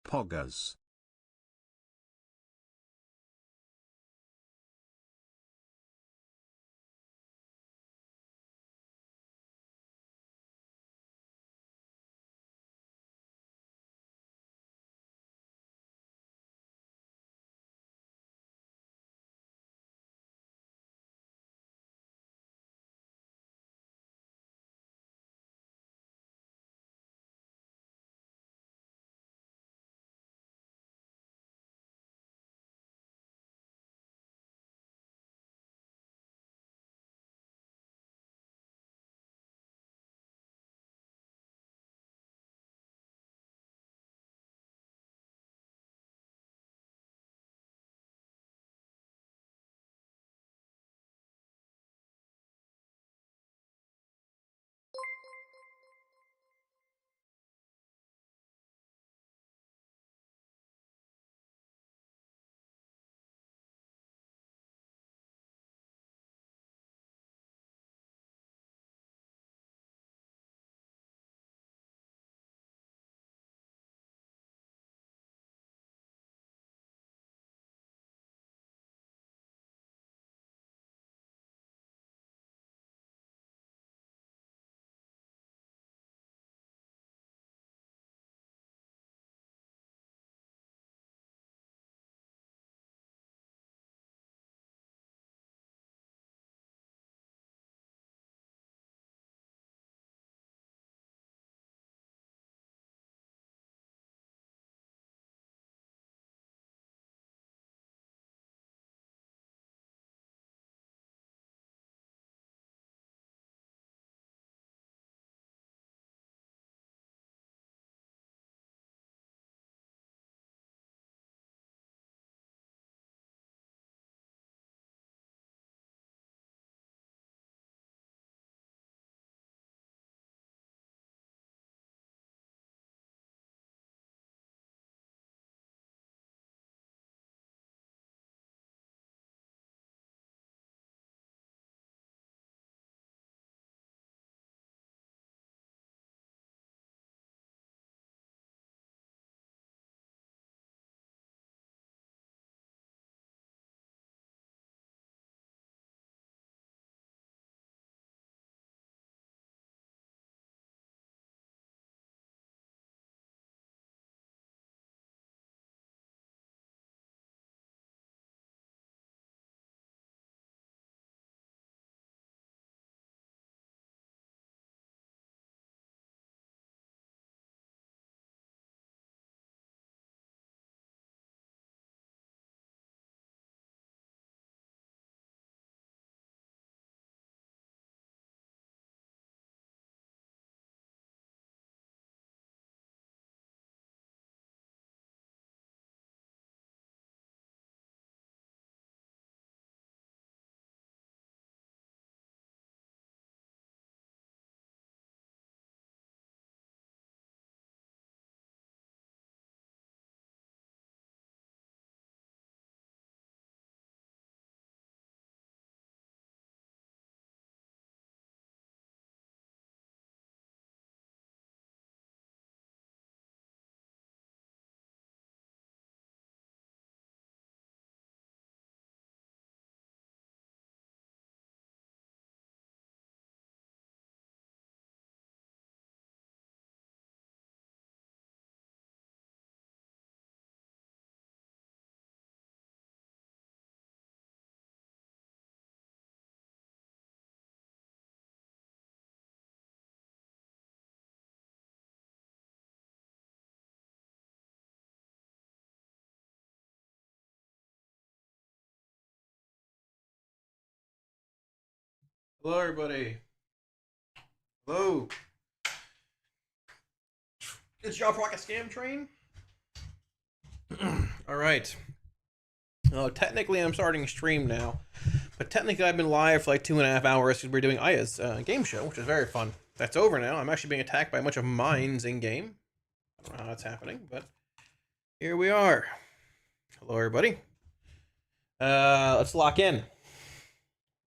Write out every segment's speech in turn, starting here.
Poggers. Hello, everybody. Hello. Is y'all rock a scam train? All right. Technically, I'm starting stream now, but technically, I've been live for like 2.5 hours because we're doing Aya's game show, which is very fun. That's over now. I'm actually being attacked by a bunch of mines in game. I don't know how that's happening, but here we are. Hello, everybody. Let's lock in.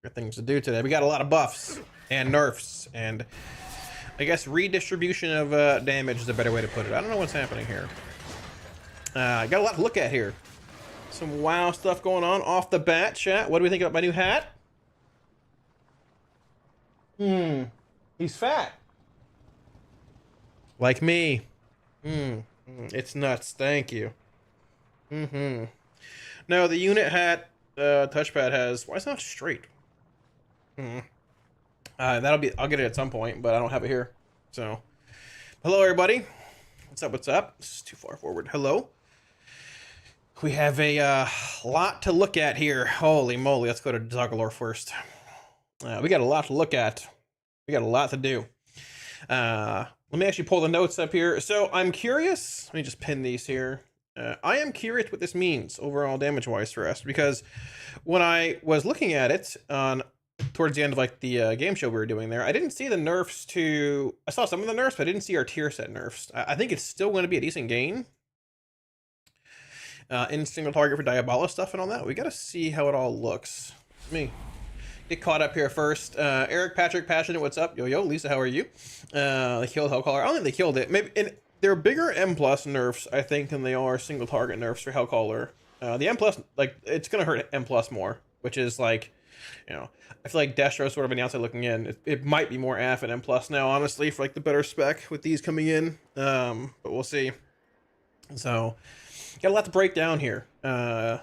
Got things to do today. We got a lot of buffs and nerfs and I guess redistribution of damage is a better way to put it. I don't know what's happening here. I got a lot to look at here. Some WoW stuff going on off the bat, chat. What do we think about my new hat? He's fat. Like me. It's nuts. Thank you. No, the unit hat touchpad has... Why is it not straight? That'll be... I'll get it at some point, but I don't have it here. So, hello everybody. What's up? What's up? This is too far forward. Hello. We have a lot to look at here. Holy moly! Let's go to Diabolist first. We got a lot to look at. We got a lot to do. Let me actually pull the notes up here. So I'm curious. Let me just pin these here. I am curious what this means overall damage-wise for us, because when I was looking at it on towards the end of like the game show we were doing there, I didn't see the nerfs to... I saw some of the nerfs, but I didn't see our tier set nerfs. I think it's still going to be a decent gain in single target for Diabolist stuff and all that. We got to see how it all looks. Let me get caught up here first. Eric, Patrick, Passionate, what's up? Yo, Lisa, how are you? They killed Hellcaller. I don't think they killed it. Maybe... And they're bigger M+ nerfs, I think, than they are single target nerfs for Hellcaller. The M+, like, it's going to hurt M+ more, which is like... You know, I feel like Destro sort of an outside looking in. It might be more AF and M+ now, honestly, for like the better spec with these coming in. But we'll see. So, got a lot to break down here. I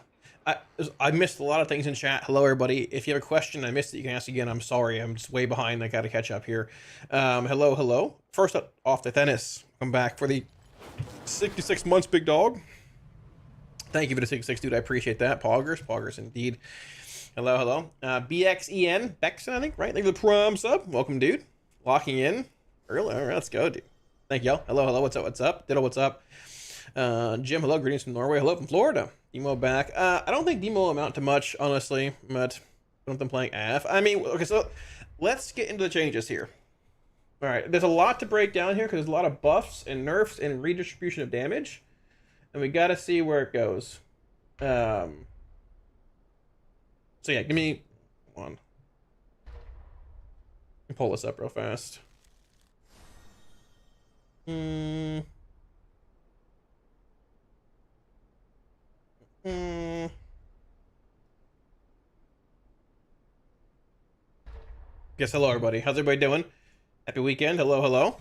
missed a lot of things in chat. Hello, everybody. If you have a question I missed it, you can ask again. I'm sorry. I'm just way behind. I got to catch up here. Hello. First up, off to Dennis. Come back for the 66 months, big dog. Thank you for the 66, dude. I appreciate that. Poggers indeed. Hello. BXEN, Bexon, I think, right? Thank you for the prom sub. Welcome, dude. Locking in early. All right, let's go, dude. Thank you. Hello. What's up? Diddle, what's up? Jim, hello. Greetings from Norway. Hello from Florida. Demo back. I don't think Demo will amount to much, honestly, but I don't think I'm playing AF. I mean, okay, so let's get into the changes here. All right, there's a lot to break down here because there's a lot of buffs and nerfs and redistribution of damage, and we got to see where it goes. So yeah, give me one. Let me pull this up real fast. Yes, hello everybody. How's everybody doing? Happy weekend. Hello.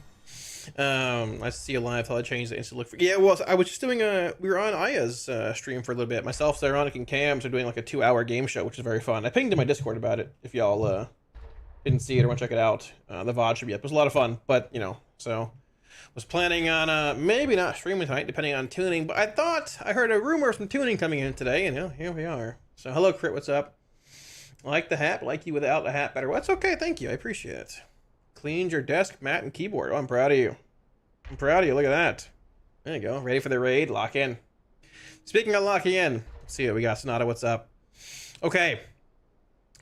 Nice to see you live. How I changed the instant look for... Yeah, well, I was just doing we were on Aya's stream for a little bit. Myself, Cyronic, and Cams are doing like a 2-hour game show, which is very fun. I pinged in my Discord about it. If y'all didn't see it or want to check it out, the VOD should be up. It was a lot of fun, but you know, so was planning on maybe not streaming tonight, depending on tuning. But I heard a rumor of some tuning coming in today, and you know, here we are. So hello, Crit. What's up? Like the hat. Like you without the hat better. Well, that's okay. Thank you. I appreciate it. Cleaned your desk, mat, and keyboard. Oh, I'm proud of you. Look at that. There you go. Ready for the raid? Lock in. Speaking of locking in, let's see what we got. Sonata, what's up? Okay.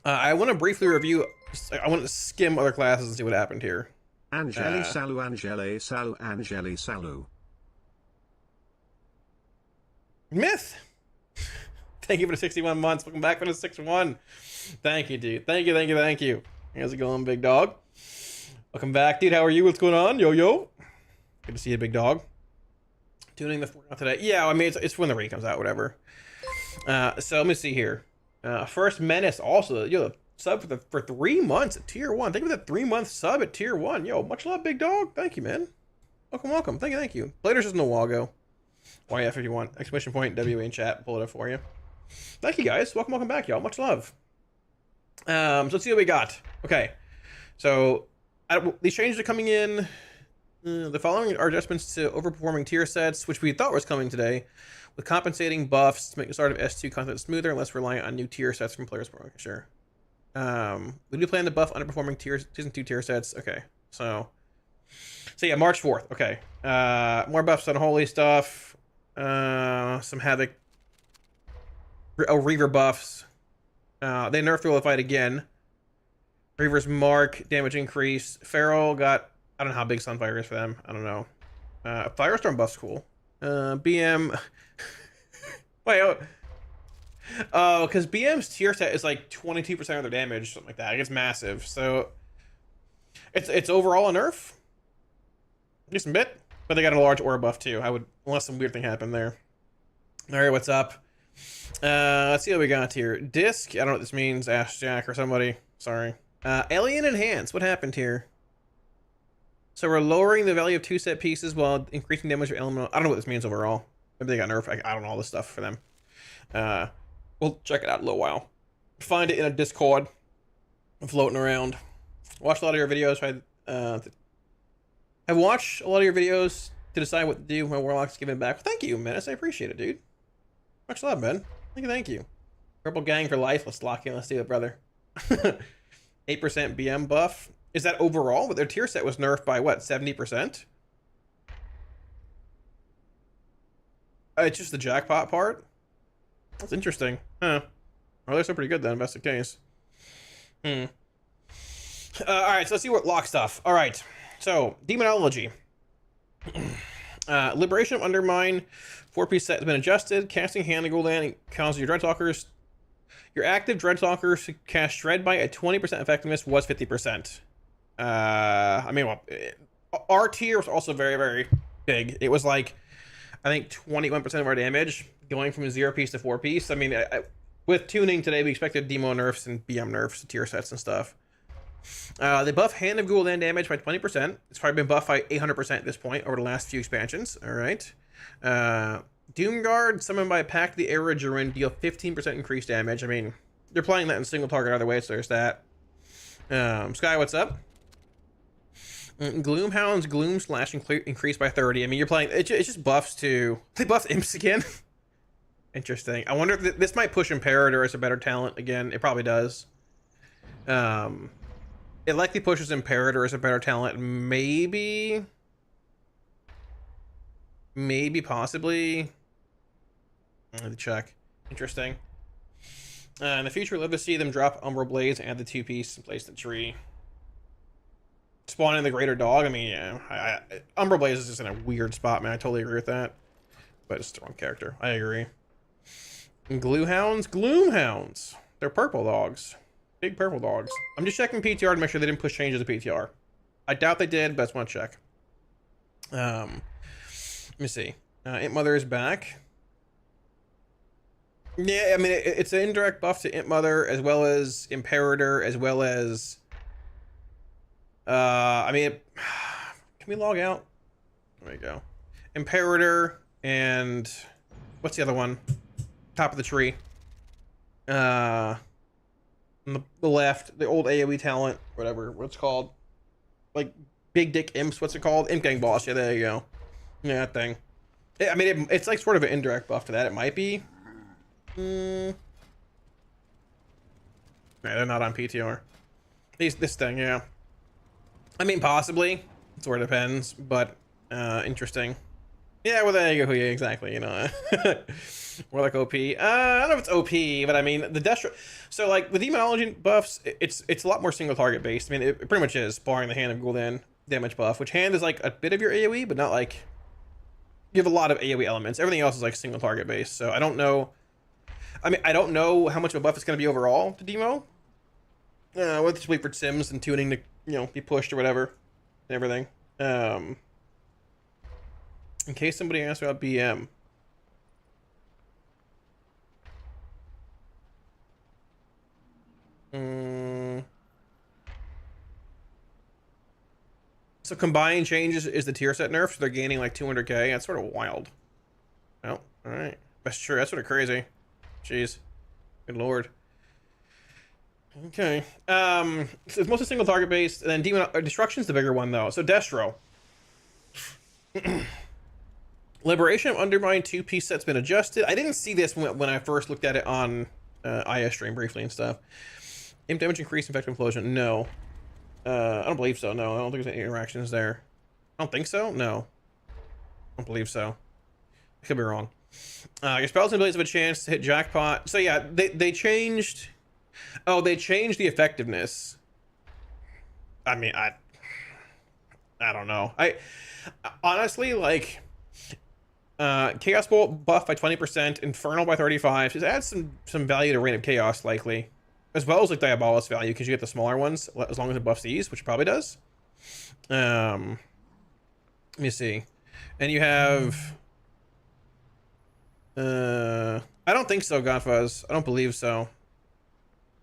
I want to briefly review. I want to skim other classes and see what happened here. Angeli Salu. Myth. Thank you for the 61 months. Welcome back for the 6-1. Thank you, dude. Thank you. How's it going, big dog? Welcome back, dude. How are you? What's going on? Yo. Good to see you, big dog. Tuning the Fortnite today. Yeah, I mean, it's when the raid comes out, whatever. So let me see here. First Menace also. Yo, sub for 3 months at tier 1. Thank you for the 3-month sub at tier 1. Yo, much love, big dog. Thank you, man. Welcome. Thank you. Players just in the Wago. YF if you want. Exclamation point WA in chat. Pull it up for you. Thank you, guys. Welcome back, y'all. Much love. So let's see what we got. Okay. So these changes are coming in. The following are adjustments to overperforming tier sets, which we thought was coming today, with compensating buffs to make the start of S2 content smoother and less reliant on new tier sets from players. Sure. We do plan to buff underperforming season 2 tier sets. Okay. So yeah, March 4th. Okay. More buffs on holy stuff. Some havoc. Reaver buffs. They nerfed Thrill of Fight again. Reaver's mark, damage increase. Feral got... I don't know how big Sunfire is for them. I don't know. Firestorm buff's cool. BM... Wait, oh, because BM's tier set is like 22% of their damage, something like that. It's massive. So, it's overall a nerf. Decent bit. But they got a large aura buff too. Unless some weird thing happened there. All right, what's up? Let's see what we got here. Disc. I don't know what this means. Ask Jack or somebody. Sorry. Alien Enhance. What happened here? So we're lowering the value of 2 set pieces while increasing damage for elemental. I don't know what this means overall. Maybe they got nerfed. I don't know all this stuff for them. We'll check it out in a little while. Find it in a Discord. Floating around. Watch a lot of your videos. I've watched a lot of your videos to decide what to do when Warlock's giving it back. Well, thank you, Menace. I appreciate it, dude. Much love, man. Thank you. Purple Gang for life. Let's lock in. Let's do it, brother. 8% BM buff. Is that overall? But their tier set was nerfed by what? 70%? It's just the jackpot part? That's interesting. Huh. Well, they're still pretty good then, if that's the case. Alright, so let's see what lock stuff. Alright. So, Demonology. Liberation of Undermine. 4-piece set has been adjusted. Casting Hand and Gul'dan causes your Dreadtalkers. Your active Dreadtalkers to cast Dreadbite at 20% effectiveness was 50%. I mean, well, our tier was also very, very big. It was like, I think 21% of our damage going from 0-piece to 4-piece. I mean, with tuning today, we expected demo nerfs and BM nerfs, tier sets and stuff. They buff Hand of Gul'dan damage by 20%. It's probably been buffed by 800% at this point over the last few expansions. All right. Doomguard, summoned by Pact the Era Durin, deal 15% increased damage. I mean, they're playing that in single target either way, so there's that. Sky, what's up? Gloomhound's Gloom Slash increased by 30. I mean, you're playing... It just buffs to... They buffed Imps again? Interesting. I wonder if this might push Imperator as a better talent again. It probably does. It likely pushes Imperator as a better talent. Maybe, possibly. Let me check. Interesting. In the future, we'll love to see them drop Umbral Blades and add the 2-piece and place the tree. Spawning the Greater Dog. I mean, yeah. Umbral Blades is just in a weird spot, man. I totally agree with that. But it's the wrong character. I agree. And Gloomhounds. They're purple dogs. Big purple dogs. I'm just checking PTR to make sure they didn't push changes to PTR. I doubt they did, but I just want to check. Let me see. Imp Mother is back. Yeah, I mean, it's an indirect buff to Imp Mother, as well as Imperator, as well as... I mean... Can we log out? There we go. Imperator, and... What's the other one? Top of the tree. On the left, the old AoE talent, whatever, what's called, like Big Dick Imps, what's it called? Imp Gang Boss, yeah, there you go. Yeah, that thing. I mean, it's like sort of an indirect buff to that. It might be. Yeah, they're not on PTR. This thing, yeah. I mean, possibly. It sort of depends, but interesting. Yeah, well, there you go. Yeah, exactly. You know, Warlock OP. I don't know if it's OP, but I mean the Destro. So like with Demonology buffs, it's a lot more single target based. I mean, it pretty much is, barring the Hand of Gul'dan damage buff, which Hand is like a bit of your AOE, but not like you have a lot of AOE elements. Everything else is like single target based. So I don't know. I mean, I don't know how much of a buff it's going to be overall to Demo. We'll just wait for Sims and tuning to be pushed or whatever and everything. In case somebody asks about BM. So combined changes is the tier set nerf, so they're gaining like 200k. That's sort of wild. Oh, alright. That's true. That's sort of crazy. Jeez. Good lord. Okay. So it's mostly single target based, and then Destruction's the bigger one though. So Destro. Liberation of Undermine 2-piece set's been adjusted. I didn't see this when I first looked at it on IS stream briefly and stuff. Imp damage increase, effective implosion. No. I don't believe so. No, I don't think there's any interactions there. I don't think so. No. I don't believe so. I could be wrong. Your spells and abilities have a chance to hit jackpot. So yeah, they changed. Oh, they changed the effectiveness. I mean, I don't know. I honestly like. Chaos Bolt buff by 20%, Infernal by 35. Just add some value to Reign of Chaos, likely. As well as like Diabolist value, because you get the smaller ones, as long as it buffs these, which it probably does. Let me see. And you have... I don't think so, Godfuzz. I don't believe so.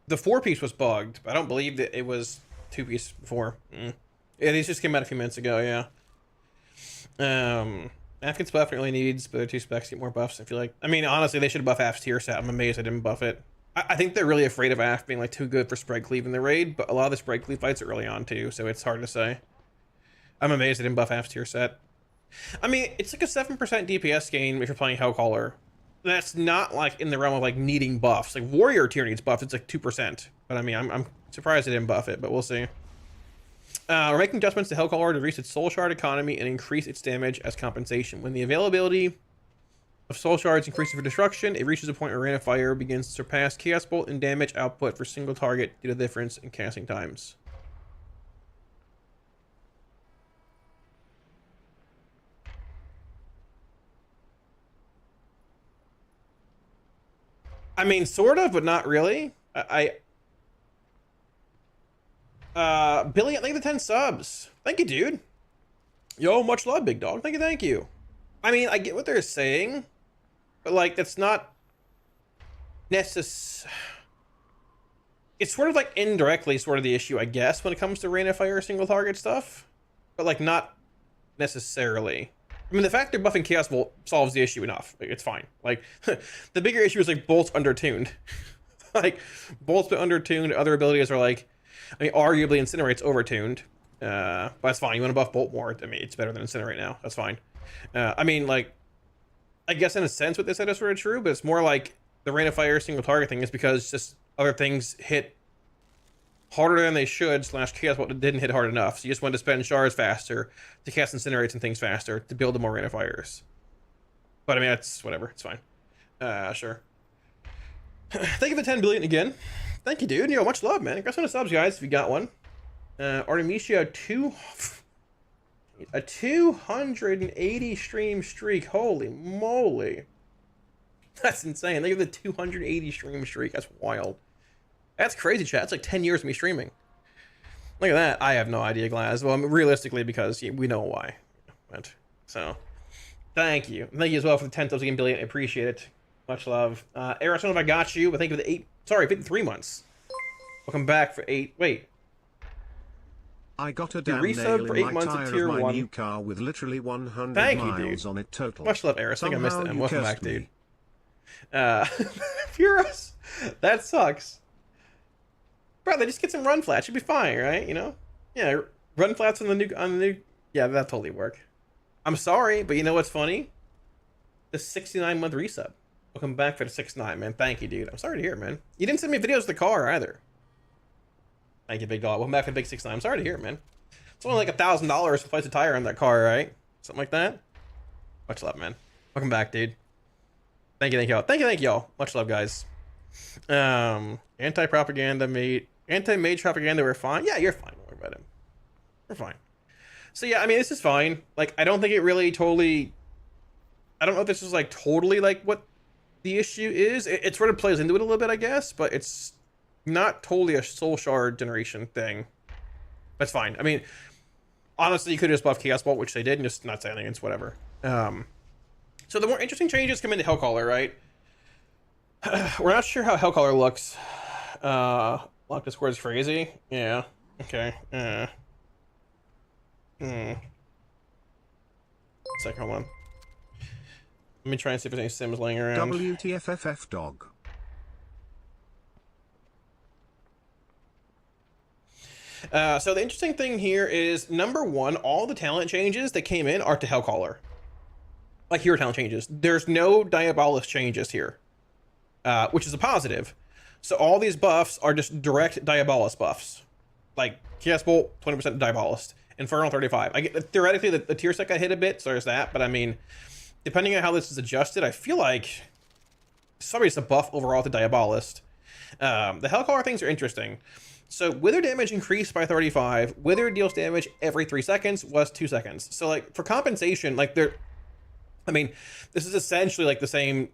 The 4-piece was bugged, but I don't believe that it was 2-piece before. Yeah, these just came out a few minutes ago, yeah. Afghan's buff really needs, but their 2 specs get more buffs, I feel like. I mean, honestly, they should buff Af's tier set. I'm amazed I didn't buff it. I think they're really afraid of Af being like too good for spread cleave in the raid, but a lot of the spread cleave fights are early on too, so it's hard to say. I'm amazed I didn't buff Af's tier set. I mean, it's like a 7% DPS gain if you're playing Hellcaller. That's not like in the realm of like needing buffs. Like Warrior tier needs buffs, it's like 2%. But I mean, I'm surprised I didn't buff it, but we'll see. We're making adjustments to Hellcaller to increase its Soul Shard economy and increase its damage as compensation. When the availability of Soul Shards increases for destruction, it reaches a point where Rain of Fire begins to surpass Chaos Bolt in damage output for single target due to the difference in casting times. I mean, sort of, but not really. Billy, thank you for the 10 subs. Thank you, dude. Yo, much love, big dog. Thank you. I mean, I get what they're saying, but like, that's not necessary. It's sort of like indirectly sort of the issue, I guess, when it comes to Rain of Fire single target stuff, but like not necessarily. I mean, the fact they're buffing Chaos Bolt solves the issue enough. Like, it's fine. Like, the bigger issue is like Bolt's undertuned. Like, Bolt's been undertuned. Other abilities are like, I mean, arguably Incinerate's overtuned. But that's fine. You want to buff Bolt more? I mean, it's better than Incinerate now. That's fine. I mean, like, I guess in a sense what they said is sort of true, but it's more like the Rain of Fire single target thing is because just other things hit harder than they should, / Chaos Bolt didn't hit hard enough. So you just wanted to spend shards faster to cast Incinerates and things faster to build the more Rain of Fires. But I mean, that's whatever. It's fine. Sure. Thank you for 10 billion again. Thank you, dude. Yo, much love, man. Congrats on the subs, guys, if you got one. Artemisia, a 280 stream streak. Holy moly. That's insane. Look at the 280 stream streak. That's wild. That's crazy, chat. It's like 10 years of me streaming. Look at that. I have no idea, Glaz. Well, I mean, realistically, because we know why. But, so, thank you. Thank you as well for the 10 subs again, Billy. I appreciate it. Much love. Eros, I don't know if I got you, but thank you for the 53 months. Welcome back for 8. Wait. I got a damn nail for 8 months of tier 1. New car with literally 100 thank miles you, dude. On it total. Much love, Eros. I think I missed it. Welcome back, dude. Furious. That sucks. Bro, they just get some run flats. Should be fine, right? You know? Yeah, run flats on the new. Yeah, that totally work. I'm sorry, but you know what's funny? The 69-month resub. Welcome back for the 6-9, man. Thank you, dude. I'm sorry to hear, man. You didn't send me videos of the car either. Thank you, big dog. Welcome back for the big 6-9. I'm sorry to hear it, man. It's only like $1,000 to replace a tire on that car, right? Something like that. Much love, man. Welcome back, dude. Thank you, y'all. Thank you, y'all. Much love, guys. Anti-propaganda made... Anti-mage propaganda, we're fine. Yeah, you're fine. Don't worry about him. We're fine. So yeah, I mean, this is fine. Like, I don't think it really totally... I don't know if this is like totally like what the issue is. It sort of plays into it a little bit, I guess, but it's not totally a soul shard generation thing. That's fine. I mean, honestly, you could just buff Chaos Bolt, which they did, and just not say anything. It's whatever. So the more interesting changes come into Hellcaller, right? We're not sure how Hellcaller looks. Lock Discord is crazy. Yeah. Okay. Second, hold on. Let me try and see if there's any sims laying around. WTFFF dog. So the interesting thing here is, number one, all the talent changes that came in are to Hellcaller. Like hero talent changes. There's no Diabolist changes here, which is a positive. So all these buffs are just direct Diabolist buffs. Like Chaos Bolt, 20% Diabolist. Infernal, 35. I get theoretically the tier set got hit a bit, so there's that. But I mean, depending on how this is adjusted, I feel like sorry, it's a buff overall to Diabolist. The Hellcaller things are interesting. So wither damage increased by 35. Wither deals damage every 3 seconds was 2 seconds. So like for compensation, like I mean, this is essentially like the same,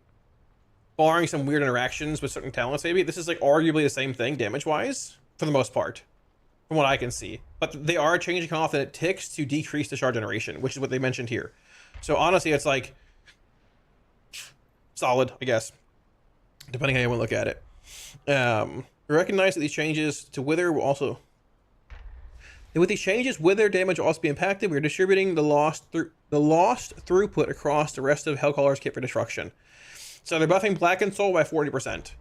barring some weird interactions with certain talents maybe. This is like arguably the same thing damage-wise for the most part, from what I can see. But they are changing how often it ticks to decrease the shard generation, which is what they mentioned here. So honestly, it's like solid, I guess, depending how you want to look at it. We recognize that these changes to Wither will also... With these changes, Wither damage will also be impacted. We are distributing the lost throughput across the rest of Hellcaller's kit for destruction. So they're buffing Blackened Soul by 40%,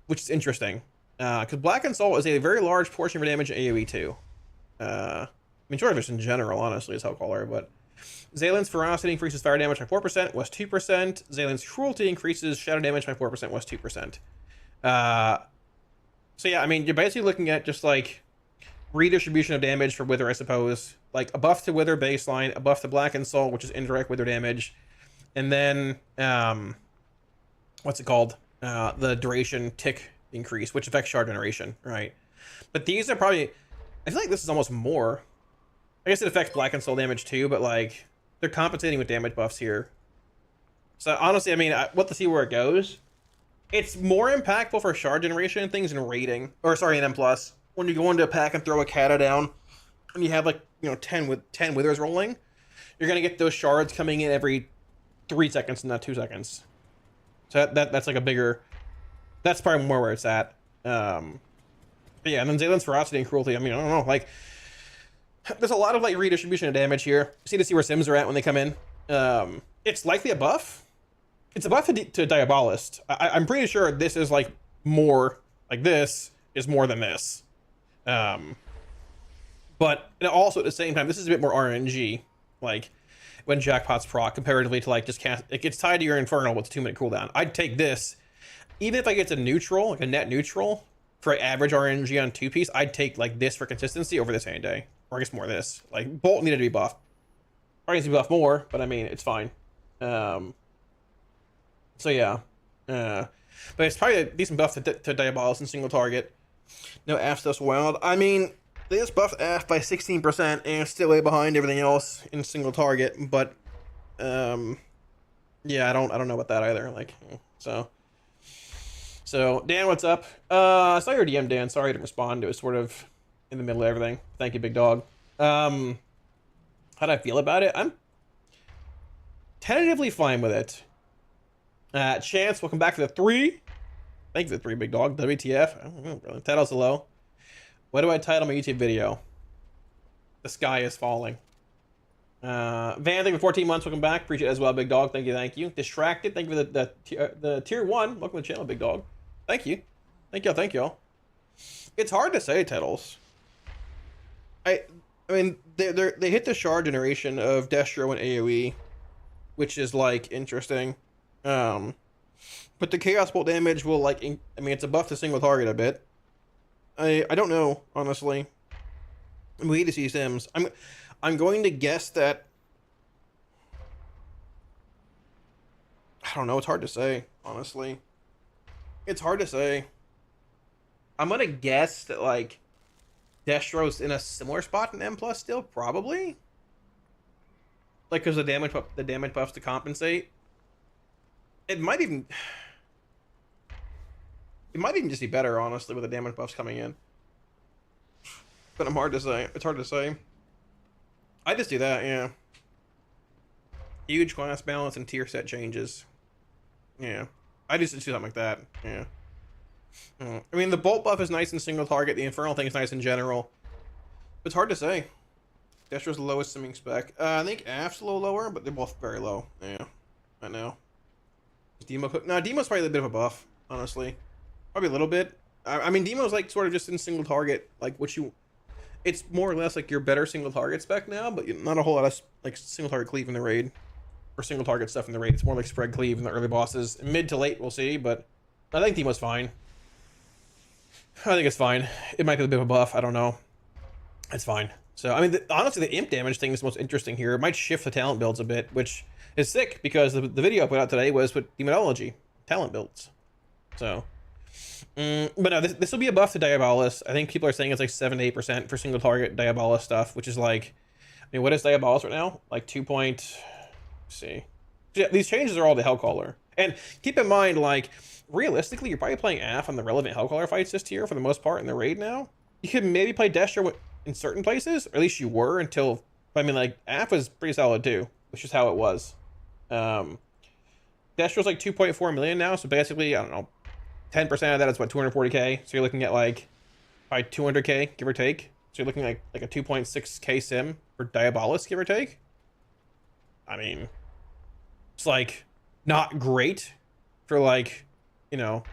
which is interesting. Because Blackened Soul is a very large portion of damage in AoE too. I mean, sure, just in general, honestly, is Hellcaller, but... Zalen's Ferocity increases fire damage by 4%, was 2%. Zalen's Cruelty increases shadow damage by 4%, was 2%. So yeah, I mean, you're basically looking at just like redistribution of damage for Wither, I suppose. Like a buff to Wither baseline, a buff to Blackened Soul, which is indirect Wither damage, and then what's it called? The duration tick increase, which affects shard generation, right? But these are probably, I feel like this is almost more. I guess it affects Blackened Soul damage too, but like they're compensating with damage buffs here. So honestly, I mean, we'll have to see where it goes. It's more impactful for shard generation and things in raiding, or sorry, in M+. When you go into a pack and throw a Kata down, and you have like, you know, 10 Withers rolling, you're gonna get those shards coming in every 3 seconds, not 2 seconds. So that's like a bigger, that's probably more where it's at. But yeah, and then Zalen's Ferocity and Cruelty, I mean, I don't know, like, there's a lot of like redistribution of damage here. See where Sims are at when they come in. It's likely a buff. It's a buff to Diabolist. I'm pretty sure this is like more, like this is more than this. But also at the same time, this is a bit more RNG. Like when Jackpots proc comparatively to like just cast, it gets tied to your Infernal with 2-minute cooldown. I'd take this, even if I get to neutral, like a net neutral for average RNG on 2-piece, I'd take like this for consistency over this any day. Or I guess more of this. Like Bolt needed to be buffed. Or needs to be buffed more, but I mean it's fine. So yeah, but it's probably a decent buff to Diabolist and single target. No Afstos Wild. I mean, they just buffed Af by 16% and it's still way behind everything else in single target. But yeah, I don't know about that either. Like, so Dan, what's up? I saw your DM, Dan. Sorry I didn't respond. It was sort of in the middle of everything. Thank you, big dog. How do I feel about it? I'm tentatively fine with it. Chance, welcome back to the 3. Thank you for the 3, big dog. WTF? I don't know, brother. Title's low. What do I title my YouTube video? The Sky is Falling. Van, thank you for 14 months. Welcome back. Appreciate it as well, big dog. Thank you, thank you. Distracted, thank you for the tier 1. Welcome to the channel, big dog. Thank you. Thank y'all. It's hard to say titles. I mean, they hit the shard generation of Destro and AoE, which is like interesting. But the Chaos Bolt damage will like, I mean, it's a buff to single target a bit. I don't know, honestly. We need to see Sims. I'm going to guess that. I don't know. It's hard to say, honestly. It's hard to say. I'm gonna guess that like Destro's in a similar spot in M+ still, probably. Like, because the damage buffs to compensate. It might even just be better, honestly, with the damage buffs coming in. But I'm hard to say. It's hard to say. I just do that, yeah. Huge class balance and tier set changes. Yeah. I just do something like that. Yeah. I mean, the bolt buff is nice in single target. The infernal thing is nice in general. It's hard to say. Destro's the lowest simming spec. I think Af's a little lower, but they're both very low. Yeah. I know. Is Demo cook? No, Demo's probably a bit of a buff, honestly. Probably a little bit. I mean, Demo's like sort of just in single target, like what you. It's more or less like your better single target spec now, but not a whole lot of like single target cleave in the raid, or single target stuff in the raid. It's more like spread cleave in the early bosses. Mid to late, we'll see, but I think Demo's fine. I think it's fine. It might be a bit of a buff. I don't know. It's fine. So I mean, honestly, the imp damage thing is most interesting here. It might shift the talent builds a bit, which is sick because the video I put out today was with demonology talent builds. So. But no, this will be a buff to Diabolist. I think people are saying it's like 7 to 8% for single target Diabolist stuff, which is like, I mean, what is Diabolist right now? Like 2 point, let's see. Yeah, these changes are all to Hellcaller. And keep in mind, like, realistically, you're probably playing AF on the relevant Hellcaller fights this tier for the most part in the raid now. You could maybe play Destro in certain places, or at least you were until, I mean, like, AF was pretty solid too, which is how it was. Destro's like 2.4 million now, so basically, I don't know, 10% of that is what, 240k. So you're looking at like probably 200k, give or take. So you're looking like a 2.6k sim for Diabolist, give or take. I mean, it's like not great for like, you know,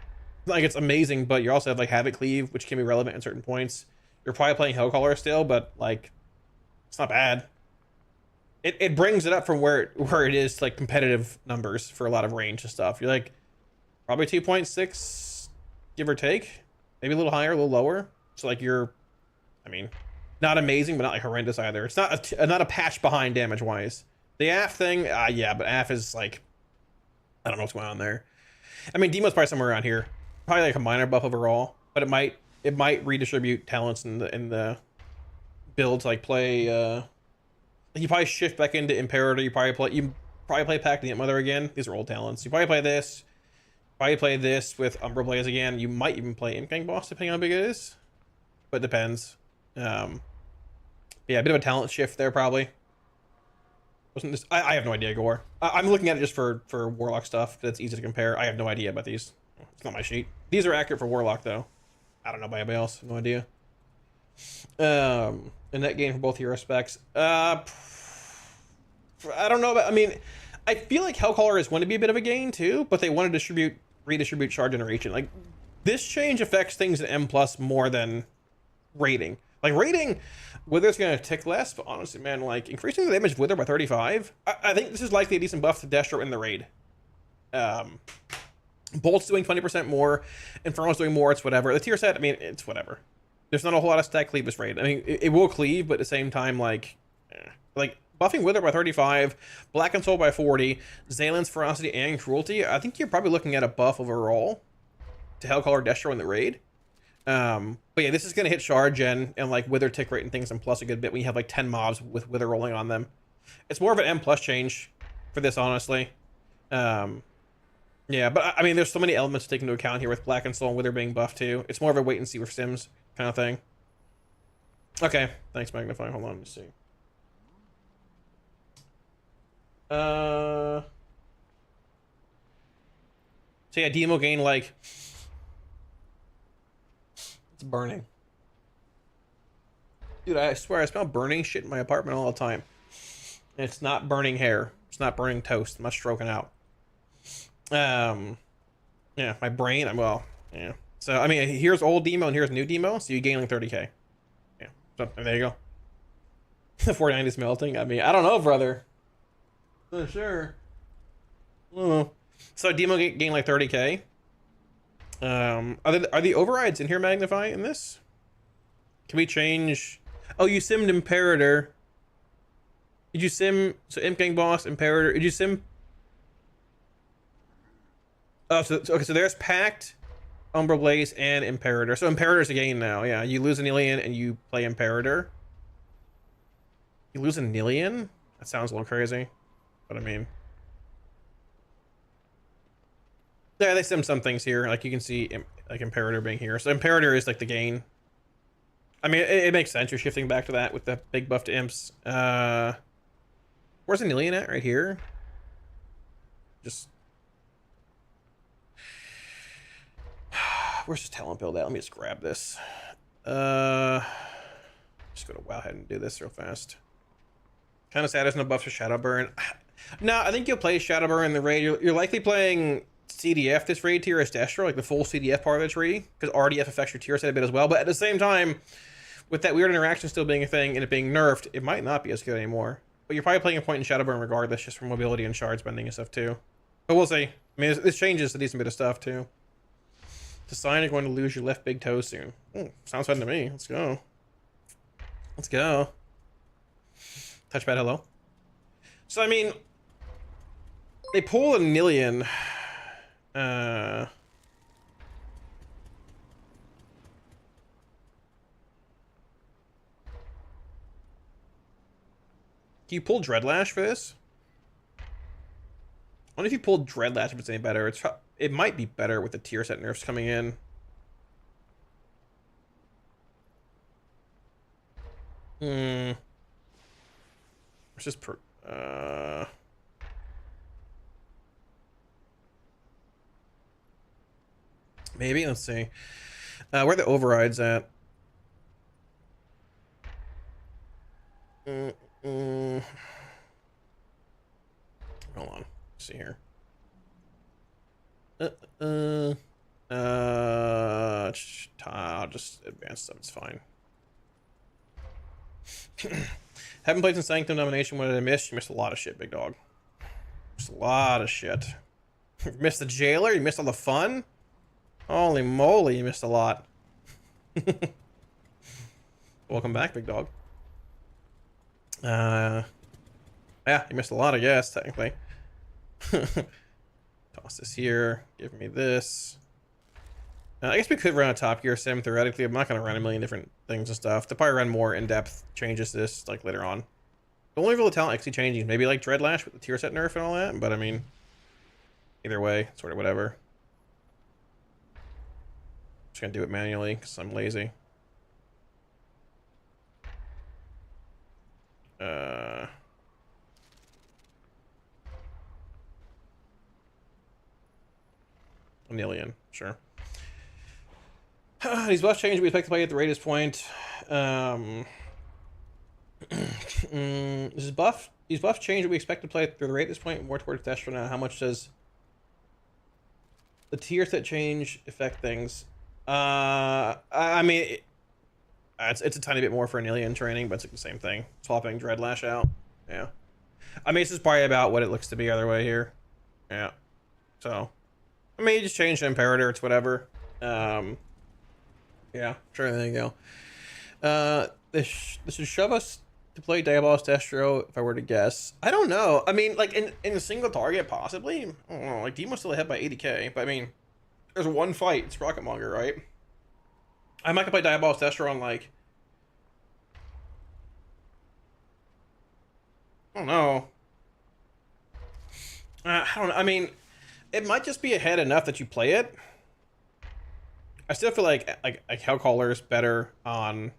like it's amazing, but you also have like Havoc Cleave, which can be relevant at certain points. You're probably playing Hellcaller still, but like it's not bad. It brings it up from where it is to like competitive numbers for a lot of range and stuff. You're like probably 2.6, give or take, maybe a little higher, a little lower. So like you're, I mean, not amazing, but not like horrendous either. It's not a patch behind damage wise. The AF thing, yeah, but AF is like, I don't know what's going on there. I mean, Demo's probably somewhere around here, probably like a minor buff overall, but it might redistribute talents in the build to like play. You probably shift back into Imperator. You probably play Pact the Mother again. These are old talents. You probably play this. Probably play this with Umbra Blaze again. You might even play Imp Gang Boss depending on how big it is, but it depends. Yeah, a bit of a talent shift there probably. Wasn't this? I have no idea, Gore. I'm looking at it just for Warlock stuff because it's easy to compare. I have no idea about these. It's not my sheet. These are accurate for Warlock though. I don't know about anybody else. No idea. A net gain for both hero specs. I don't know about. I mean, I feel like Hellcaller is going to be a bit of a gain too, but they want to redistribute shard generation. Like this change affects things in M+ more than rating. Like rating, Wither's gonna tick less, but honestly, man, like increasing the damage of Wither by 35, I think this is likely a decent buff to Destro in the raid. Bolt's doing 20% more, Inferno's doing more, it's whatever. The tier set, I mean, it's whatever. There's not a whole lot of stack cleave this raid. I mean, it will cleave, but at the same time, like buffing Wither by 35, Black and Soul by 40, Zalen's Ferocity and Cruelty, I think you're probably looking at a buff overall to Hellcaller Destro in the raid. But yeah, this is gonna hit shard gen and like Wither tick rate and things and plus a good bit when you have like 10 mobs with Wither rolling on them. It's more of an M+ change for this, honestly. Yeah, but I mean, there's so many elements to take into account here with Black and Soul and Wither being buffed too. It's more of a wait and see with Sims kind of thing. Okay, thanks, Magnify. Hold on, let me see. So yeah, demo gain like it's burning. Dude, I swear I smell burning shit in my apartment all the time. And it's not burning hair. It's not burning toast. I'm not stroking out. Yeah, my brain, yeah. So, I mean, here's old demo and here's new demo, so you gain like 30k. Yeah, so there you go. The 490 is melting. I mean, I don't know, brother. For sure. I don't know. So demo gain like 30k. Are the overrides in here Magnify in this? Can we change? Oh, you simmed Imperator. Did you sim? So Imp Gang Boss, Imperator. Did you sim? Oh, so okay. So there's Pact, Umbra Blaze, and Imperator. So Imperator's a gain now. Yeah, you lose an alien and you play Imperator. You lose a Nillion? That sounds a little crazy, but I mean, yeah, they sim some things here. Like you can see, like Imperator being here. So Imperator is like the gain. I mean, it makes sense. You're shifting back to that with the big buff to imps. Where's the Nillion at? Right here. Just. Where's his talent build at? Let me just grab this. Just go to Wowhead and do this real fast. Kind of sad there's no buffs for Shadowburn. No, I think you'll play Shadowburn in the raid. You're likely playing CDF this raid tier as Destro, like the full CDF part of the tree, because RDF affects your tier set a bit as well. But at the same time, with that weird interaction still being a thing and it being nerfed, it might not be as good anymore. But you're probably playing a point in Shadowburn regardless, just for mobility and shard spending and stuff too. But we'll see. I mean, this changes a decent bit of stuff too. To sign, you're going to lose your left big toe soon. Sounds fun to me. Let's go. Let's go. Touchpad, hello. So, I mean, they pull a Nillion. Can you pull Dreadlash for this? I wonder if you pulled Dreadlash if it's any better. It might be better with the tier set nerfs coming in. Where's this Maybe, let's see. Where are the overrides at? Hold on. Let's see here. I'll just advance them. It's fine. Haven't played since Sanctum Domination. What did I miss? You missed a lot of shit, big dog. Just a lot of shit. You missed the jailer. You missed all the fun. Holy moly, you missed a lot. Welcome back, big dog. Yeah, you missed a lot, I guess, technically. Toss this here. Give me this. I guess we could run a top gear sim theoretically. I'm not going to run a million different things and stuff. To probably run more in-depth changes to this like later on. The only real talent actually changing, maybe like Dreadlash with the tier set nerf and all that. But I mean, either way, sort of whatever. Just gonna do it manually because I'm lazy. Anillion, sure. These buffs change we expect to play at the radius point. These buffs change we expect to play at the radius point more towards Destro now. How much does the tier set change affect things? I mean, it's a tiny bit more for Anillion training, but it's like the same thing. Swapping Dreadlash out. Yeah. I mean, this is probably about what it looks to be either way here. Yeah. So, I mean, you just change the Imperator. It's whatever. Yeah, sure, there you go. This should shove us to play Diabolist Destro, if I were to guess. I don't know. I mean, like, in a single target, possibly. I don't know. Like, Demon's still ahead by 80k, but I mean, there's one fight. It's Rocketmonger, right? I might play Diabolist Destro on, like... I don't know. I don't know. I mean, it might just be ahead enough that you play it. I still feel like Hellcaller is better on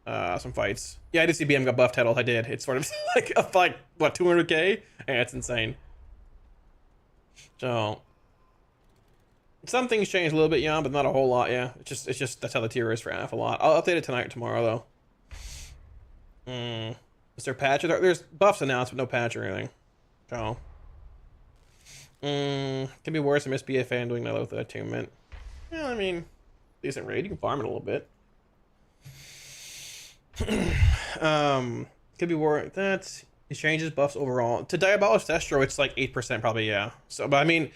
some fights. Yeah, I did see BM got buff title. I did. It's sort of like a fight, what, 200k? Yeah, it's insane. So some things changed a little bit, yeah, but not a whole lot. Yeah, it's just that's how the tier is for AF a lot. I'll update it tonight or tomorrow though. Is there patch? There's buffs announced, but no patch or anything. So can be worse. I miss BFA doing that with the attunement. Yeah, I mean, decent raid. You can farm it a little bit. Could be worse. That it changes buffs overall. To Diabolist Destro, it's like 8% probably, yeah. So, but I mean,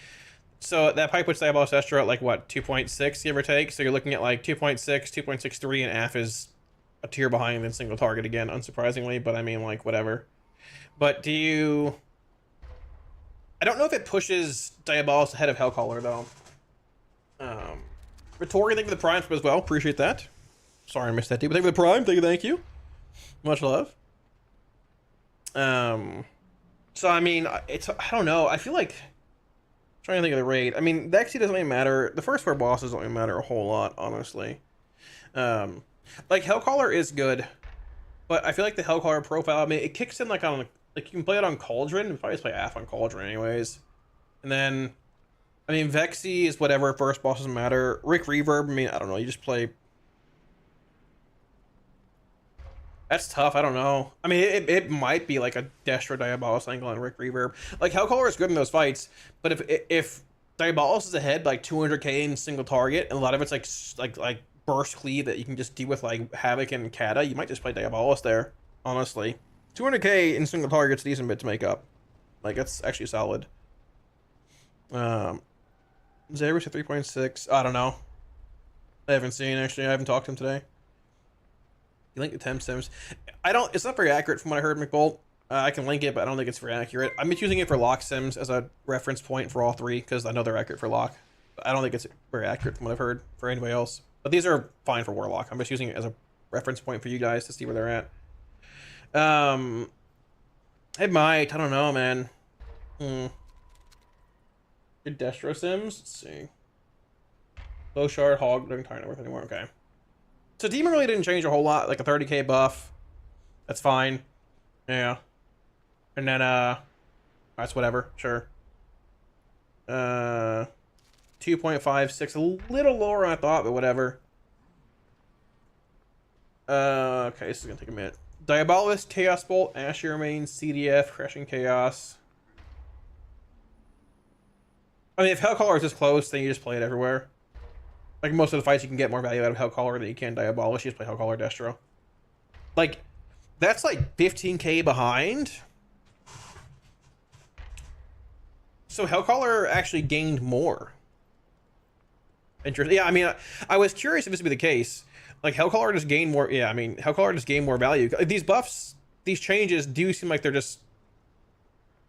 so that probably puts Diabolist Destro at like what, 2.6 give or take. So you're looking at like 2.6, 2.63, and AF is a tier behind than single target again, unsurprisingly. But I mean, like whatever. But do you? I don't know if it pushes Diabolist ahead of Hellcaller though. Retori, thank you for the Prime as well. Appreciate that. Sorry I missed that, dude. But thank you for the Prime. Thank you. Much love. So I mean, I don't know. I feel like I'm trying to think of the raid. I mean, the XC doesn't really matter. The first 4 bosses don't really matter a whole lot, honestly. Like Hellcaller is good, but I feel like the Hellcaller profile, I mean, it kicks in like on like you can play it on Cauldron. We probably just play AF on Cauldron anyways, and then. I mean, Vexy is whatever, first boss doesn't matter. Rick Reverb, I mean, I don't know, you just play... That's tough, I don't know. I mean, it might be like a Destro Diabolist angle on Rick Reverb. Like, Hellcaller is good in those fights, but if Diabolist is ahead by like 200k in single target, and a lot of it's like burst cleave that you can just deal with like Havoc and Kata, you might just play Diabolist there, honestly. 200k in single target's a decent bit to make up. Like, that's actually solid. Zerus at 3.6. I don't know. I haven't seen, actually. I haven't talked to him today. You link the temp sims. It's not very accurate from what I heard, McBolt. I can link it, but I don't think it's very accurate. I'm just using it for lock sims as a reference point for all 3, because I know they're accurate for lock. But I don't think it's very accurate from what I've heard for anybody else. But these are fine for Warlock. I'm just using it as a reference point for you guys to see where they're at. It might. I don't know, man. Good Destro sims? Let's see. Low shard, hog, doesn't kind of work anymore. Okay. So Demon really didn't change a whole lot. Like a 30k buff. That's fine. Yeah. And then, that's whatever. Sure. 2 2.56, a little lower than I thought, but whatever. Okay, this is gonna take a minute. Diabolist, Chaos Bolt, Asher Remains, CDF, Crashing Chaos. I mean, if Hellcaller is this close, then you just play it everywhere. Like, most of the fights, you can get more value out of Hellcaller than you can Diabolist. You just play Hellcaller Destro. Like, that's like 15k behind. So Hellcaller actually gained more. Interesting. Yeah, I mean, I was curious if this would be the case. Like, Hellcaller just gained more. Yeah, I mean, Hellcaller just gained more value. These buffs, these changes do seem like they're just.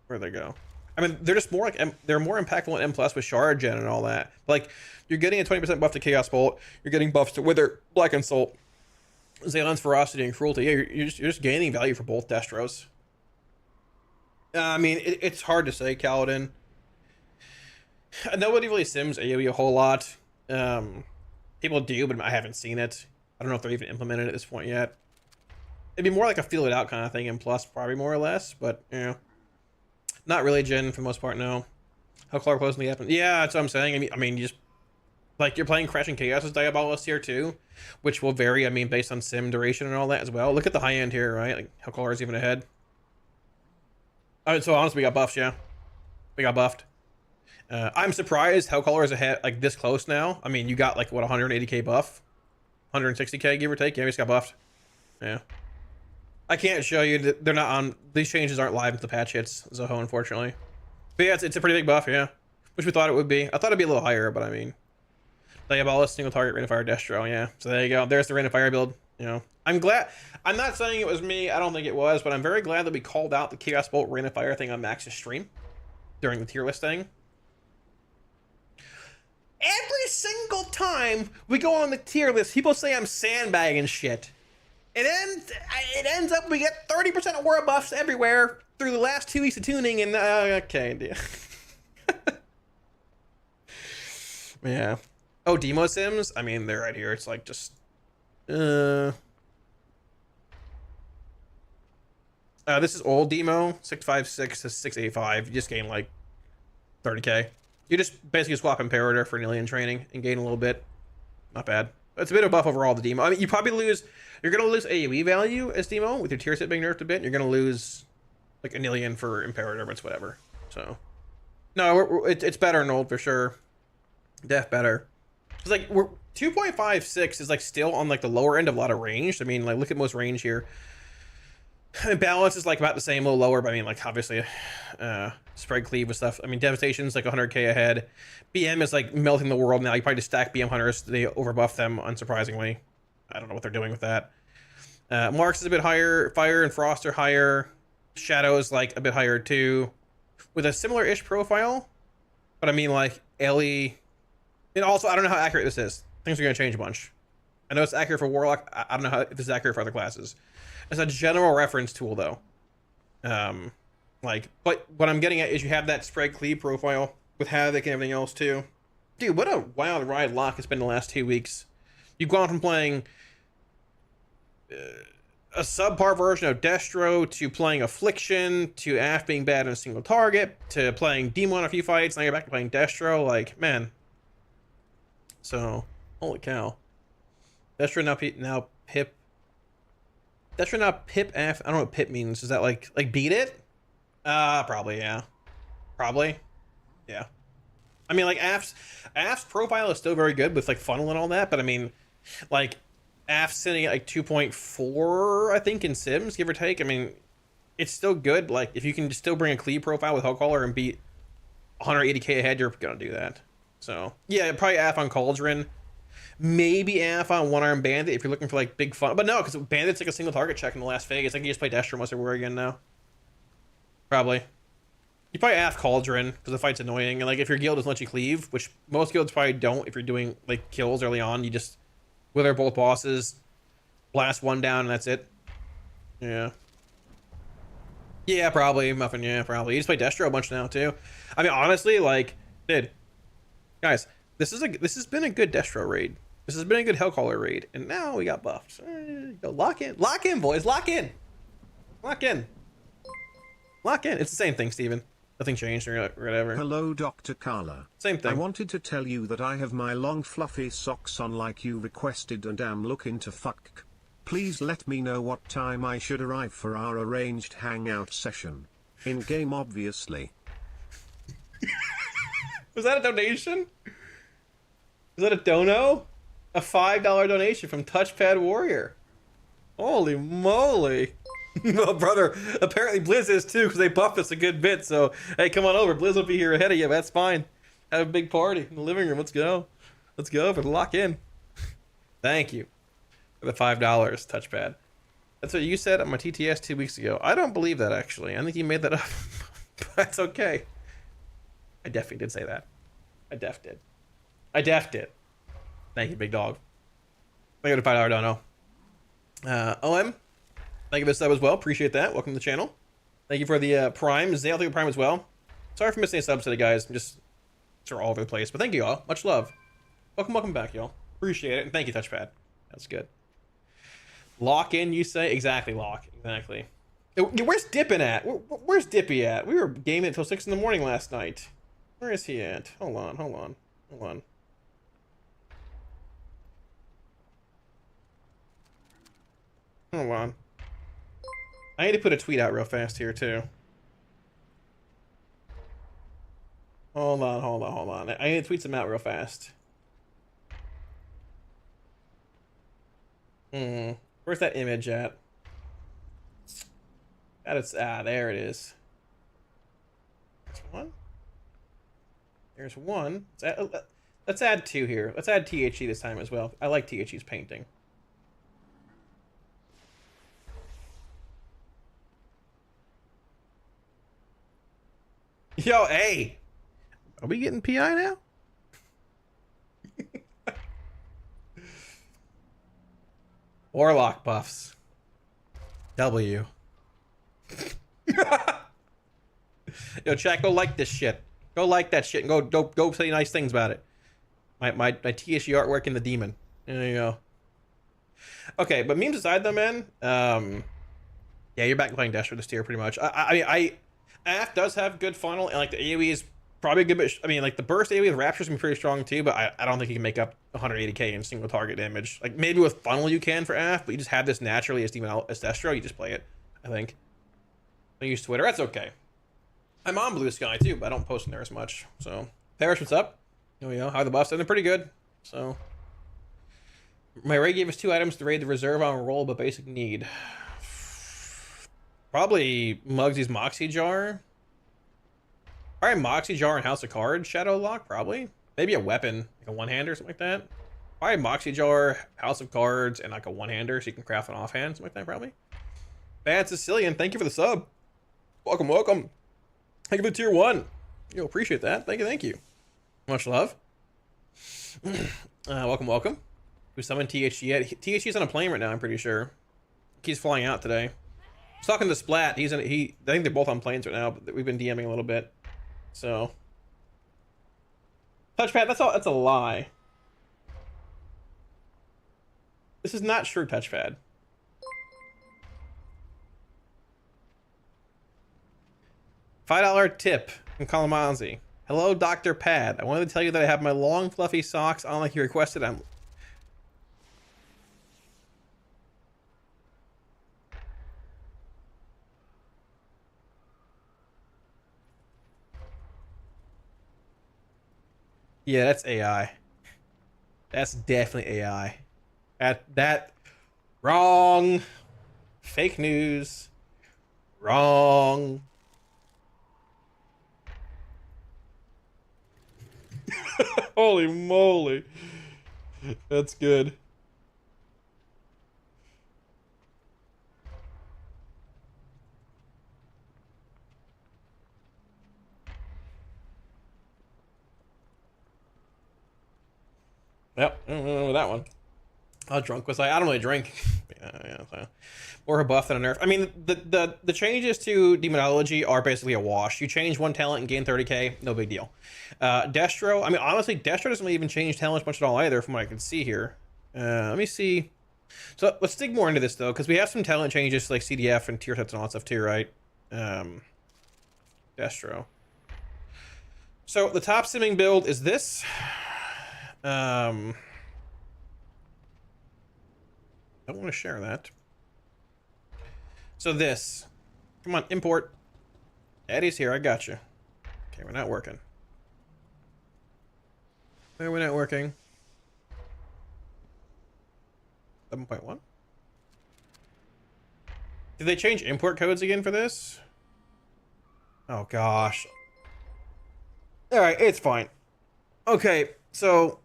Where'd they go? I mean, they're just more like they're more impactful in M+ with Shard Gen and all that. Like, you're getting a 20% buff to Chaos Bolt. You're getting buffs to Wither, Black Insult, Zaelon's Ferocity, and Cruelty. Yeah, you're just gaining value for both Destros. I mean, it's hard to say, Kaladin. Nobody really sims AoE a whole lot. People do, but I haven't seen it. I don't know if they're even implemented at this point yet. It'd be more like a feel it out kind of thing, and plus probably more or less, but yeah, not really Gen for the most part. No. How Clark closing the happen? Yeah, that's what I'm saying. I mean, you just like you're playing Crashing Chaos as Diabolist here too, which will vary. I mean, based on sim duration and all that as well. Look at the high end here, right? Like how Clark is even ahead. All right, so honestly, we got buffs. Yeah, we got buffed. I'm surprised Hellcaller is ahead, like this close now. I mean, you got like what 180k buff, 160k give or take. Yeah, we just got buffed. Yeah, I can't show you. They're not on. These changes aren't live until the patch hits, Zoho, unfortunately. But yeah, it's a pretty big buff. Yeah, which we thought it would be. I thought it'd be a little higher, but I mean, Diabolist, single target, Rain of Fire, Destro. Yeah, so there you go. There's the Rain of Fire build. You know, I'm glad. I'm not saying it was me. I don't think it was, but I'm very glad that we called out the Chaos Bolt Rain of Fire thing on Max's stream during the tier list thing. Every single time we go on the tier list, people say I'm sandbagging shit. It ends up we get 30% of war buffs everywhere through the last 2 weeks of tuning, and okay, yeah. Oh, demo sims? I mean, they're right here. It's like just this is old demo 656 to 685. You just gain like 30k. You just basically swap Imperator for an alien training and gain a little bit. Not bad. It's a bit of a buff overall, the demo. I mean, you probably lose. You're going to lose AoE value as demo with your tier set being nerfed a bit. You're going to lose like an alien for Imperator, but it's whatever. So, no, it's better in old for sure. Def better. It's like we're 2.56 is like still on like the lower end of a lot of range. I mean, like look at most range here. Balance is like about the same, a little lower, but I mean, like obviously, spread cleave with stuff. I mean, Devastation's like 100k ahead. BM is like melting the world now. You probably just stack BM hunters. They overbuff them, unsurprisingly. I don't know what they're doing with that. Marks is a bit higher. Fire and Frost are higher. Shadow is like a bit higher too, with a similar-ish profile. But I mean, like Ellie, and also I don't know how accurate this is. Things are gonna change a bunch. I know it's accurate for Warlock. I don't know if this is accurate for other classes. It's a general reference tool, though. But what I'm getting at is you have that spread cleave profile with Havoc and everything else, too. Dude, what a wild ride Lock has been the last 2 weeks. You've gone from playing a subpar version of Destro to playing Affliction to AF being bad on a single target to playing Demo in a few fights. Now you're back to playing Destro. Like, man. So, holy cow. Destro now Pip. Destro now Pip AF. I don't know what Pip means. Is that like beat it? Probably, yeah. Probably. Yeah. I mean, like, AF's profile is still very good with, like, funnel and all that, but I mean, like, AF's sitting at, like, 2.4, I think, in Sims, give or take. I mean, it's still good. Like, if you can still bring a cleave profile with Hellcaller and beat 180k ahead, you're gonna do that. So, yeah, probably AF on Cauldron. Maybe AF on One-Arm Bandit if you're looking for, like, big fun. But no, because Bandit's, like, a single target check in the last phase. I think you just play Destro most everywhere again now. Probably. You probably AF Cauldron because the fight's annoying, and like if your guild doesn't let you cleave, which most guilds probably don't. If you're doing like kills early on, you just wither both bosses, blast one down, and that's it. Yeah. Yeah, probably Muffin. Yeah, probably. You just play Destro a bunch now too. I mean, honestly, like, guys, this has been a good Destro raid. This has been a good Hellcaller raid, and now we got buffed. Go lock in, boys, lock in, lock in. Lock in. It's the same thing, Steven. Nothing changed or whatever. Hello, Dr. Carla. Same thing. I wanted to tell you that I have my long fluffy socks on like you requested and am looking to fuck. Please let me know what time I should arrive for our arranged hangout session. In game, obviously. Was that a donation? Is that a dono? A $5 donation from Touchpad Warrior. Holy moly. Well, brother, apparently Blizz is too, because they buffed us a good bit. So, hey, come on over. Blizz will be here ahead of you. That's fine. Have a big party in the living room. Let's go. Let's go for the lock in. Thank you for the $5, Touchpad. That's what you said on my TTS 2 weeks ago. I don't believe that, actually. I think you made that up. That's okay. I definitely did say that. I def did. I def did. Thank you, big dog. Thank you for the $5 dono. OM, thank you for the sub as well. Appreciate that. Welcome to the channel. Thank you for the Prime. Zale, thank you for Prime as well. Sorry for missing a sub today, guys. I'm just sort of all over the place. But thank you all. Much love. Welcome back, y'all. Appreciate it. And thank you, Touchpad. That's good. Lock in, you say? Exactly, lock. Exactly. Where's Dippin' at? Where's Dippy at? We were gaming until 6 in the morning last night. Where is he at? Hold on. Hold on. I need to put a tweet out real fast here, too. Hold on. I need to tweet some out real fast. Where's that image at? There it is. There's one. Let's add 2 here. Let's add THC this time as well. I like THC's painting. Yo, hey! Are we getting PI now? Warlock buffs. W. Yo, chat, go like this shit. Go like that shit and go say nice things about it. My TSG artwork in the demon. There you go. Okay, but memes aside though, man. Yeah, you're back playing Destro this tier pretty much. AF does have good funnel, and like the AoE is probably a good bit. I mean, like the burst AoE with Rapture's gonna be pretty strong too, but I don't think you can make up 180k in single target damage. Like maybe with funnel you can for AF, but you just have this naturally as Destro. You just play it. I think. I use Twitter. That's okay. I'm on Blue Sky too, but I don't post in there as much. So, Parrish, what's up? Oh yeah, how are the buffs? They're pretty good. So, my raid gave us 2 items to raid the reserve on roll, but basic need. Probably Muggsy's Moxie Jar. Probably Moxie Jar and House of Cards, Shadow Lock, probably. Maybe a weapon, like a one-hander or something like that. Probably Moxie Jar, House of Cards, and like a one-hander so you can craft an offhand, something like that, probably. Bad Sicilian, thank you for the sub. Welcome. Thank you for tier 1. Yo, appreciate that. Thank you. Much love. Welcome. We summoned THG yet? THG's on a plane right now, I'm pretty sure. He's flying out today. I was talking to Splat. I think they're both on planes right now, but we've been DMing a little bit. So. Touchpad, that's a lie. This is not true, Touchpad. $5 tip from Kalamazi. Hello, Dr. Pad. I wanted to tell you that I have my long, fluffy socks on like you requested. Yeah, that's AI. That's definitely AI. That wrong. Fake news. Wrong. Holy moly. That's good. Yep, I don't know that one. How drunk was I? I don't really drink. So. More a buff than a nerf. I mean, the changes to Demonology are basically a wash. You change one talent and gain 30k, no big deal. Destro, I mean, honestly, Destro doesn't really even change talents much at all either, from what I can see here. Let me see. So let's dig more into this though, because we have some talent changes like CDF and tier sets and all that stuff too, right? Destro. So the top simming build is this. I don't want to share that. So this. Come on, import. Eddie's here, I got you. Okay, we're not working. Why are we not working? 7.1? Did they change import codes again for this? Oh gosh. Alright, it's fine. Okay, so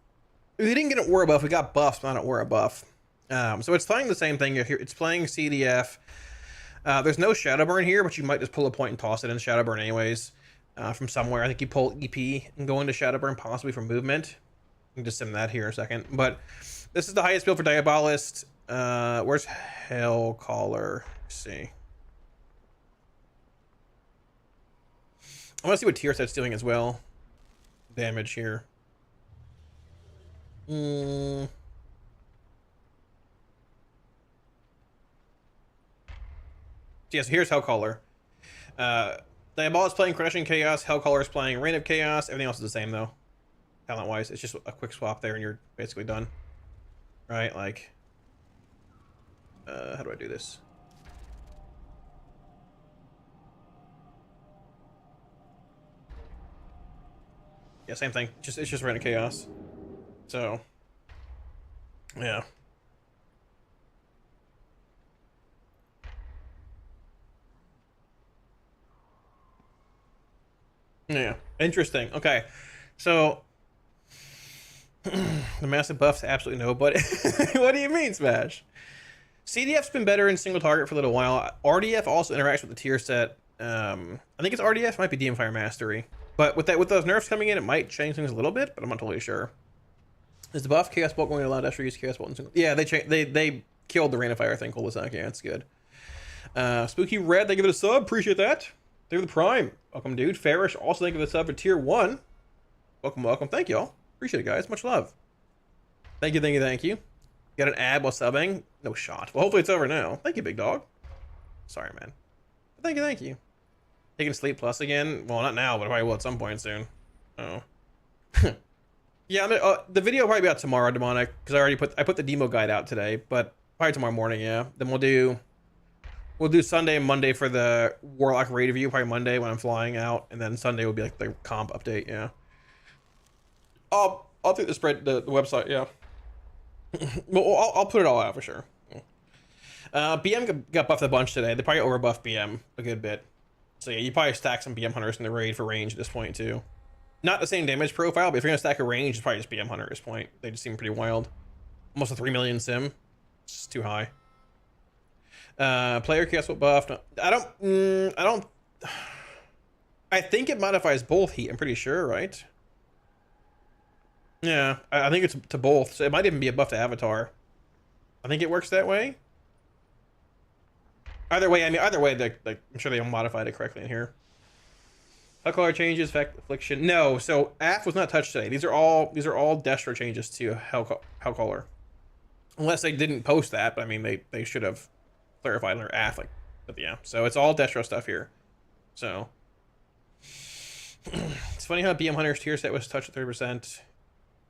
we didn't get an aura buff, we got buffs, not an aura buff. So it's playing the same thing here. It's playing CDF. There's no Shadowburn here, but you might just pull a point and toss it in Shadowburn anyways. From somewhere. I think you pull EP and go into Shadowburn, possibly for movement. You can just sim that here in a second. But this is the highest build for Diabolist. Where's Hellcaller? Let's see. I want to see what tier set's doing as well. Damage here. Yeah, so here's Hellcaller. Diabolist playing Crushing Chaos, Hellcaller is playing Reign of Chaos. Everything else is the same though. Talent wise, it's just a quick swap there and you're basically done. Right, like how do I do this? Yeah, same thing. It's just Reign of Chaos. So yeah. Yeah, interesting. Okay, so the massive buffs, absolutely no. But what do you mean, Smash? CDF's been better in single target for a little while. RDF also interacts with the tier set. I think it's RDF, might be DM Fire Mastery. But with those nerfs coming in, it might change things a little bit, but I'm not totally sure. Is the buff Chaos Bolt going to allow Destro use Chaos Bolt in single? Yeah, they killed the Rain of Fire thing. Cul-de-sac. Yeah, it's good. Spooky Red, they give it a sub. Appreciate that. They're the Prime. Welcome, dude. Farish, also thank you for the sub for tier 1. Welcome, welcome. Thank y'all. Appreciate it, guys. Much love. Thank you, thank you, thank you. Got an ad while subbing? No shot. Well, hopefully it's over now. Thank you, big dog. Sorry, man. But thank you, thank you. Taking Sleep Plus again? Well, not now, but I probably will at some point soon. Oh. Yeah, the video will probably be out tomorrow, Demonic, because I put the demo guide out today, but probably tomorrow morning, yeah. Then we'll do Sunday and Monday for the Warlock raid review, probably Monday when I'm flying out, and then Sunday will be like the comp update, yeah. I'll take the website, yeah. Well, I'll put it all out for sure. BM got buffed a bunch today. They probably overbuffed BM a good bit. So yeah, you probably stack some BM hunters in the raid for range at this point too. Not the same damage profile, but if you're gonna stack a range, it's probably just BM hunter at this point. They just seem pretty wild. Almost a 3 million sim. It's too high. Player chaos what buff? No, I don't. I think it modifies both heat. I'm pretty sure, right? Yeah, I think it's to both. So it might even be a buff to Avatar. I think it works that way. Either way, I'm sure they modified it correctly in here. Hellcaller changes, effect, affliction. No, so AF was not touched today. These are all Destro changes to Hellcaller. Unless they didn't post that, but I mean they should have clarified their AF, like, but yeah. So it's all Destro stuff here. So it's funny how BM Hunter's tier set was touched at 30%.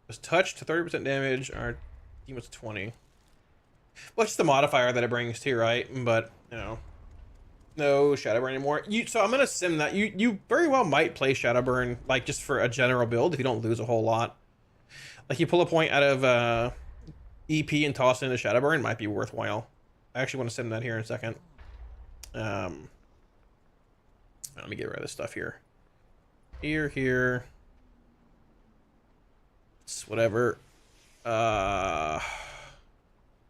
Was touched to 30% damage. Our team was 20. Well, it's just the modifier that it brings too, right? But you know, no Shadowburn anymore. So I'm gonna sim that. You very well might play Shadowburn like just for a general build if you don't lose a whole lot. Like you pull a point out of EP and toss it into Shadowburn, might be worthwhile. I actually want to sim that here in a second. Let me get rid of this stuff here. Here. It's whatever.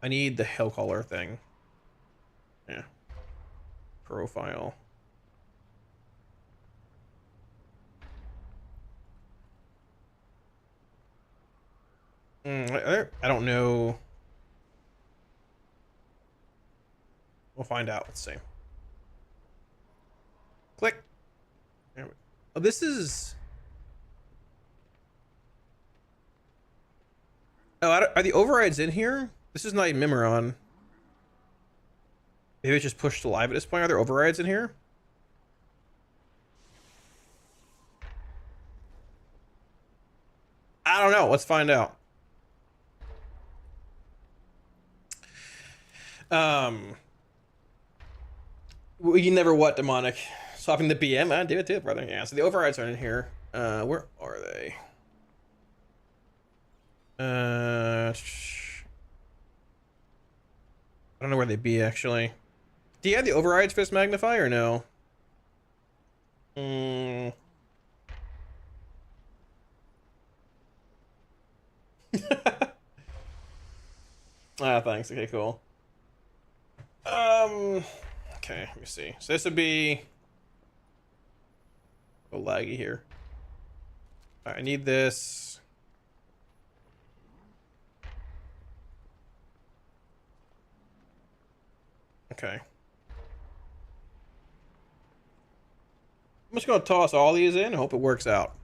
I need the Hellcaller thing. Yeah. Profile. I don't know. We'll find out. Let's see. Click. Oh, this is... Oh, are the overrides in here? This is not even Mimiron. Maybe it's just pushed to live at this point. Are there overrides in here? I don't know. Let's find out. You never what, demonic? Swapping the BM? I do it too, brother. Yeah, so the overrides are in here. Where are they? I don't know where they'd be, actually. Do you have the overrides for this Magnify, or no? Thanks. Okay, cool. Okay, let me see. So this would be a laggy here. All right, I need this. Okay. I'm just gonna toss all these in and hope it works out.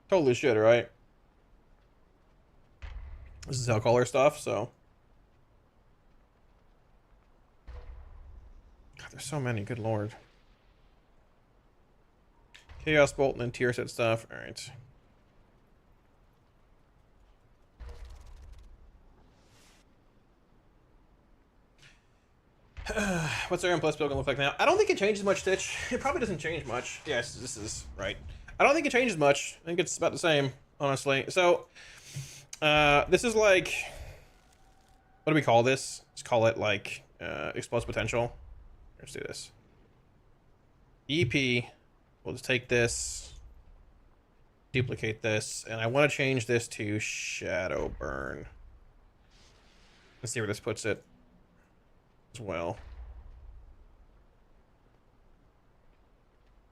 Totally should, right? This is Hellcaller stuff, so. God, there's so many, good lord. Chaos Bolt and then tier set stuff. Alright. What's our M Plus build gonna look like now? I don't think it changes much, Stitch. It probably doesn't change much. Yes, this is right. I don't think it changes much. I think it's about the same, honestly. So, this is like, what do we call this? Let's call it like explosive potential. Let's do this. EP. We'll just take this, duplicate this, and I want to change this to Shadow Burn. Let's see where this puts it as well.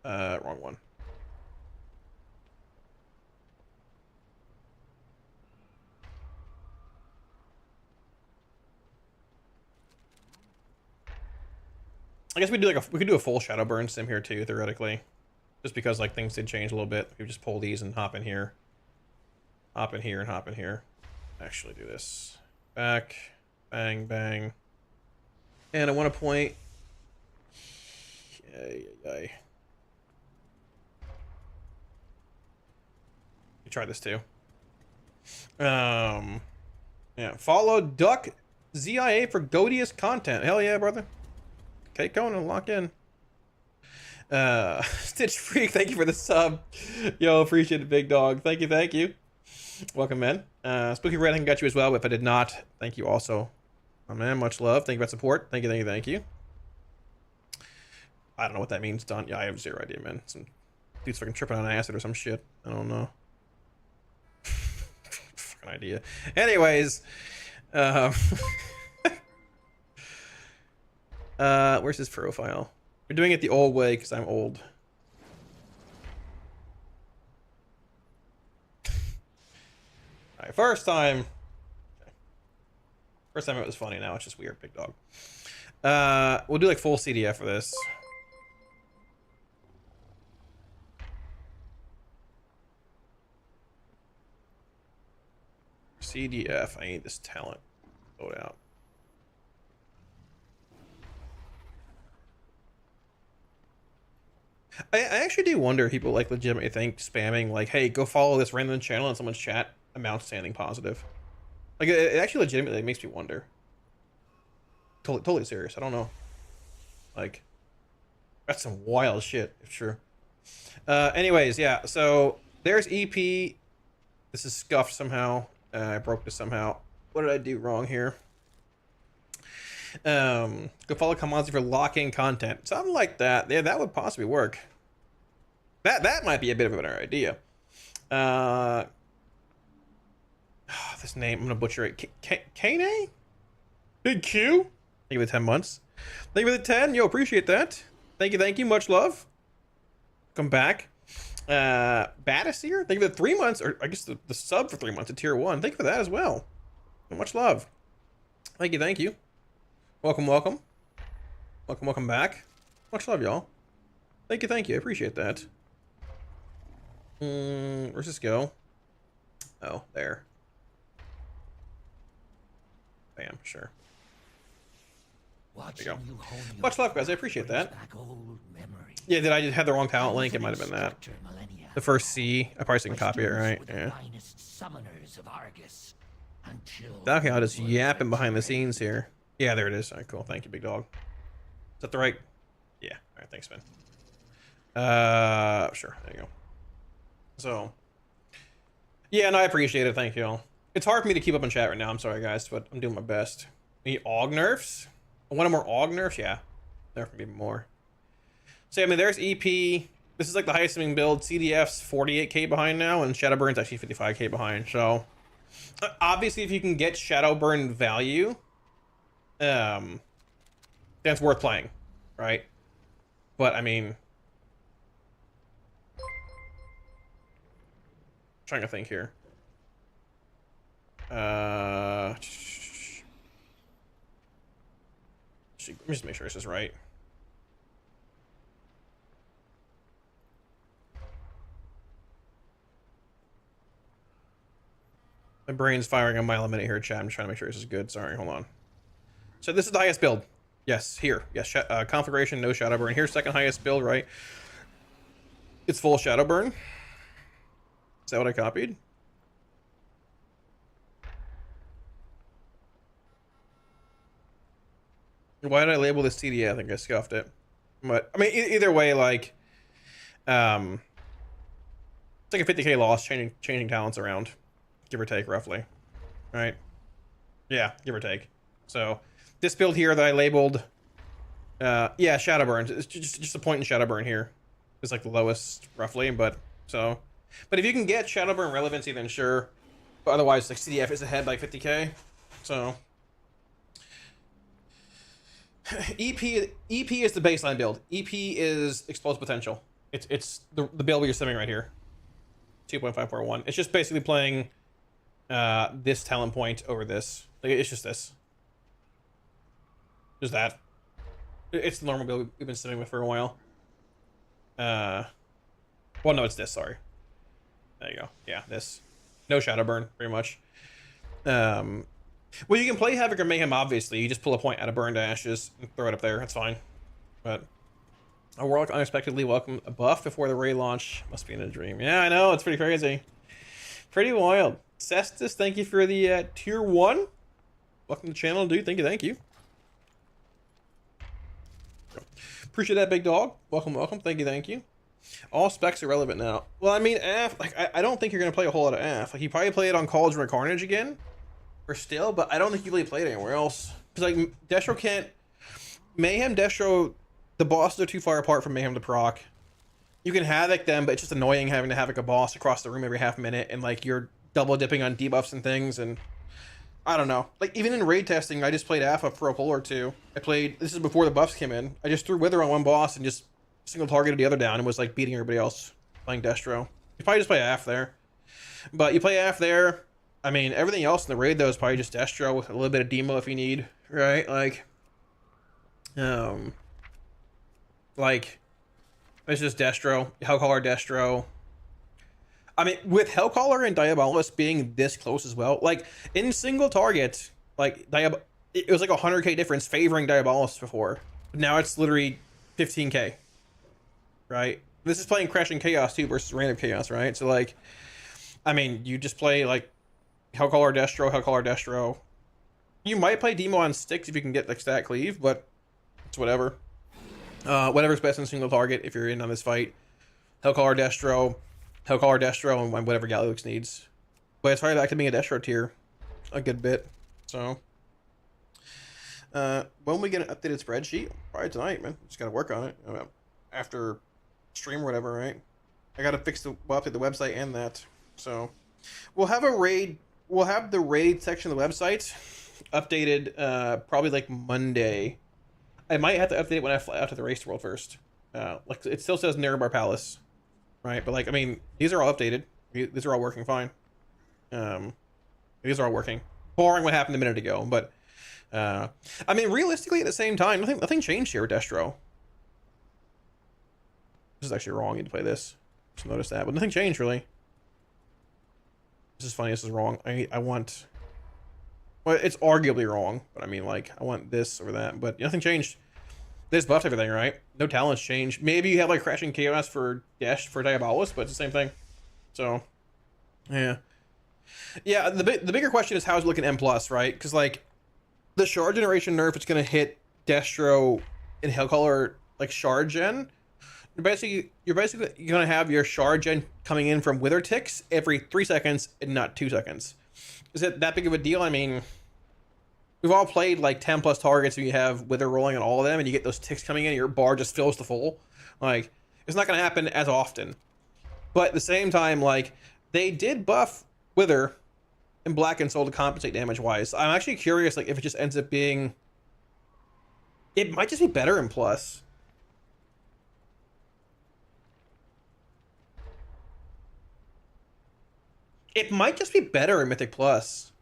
Wrong one. I guess we could do a full Shadow Burn sim here too, theoretically. Just because like things did change a little bit. We just pull these and hop in here. Hop in here and hop in here. Actually do this. Back. Bang, bang. And I want to point. You try this too. Yeah. Follow Duck ZIA for goatiest content. Hell yeah, brother. Okay, going and lock in. Stitch Freak, thank you for the sub. Yo, appreciate it, big dog. Thank you, thank you. Welcome, man. Spooky Red, I got you as well, but if I did not, thank you also. Oh, man, much love. Thank you for support. Thank you, thank you, thank you. I don't know what that means, Don. Yeah, I have zero idea, man. Some dude's fucking tripping on acid or some shit. I don't know. Fucking idea. Anyways, where's his profile? We're doing it the old way because I'm old. Alright, first time. Okay. First time it was funny, now it's just weird, big dog. We'll do like full CDF for this. CDF, I need this talent. Load out. I actually do wonder if people like legitimately think spamming like, hey, go follow this random channel in someone's chat amounts to anything positive. Like it actually legitimately makes me wonder. Totally serious. I don't know. Like that's some wild shit, if true. Anyways, yeah, so there's EP. This is scuffed somehow. I broke this somehow. What did I do wrong here? Go follow Kalamazi for locking content. Something like that. Yeah, that would possibly work. That might be a bit of a better idea. This name, I'm gonna butcher it. Kane? Big Q? Thank you for the 10 months. Thank you for the 10. Yo, appreciate that. Thank you. Much love. Come back. Badaseer? Thank you for the 3 months, or I guess the sub for 3 months at tier 1. Thank you for that as well. Much love. Thank you. Welcome back. Much love, y'all. Thank you. I appreciate that. Where's this go? Oh, there. Bam, sure. There you go. Much love, guys. I appreciate that. Yeah, did I have the wrong talent link? It might have been that. The first C. I probably can copy it, right? Yeah. Okay, I'll just yap him behind the scenes here. Yeah, there it is. All right, cool. Thank you, big dog. Is that the right? Yeah. All right, thanks, man. Sure. There you go. So, yeah, no, I appreciate it. Thank you all. It's hard for me to keep up in chat right now. I'm sorry, guys, but I'm doing my best. Any AUG nerfs? One more AUG nerfs? Yeah. There can be more. So, I mean, there's EP. This is like the highest swing build. CDF's 48k behind now, and Shadowburn's actually 55k behind. So, obviously, if you can get Shadowburn value, that's worth playing, right? But, I mean... trying to think here. Let me just make sure this is right. My brain's firing a mile a minute here, chat. I'm just trying to make sure this is good. Sorry, hold on. So this is the highest build. Yes, here. Yes, configuration, no Shadowburn. Here's second highest build, right? It's full Shadowburn. Is that what I copied? Why did I label this TDA? I think I scuffed it. But, I mean, either way, like, it's like a 50k loss changing talents around. Give or take, roughly. Right? Yeah, give or take. So, this build here that I labeled, yeah, Shadowburn. It's just a point in Shadowburn here. It's like the lowest, roughly, but, so. But if you can get Shadowburn relevancy, then sure. But otherwise, like, CDF is ahead by 50k. So. EP is the baseline build. EP is explosive potential. It's the build you're simming right here. 2.541. It's just basically playing this talent point over this. Like, it's just this. Just that. It's the normal build we've been simming with for a while. Well, no, it's this. Sorry. There you go. Yeah, this. No Shadowburn, pretty much. Well, you can play Havoc or Mayhem, obviously. You just pull a point out of Burn to Ashes and throw it up there. That's fine. But a Warlock unexpectedly welcomed a buff before the raid launch. Must be in a dream. Yeah, I know. It's pretty crazy. Pretty wild. Cestus, thank you for the tier 1. Welcome to the channel, dude. Thank you. Appreciate that, big dog. Welcome. Thank you. All specs are relevant now. Well, I mean, AF, like, I don't think you're going to play a whole lot of AF. Like, you probably play it on Cauldron of Carnage again. Or still, but I don't think you really played anywhere else. Because, like, Destro can't... Mayhem, Destro, the bosses are too far apart from Mayhem to proc. You can Havoc them, but it's just annoying having to Havoc a boss across the room every half minute, and, like, you're double dipping on debuffs and things, and... I don't know. Like, even in raid testing, I just played Alpha for a pull or two. This is before the buffs came in. I just threw Wither on one boss and just single targeted the other down and was, like, beating everybody else playing Destro. You probably just play AF there. But you play AF there... I mean, everything else in the raid, though, is probably just Destro with a little bit of Demo if you need, right? Like, it's just Destro, Hellcaller, Destro. I mean, with Hellcaller and Diabolist being this close as well, like, in single target, like, it was like a 100k difference favoring Diabolist before. But now it's literally 15k, right? This is playing Crashing Chaos, too, versus Random Chaos, right? So, like, I mean, you just play, like, Hellcaller Destro. You might play Demo on sticks if you can get like stat cleave, but it's whatever. Whatever's best in single target if you're in on this fight. Hellcaller Destro, and whatever Galilux needs. But it's probably back to being a Destro tier a good bit. So when we get an updated spreadsheet, probably tonight, man. Just gotta work on it after stream or whatever, right? I gotta update the website and that. So we'll have the raid section of the website updated probably like Monday. I might have to update it when I fly out to the race world first. Like it still says Nerebar Palace, right? But like, I mean, these are all updated. These are all working fine. These are all working, barring what happened a minute ago. But I mean, realistically, at the same time, nothing changed here with Destro. This is actually wrong. I need to play this. Just notice that, but nothing changed really. This is funny. This is wrong. I want... Well, it's arguably wrong, but I mean, like, I want this over that, but nothing changed. They just buffed everything, right? No talents change. Maybe you have like Crashing Chaos for Dash for Diabolist, but it's the same thing. So, yeah. Yeah, the bigger question is how is it looking M+, right? Because, like, the Shard Generation nerf is going to hit Destro and Hellcaller, like, Shard Gen. You're basically going to have your Shard Gen coming in from Wither ticks every 3 seconds and not 2 seconds. Is it that big of a deal? I mean, we've all played, like, 10 plus targets and you have Wither rolling on all of them and you get those ticks coming in and your bar just fills to full. Like, it's not going to happen as often. But at the same time, like, they did buff Wither and Black and Soul to compensate damage-wise. I'm actually curious, like, if it just ends up being... It might just be better in Plus. It might just be better in Mythic Plus.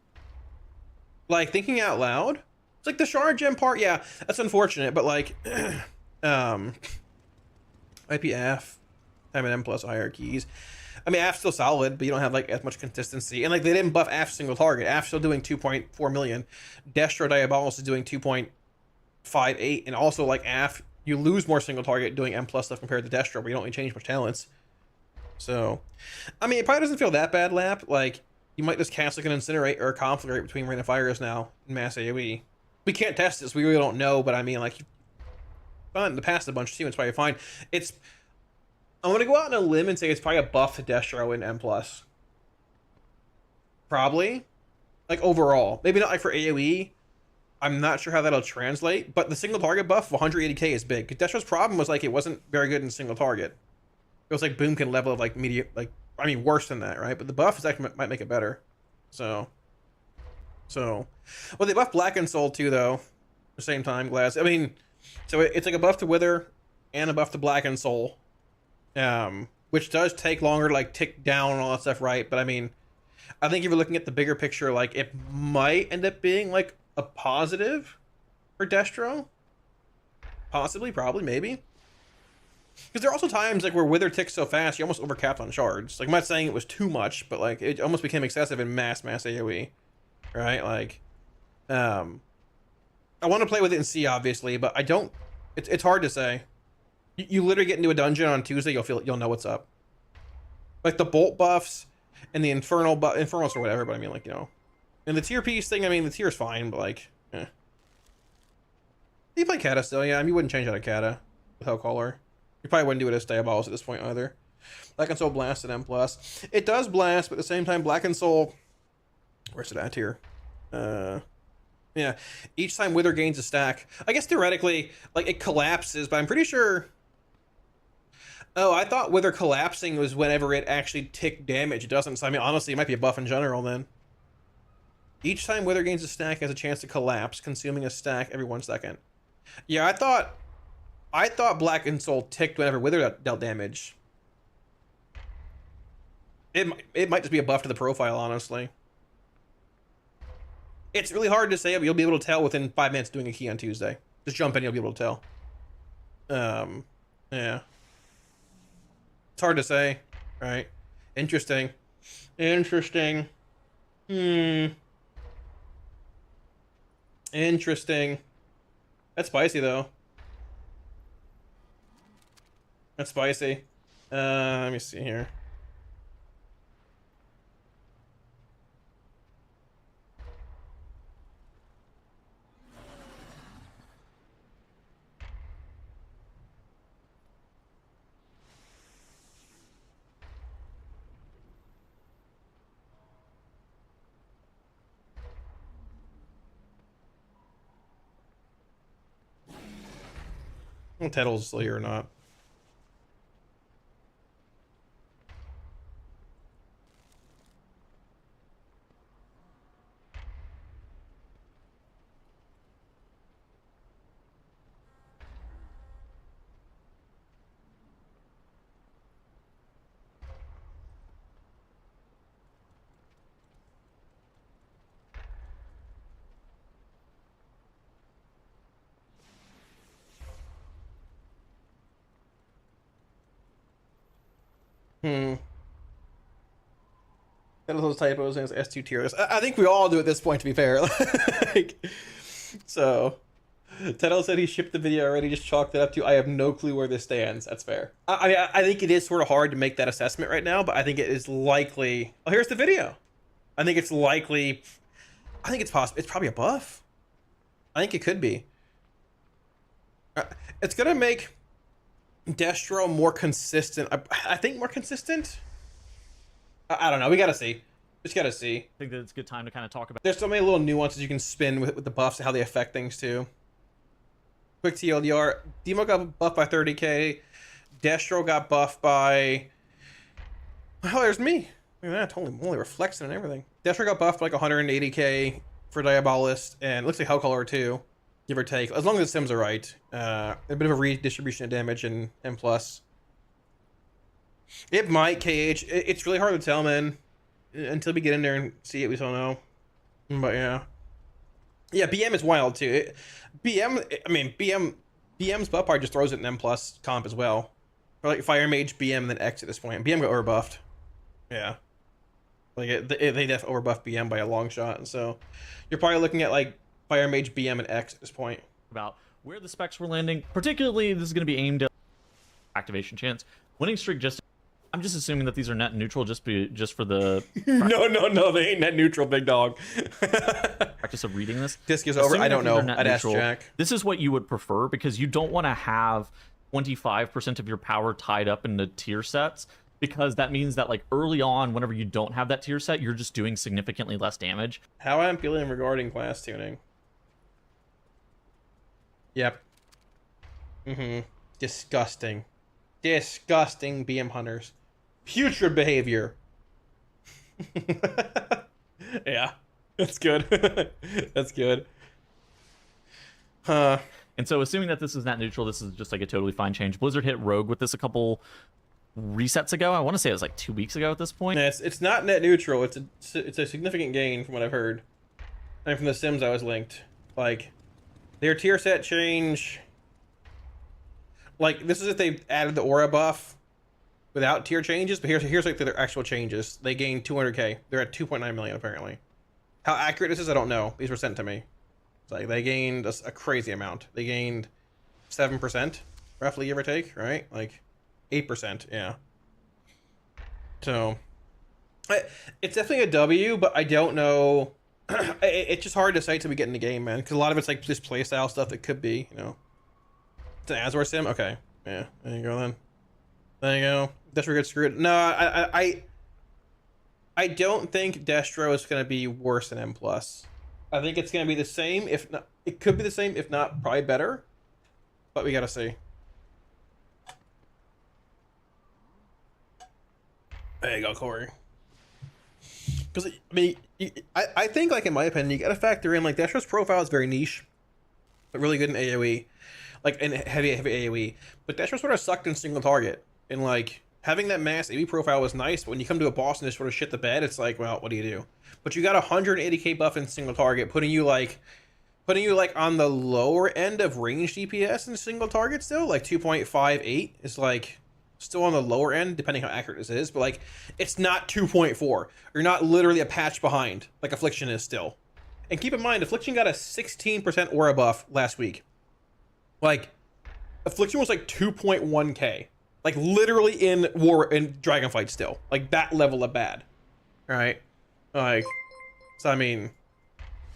Like, thinking out loud, it's like the Shard Gem part, yeah, that's unfortunate, but like, IPF, having M plus hierarchies. I mean, AF's still solid, but you don't have like as much consistency. And like, they didn't buff AF single target. AF's still doing 2.4 million. Destro Diabolist is doing 2.58, and also like AF, you lose more single target doing M plus stuff compared to Destro, where you don't really change much talents. So, I mean, it probably doesn't feel that bad, Lap. Like, you might just cast like an Incinerate or a Conflagrate between Rain of Fires now in mass AoE. We can't test this, we really don't know, but I mean, like, you've done it in the past a bunch too, it's probably fine. I'm gonna go out on a limb and say it's probably a buff to Destro in M+. Probably. Like, overall. Maybe not like for AoE. I'm not sure how that'll translate, but the single target buff of 180k is big. Destro's problem was, like, it wasn't very good in single target. It was like Boomkin level of, like, medium, like, I mean, worse than that, right? But the buff is actually might make it better. So, well, they buffed Black and Soul too, though. At the same time, Glass. I mean, so it's like a buff to Wither and a buff to Black and Soul. Which does take longer to, like, tick down and all that stuff, right? But I mean, I think if you're looking at the bigger picture, like, it might end up being, like, a positive for Destro. Possibly, probably, maybe. Because there are also times, like, where Wither ticks so fast, you almost overcapped on shards. Like, I'm not saying it was too much, but, like, it almost became excessive in mass AoE. Right? Like, I want to play with it and see, obviously, but I don't... It's hard to say. You literally get into a dungeon on Tuesday, you'll know what's up. Like, the bolt buffs and the infernals or whatever, but I mean, like, you know. And the tier piece thing, I mean, the tier's fine, but, like, eh. You play Kata still, yeah. I mean, you wouldn't change out of Kata with Hellcaller. You probably wouldn't do it as Diabolist at this point either. Black and Soul blast at M+. It does blast, but at the same time, Black and Soul... Where's it at here? Yeah. Each time Wither gains a stack. I guess theoretically, like, it collapses, but I'm pretty sure... Oh, I thought Wither collapsing was whenever it actually ticked damage. It doesn't, so I mean, honestly, it might be a buff in general then. Each time Wither gains a stack has a chance to collapse, consuming a stack every 1 second. Yeah, I thought Black and Soul ticked whenever Wither dealt damage. It might just be a buff to the profile, honestly. It's really hard to say, but you'll be able to tell within 5 minutes doing a key on Tuesday. Just jump in, you'll be able to tell. Yeah. It's hard to say, right? Interesting. Interesting. Interesting. That's spicy, though. That's spicy. Let me see here. Tettle's still here or not. Got those typos and S2 tier list. I think we all do at this point, to be fair. Like, so, Tettle said he shipped the video already, just chalked it up to, I have no clue where this stands. That's fair. I think it is sort of hard to make that assessment right now, but I think it is likely. Oh, here's the video. I think it's likely. I think it's possible. It's probably a buff. I think it could be. It's going to make Destro more consistent. I think more consistent. I don't know. We got to see. Just got to see. I think that it's a good time to kind of talk about. There's so many little nuances you can spin with the buffs and how they affect things too. Quick TLDR. Demo got buffed by 30k. Destro got buffed by... Oh, there's me. Look at that. Holy reflection and everything. Destro got buffed by like 180k for Diabolist, and it looks like Hellcaller too, give or take. As long as the sims are right. A bit of a redistribution of damage and M+. It might KH. It's really hard to tell, man. Until we get in there and see it, we don't know. But yeah. Yeah, BM is wild too. BM's buff part just throws it in M+ comp as well. Or like Fire Mage, BM, and then X at this point. BM got overbuffed. Yeah. Like they def overbuffed BM by a long shot, and so you're probably looking at like Fire Mage, BM, and X at this point. About where the specs were landing. Particularly, this is going to be aimed at activation chance. Winning streak just... I'm just assuming that these are net neutral just for the... No, they ain't net neutral, big dog. Practice of reading this. Disc is over. I don't know. I'd ask Jack. This is what you would prefer, because you don't want to have 25% of your power tied up in the tier sets, because that means that like early on, whenever you don't have that tier set, you're just doing significantly less damage. How I'm feeling regarding class tuning. Yep. Disgusting. Disgusting BM hunters. Putrid behavior. Yeah, that's good. That's good. And so assuming that this is not neutral, this is just like a totally fine change. Blizzard hit Rogue with this a couple resets ago. I want to say it was like 2 weeks ago at this point. Yeah, it's not net neutral. It's a significant gain from what I've heard. And from the sims I was linked. Like, their tier set change... Like, this is if they added the aura buff without tier changes, but here's like their actual changes. They gained 200k. They're at 2.9 million apparently. How accurate this is, I don't know. These were sent to me. It's like they gained a crazy amount. They gained 7%, roughly, give or take, right? Like 8%, yeah. So it's definitely a W, but I don't know. It's just hard to say till we get in the game, man, because a lot of it's like just playstyle stuff that could be, you know. It's an Azor sim? Okay. Yeah, there you go then. There you go. Destro gets screwed. No, I don't think Destro is going to be worse than M+. I think it's going to be the same, if not... It could be the same, if not probably better. But we got to see. There you go, Corey. Because, I mean, I think, like, in my opinion, you got to factor in, like, Destro's profile is very niche. But really good in AoE. Like, in heavy AoE. But Destro sort of sucked in single target. And, like, having that mass AoE profile was nice, but when you come to a boss and just sort of shit the bed, it's like, well, what do you do? But you got 180k buff in single target, putting you on the lower end of range DPS in single target still. Like, 2.58 is, like, still on the lower end, depending how accurate this is. But, like, it's not 2.4. You're not literally a patch behind, like Affliction is still. And keep in mind, Affliction got a 16% aura buff last week. Like, Affliction was like 2.1k. Like, literally in Dragonfight still. Like, that level of bad. Alright? Like, so I mean...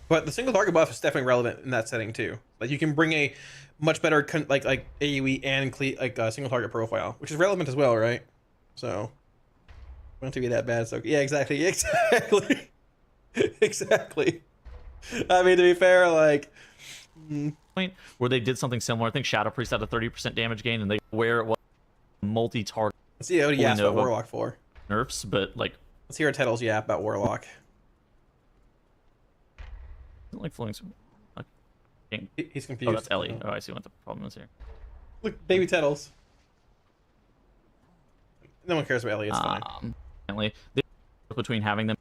But the single target buff is definitely relevant in that setting, too. Like, you can bring a much better, like AoE and, single target profile. Which is relevant as well, right? So... Not to be that bad, so... Yeah, exactly. Exactly. Exactly. I mean, to be fair, like... Point where they did something similar. I think Shadow Priest had a 30% damage gain, and they where it was multi-target. Let's see what he asked about Warlock for. Nerfs, but like let's hear Tettle's yap about Warlock. Like flowing. He's confused. Oh, that's Ellie. Oh, I see what the problem is here. Look, baby Tettles. No one cares about Ellie. It's fine. Between having them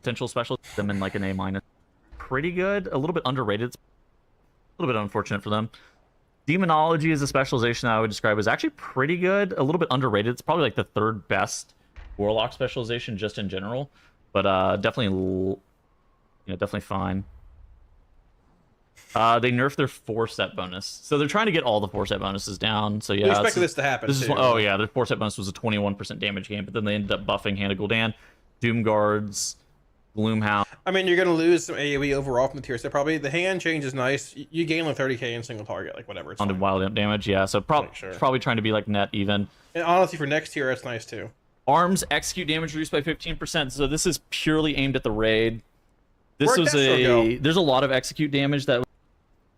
potential special them in like an A-, pretty good. A little bit underrated. It's a little bit unfortunate for them. Demonology is a specialization that I would describe as actually pretty good. A little bit underrated. It's probably like the third best Warlock specialization just in general, but definitely, definitely fine. They nerfed their 4-set bonus, so they're trying to get all the 4-set bonuses down. So yeah, we expected this to happen. This is oh yeah, their 4-set bonus was a 21% damage gain, but then they ended up buffing Hand of Gul'dan, Doom Guards, Gloomhound. I mean, you're gonna lose some AoE overall from the tier set probably. The hand change is nice. You gain like 30k in single target, like whatever. It's On the fine. wild damage, yeah. So probably trying to be like net even. And honestly, for next tier, that's nice too. Arms execute damage reduced by 15%. So this is purely aimed at the raid. This Where'd was Destro go? There's a lot of execute damage that.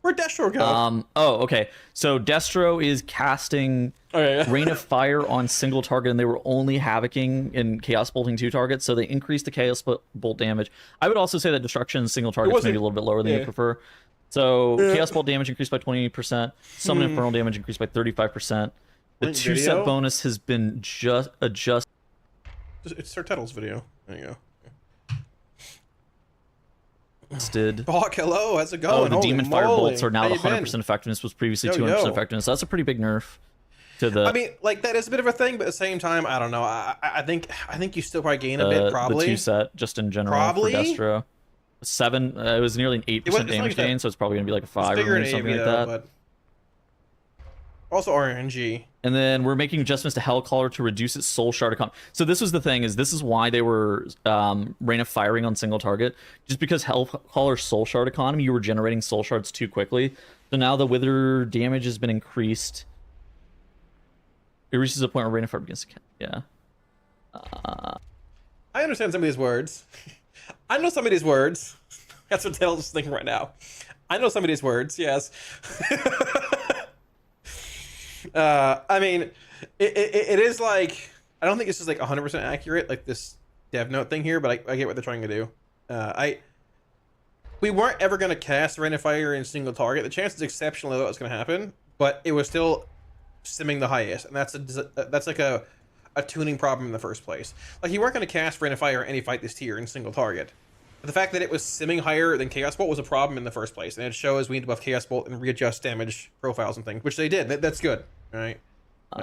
Where'd Destro go? Oh, okay. So Destro is casting Rain of Fire on single target, and they were only havocing and Chaos Bolting 2 targets, so they increased the Chaos Bolt damage. I would also say that Destruction single targets maybe a little bit lower than you prefer. So Chaos Bolt damage increased by 28%, Summon Infernal damage increased by 35%. The 2-set bonus has been just adjusted. It's Sartettle's video. There you go. Hawk, hello, how's it going? The Demon Fire bolts are now How the you been? 100% effectiveness, was previously 200% effectiveness. So that's a pretty big nerf to the. I mean, like that is a bit of a thing, but at the same time, I don't know. I think you still probably gain a bit, probably. The 2-set just in general Probably. for Destro. 7. It was nearly an 8% damage gain, so it's probably gonna be like a 5 or something like that. But also RNG. And then we're making adjustments to Hellcaller to reduce its soul shard economy. So this was the thing, is this is why they were Rain of Firing on single target. Just because Hellcaller's soul shard economy, you were generating soul shards too quickly. So now the wither damage has been increased. It reaches a point where Rain of Fire begins to count. Yeah. I understand some of these words. I know some of these words. That's what Tails is thinking right now. I know some of these words, yes. I mean, it is like, I don't think this is like 100% accurate, like this dev note thing here, but I get what they're trying to do. We weren't ever going to cast Rain of Fire in single target. The chance is exceptionally low that was going to happen, but it was still simming the highest, and that's like a tuning problem in the first place. Like, you weren't going to cast Rain of Fire in any fight this tier in single target. But the fact that it was simming higher than Chaos Bolt was a problem in the first place, and it shows we need to buff Chaos Bolt and readjust damage profiles and things, which they did. That's good, right?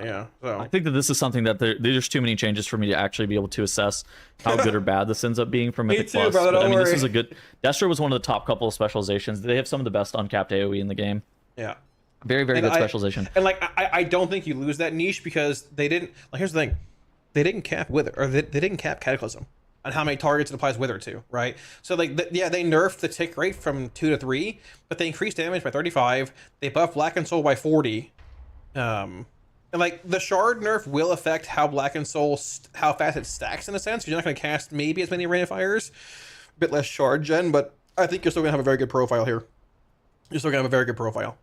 Yeah. So I think that this is something that there's too many changes for me to actually be able to assess how good or bad this ends up being from Mythic Plus. Brother, but I mean, worry. this is a good. Destro was one of the top couple of specializations. They have some of the best uncapped AoE in the game. Yeah. Very, very good specialization. And like, I don't think you lose that niche because they didn't. Like, here's the thing, they didn't cap Wither, or they didn't cap Cataclysm on how many targets it applies Wither to, right? So like, yeah, they nerfed the tick rate from 2 to 3, but they increased damage by 35. They buffed Blackened Soul by 40. And like, the shard nerf will affect how Blackened Soul, how fast it stacks in a sense. You're not going to cast maybe as many Rain of Fires, a bit less shard gen, but I think you're still going to have a very good profile here. You're still going to have a very good profile.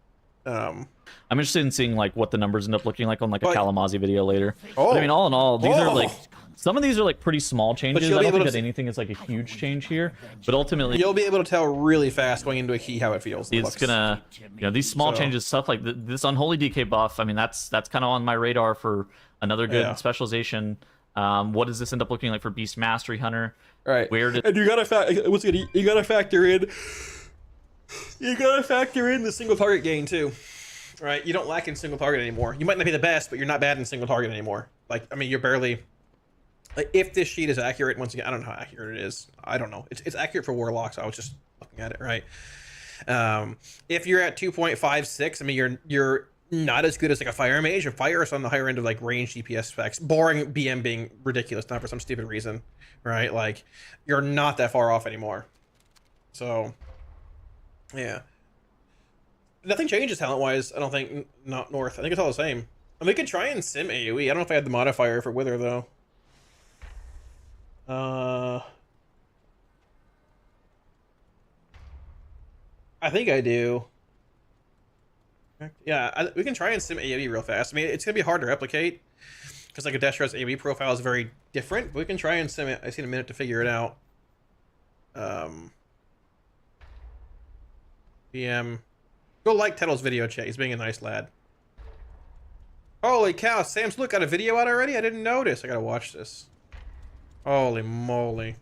I'm interested in seeing like what the numbers end up looking like on like a Kalamazi video later. Oh, but I mean, all in all, these are like, some of these are like pretty small changes. I don't think that anything is like a huge change here, but ultimately you'll be able to tell really fast going into a key how it feels. It's gonna, you know, these small changes, stuff like this Unholy DK buff. I mean, that's kind of on my radar for another good specialization. What does this end up looking like for Beast Mastery Hunter? Right. Where did and you gotta factor in the single target gain too. Right, you don't lack in single target anymore. You might not be the best, but you're not bad in single target anymore. Like, I mean, you're barely. Like, if this sheet is accurate, once again, I don't know how accurate it is. I don't know. It's accurate for Warlock, so I was just looking at it, right? If you're at 2.56, I mean, you're not as good as like a Fire Mage. A Fire is on the higher end of like range DPS specs, barring BM being ridiculous, not for some stupid reason, right? Like, you're not that far off anymore. So, yeah. Nothing changes talent-wise, I don't think, not North. I think it's all the same. And we could try and sim AoE. I don't know if I had the modifier for Wither, though. I think I do. Yeah, we can try and sim AoE real fast. I mean, it's going to be hard to replicate, because like a Destro's AoE profile is very different, but we can try and sim it. I see in a minute to figure it out. BM... Go like Tettle's video, chat. He's being a nice lad. Holy cow, Sam's Look got a video out already? I didn't notice. I gotta watch this. Holy moly.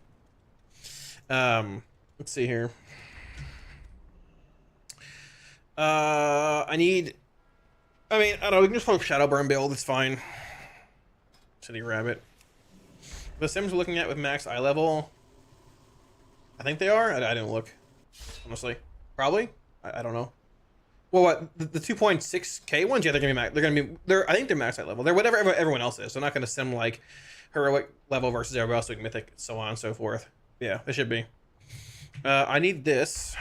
Let's see here. I mean, I don't know, we can just play Shadowburn build, it's fine. City Rabbit. The Sims we're looking at with max eye level, I think they are? I didn't look, honestly. Probably? I don't know. Well, what the 2.6K ones? Yeah, they're gonna be max. They're gonna be. They're. I think they're max height level. They're whatever everyone else is. They're not gonna sim like heroic level versus everybody else doing mythic, so on and so forth. Yeah, they should be. I need this.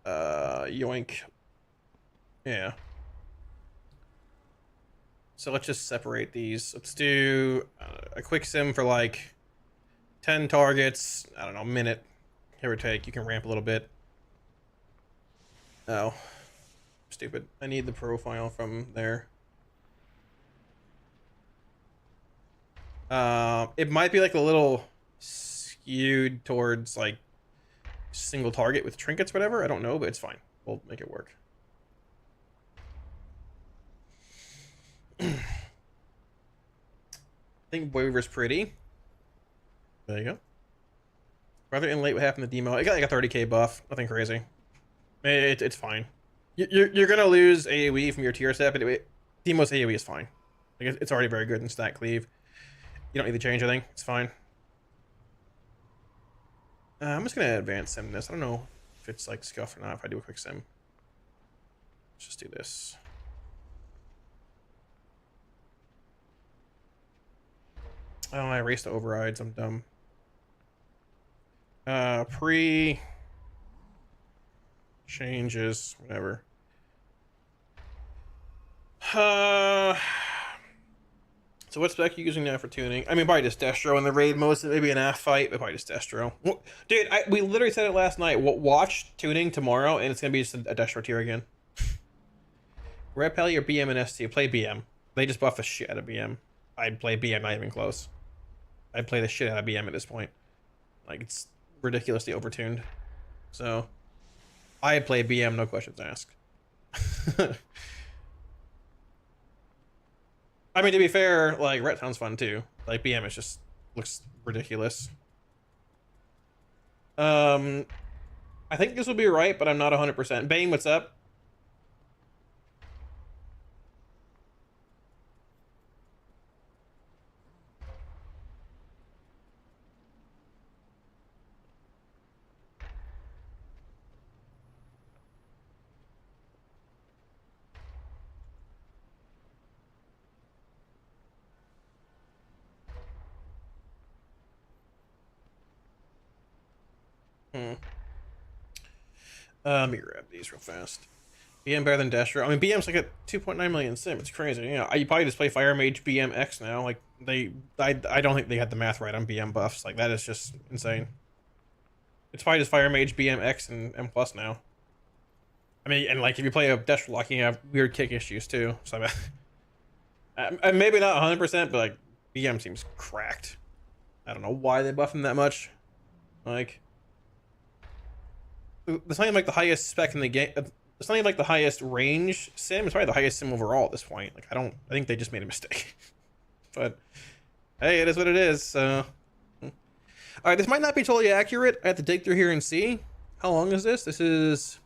Yoink. Yeah. So let's just separate these. Let's do a quick sim for like 10 targets. I don't know, minute, give or take. You can ramp a little bit. Oh, stupid. I need the profile from there. It might be like a little skewed towards like single target with trinkets, whatever. I don't know, but it's fine. We'll make it work. I think Boyver's pretty. There you go. Rather in late, what happened to demo? It got like a 30k buff. Nothing crazy. It's fine. You're gonna lose AoE from your tier set, but Demo's AoE is fine. Like it's already very good in stat cleave. You don't need to change anything. It's fine. I'm just gonna advance sim this. I don't know if it's like scuff or not. If I do a quick sim, let's just do this. Oh, I erased the overrides. I'm dumb. Pre changes, whatever. So what spec are you using now for tuning? I mean, probably just Destro in the raid most, maybe an AF fight, but probably just Destro. Dude, we literally said it last night. Watch tuning tomorrow, and it's gonna be just a Destro tier again. Red Pally or BM and ST? Play BM. They just buff the shit out of BM. I'd play BM, not even close. I'd play the shit out of BM at this point. Like, it's ridiculously overtuned. So, I'd play BM, no questions asked. I mean, to be fair, like, Ret sounds fun too. Like, BM is just looks ridiculous. I think this will be right, but I'm not 100%. Bane, what's up? Let me grab these real fast. BM better than Destro. I mean, BM's like a 2.9 million sim. It's crazy. Yeah, you probably just play Fire Mage BM X now. Like I don't think they had the math right on BM buffs. Like that is just insane. It's probably just Fire Mage BM X and M plus now. I mean, and like if you play a Destro lock, you have weird kick issues too. So I mean, maybe not 100%, but like BM seems cracked. I don't know why they buff him that much. Like. It's not even like the highest spec in the game. It's not even like the highest range sim. It's probably the highest sim overall at this point. Like I think they just made a mistake. But hey, it is what it is. So, all right, this might not be totally accurate. I have to dig through here and see. How long is this? This is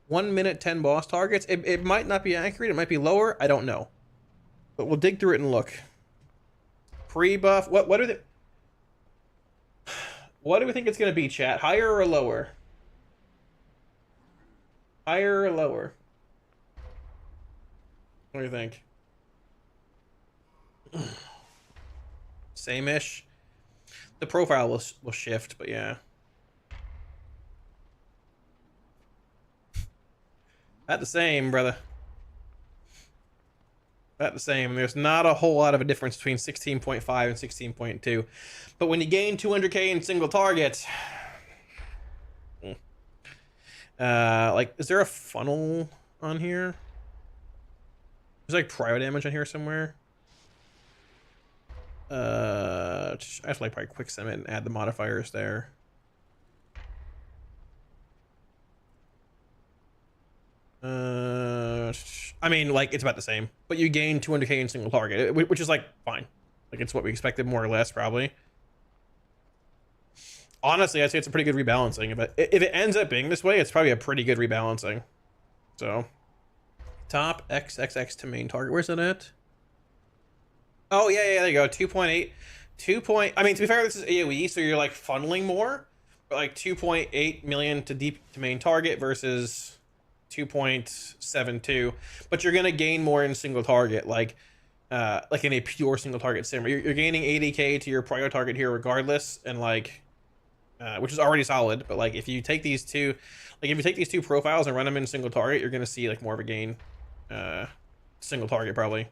1 minute 10 boss targets. It might not be accurate. It might be lower. I don't know. But we'll dig through it and look. Pre-buff. What do they? What do we think it's gonna be, chat? Higher or lower? Higher or lower? What do you think? Same-ish. The profile will shift, but yeah. Not the same, brother. Not the same. There's not a whole lot of a difference between 16.5 and 16.2. But when you gain 200k in single targets... like, is there a funnel on here? There's like prio damage on here somewhere. I have to like probably quick sim it and add the modifiers there. I mean, like it's about the same, but you gain 200k in single target, which is like fine. Like it's what we expected more or less, probably. Honestly, I'd say it's a pretty good rebalancing. But if it ends up being this way, it's probably a pretty good rebalancing. So, top XXX to main target. Where's that at? Oh, yeah, there you go. 2.8. I mean, to be fair, this is AoE, so you're like funneling more. like 2.8 million to main target versus 2.72, but you're gonna gain more in single target, like in a pure single target sim. You're gaining 80k to your prior target here regardless, and like which is already solid. But like if you take these two, profiles and run them in single target, you're gonna see like more of a gain. Single target probably.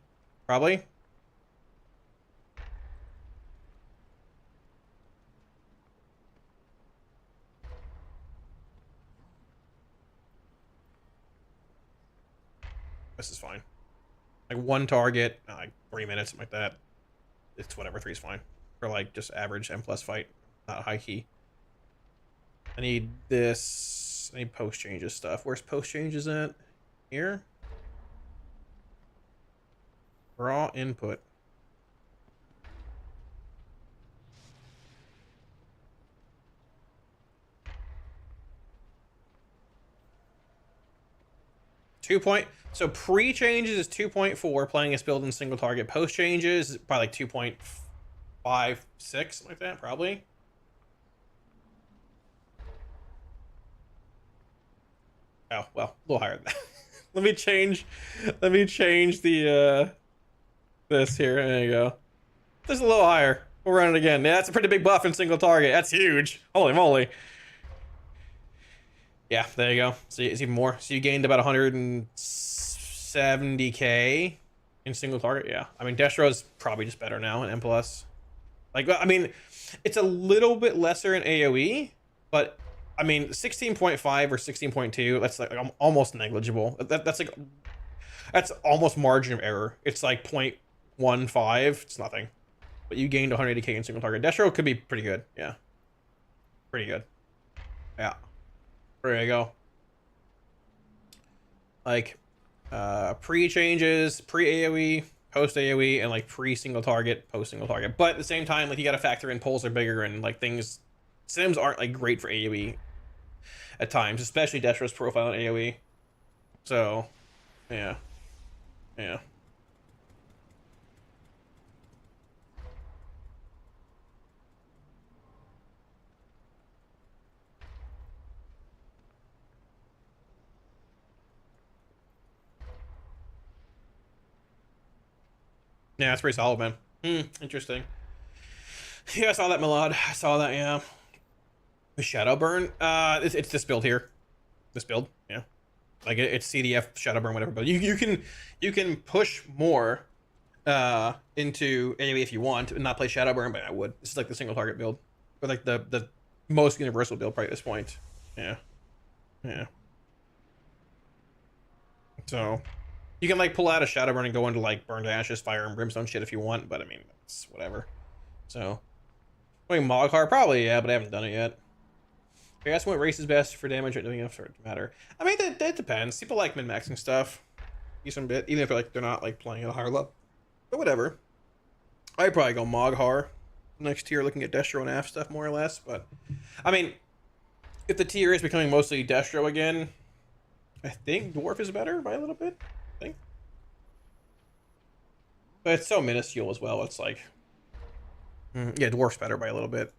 This is fine. Like one target, like 3 minutes, something like that. It's whatever, 3's fine. For like just average M+ fight, not high key. I need this. I need post changes stuff. Where's post changes at? Here? Raw input. So pre-changes is 2.4, playing this build in single target. Post changes is probably like 2.56, something like that, probably. Oh, well, a little higher than that. let me change the this here. There you go. Just a little higher. We'll run it again. Yeah, that's a pretty big buff in single target. That's huge. Holy moly. Yeah, there you go. So it's even more. So you gained about 170k in single target. Yeah, I mean Destro's probably just better now in M+. Like, I mean, it's a little bit lesser in AOE, but I mean 16.5 or 16.2. That's like almost negligible. That's almost margin of error. It's like 0.15. It's nothing. But you gained 180k in single target. Destro could be pretty good. Yeah, pretty good. Yeah. There you go. Like pre-changes, pre-AoE, post-AoE, and like pre-single target, post-single target. But at the same time, like you gotta factor in polls are bigger and like sims aren't like great for AoE at times, especially Destro's profile in AoE. So yeah. Yeah, that's pretty solid, man. Interesting. Yeah, I saw that, Milad. I saw that, yeah. The Shadowburn? It's this build here. This build, yeah. Like, it's CDF, Shadowburn, whatever. But you can push more into AoE if you want and not play Shadowburn, but I would. This is like the single target build. Or like the most universal build probably at this point. Yeah. So you can like pull out a Shadowburn and go into like Burn to Ashes, Fire and Brimstone shit if you want, but I mean, it's whatever. So, I mean, Moghar probably, yeah, but I haven't done it yet. If you ask what race is best for damage or doing enough for it to matter, I mean, that depends. People like min-maxing stuff, decent bit, even if they're not like playing at a higher level, but whatever. I'd probably go Moghar next tier, looking at Destro and AF stuff more or less. But I mean, if the tier is becoming mostly Destro again, I think Dwarf is better by a little bit. I think. But it's so minuscule as well. It's like, yeah, Dwarf's better by a little bit.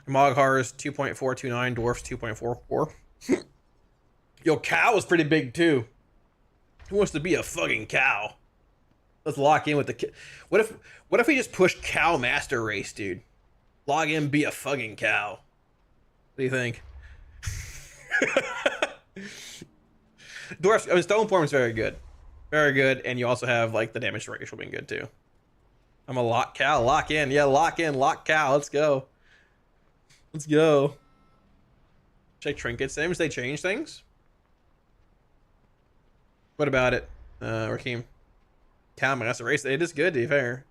Moghar is 2.429, Dwarf's 2.44. Yo, Cow is pretty big too. Who wants to be a fucking cow? Let's lock in with the. What if we just push Cow Master Race, dude? Log in, be a fucking cow. What do you think? Dwarf's, I mean, Stone Form is very good. Very good, and you also have like the damage ratio being good too. I'm a lock Cow, lock in. Yeah, lock in, lock Cow. Let's go. Let's go. Check trinket sims. They change things. What about it, Rakeem? Cow Master Race. It is good, to be fair.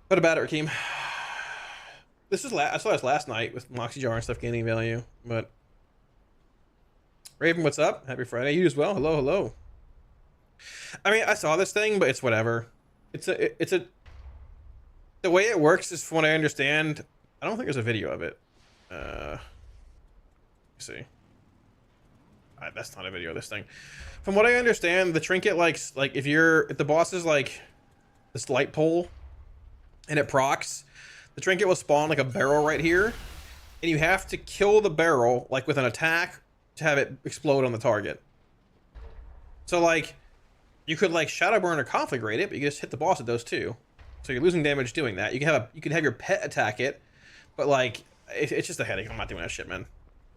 What about it, Rakeem? This is I saw this last night with Moxie Jar and stuff gaining value, but Raven, what's up? Happy Friday. You as well. Hello, hello. I mean, I saw this thing, but it's whatever. It's a. The way it works is, from what I understand, I don't think there's a video of it. Let's see. That's not a video of this thing. From what I understand, the trinket likes, like, if the boss is like this light pole and it procs, the trinket will spawn like a barrel right here, and you have to kill the barrel like with an attack to have it explode on the target. So like, you could like Shadowburn or Conflagrate it, but you just hit the boss with those two. So you're losing damage doing that. You can have your pet attack it, but like it's just a headache. I'm not doing that shit, man.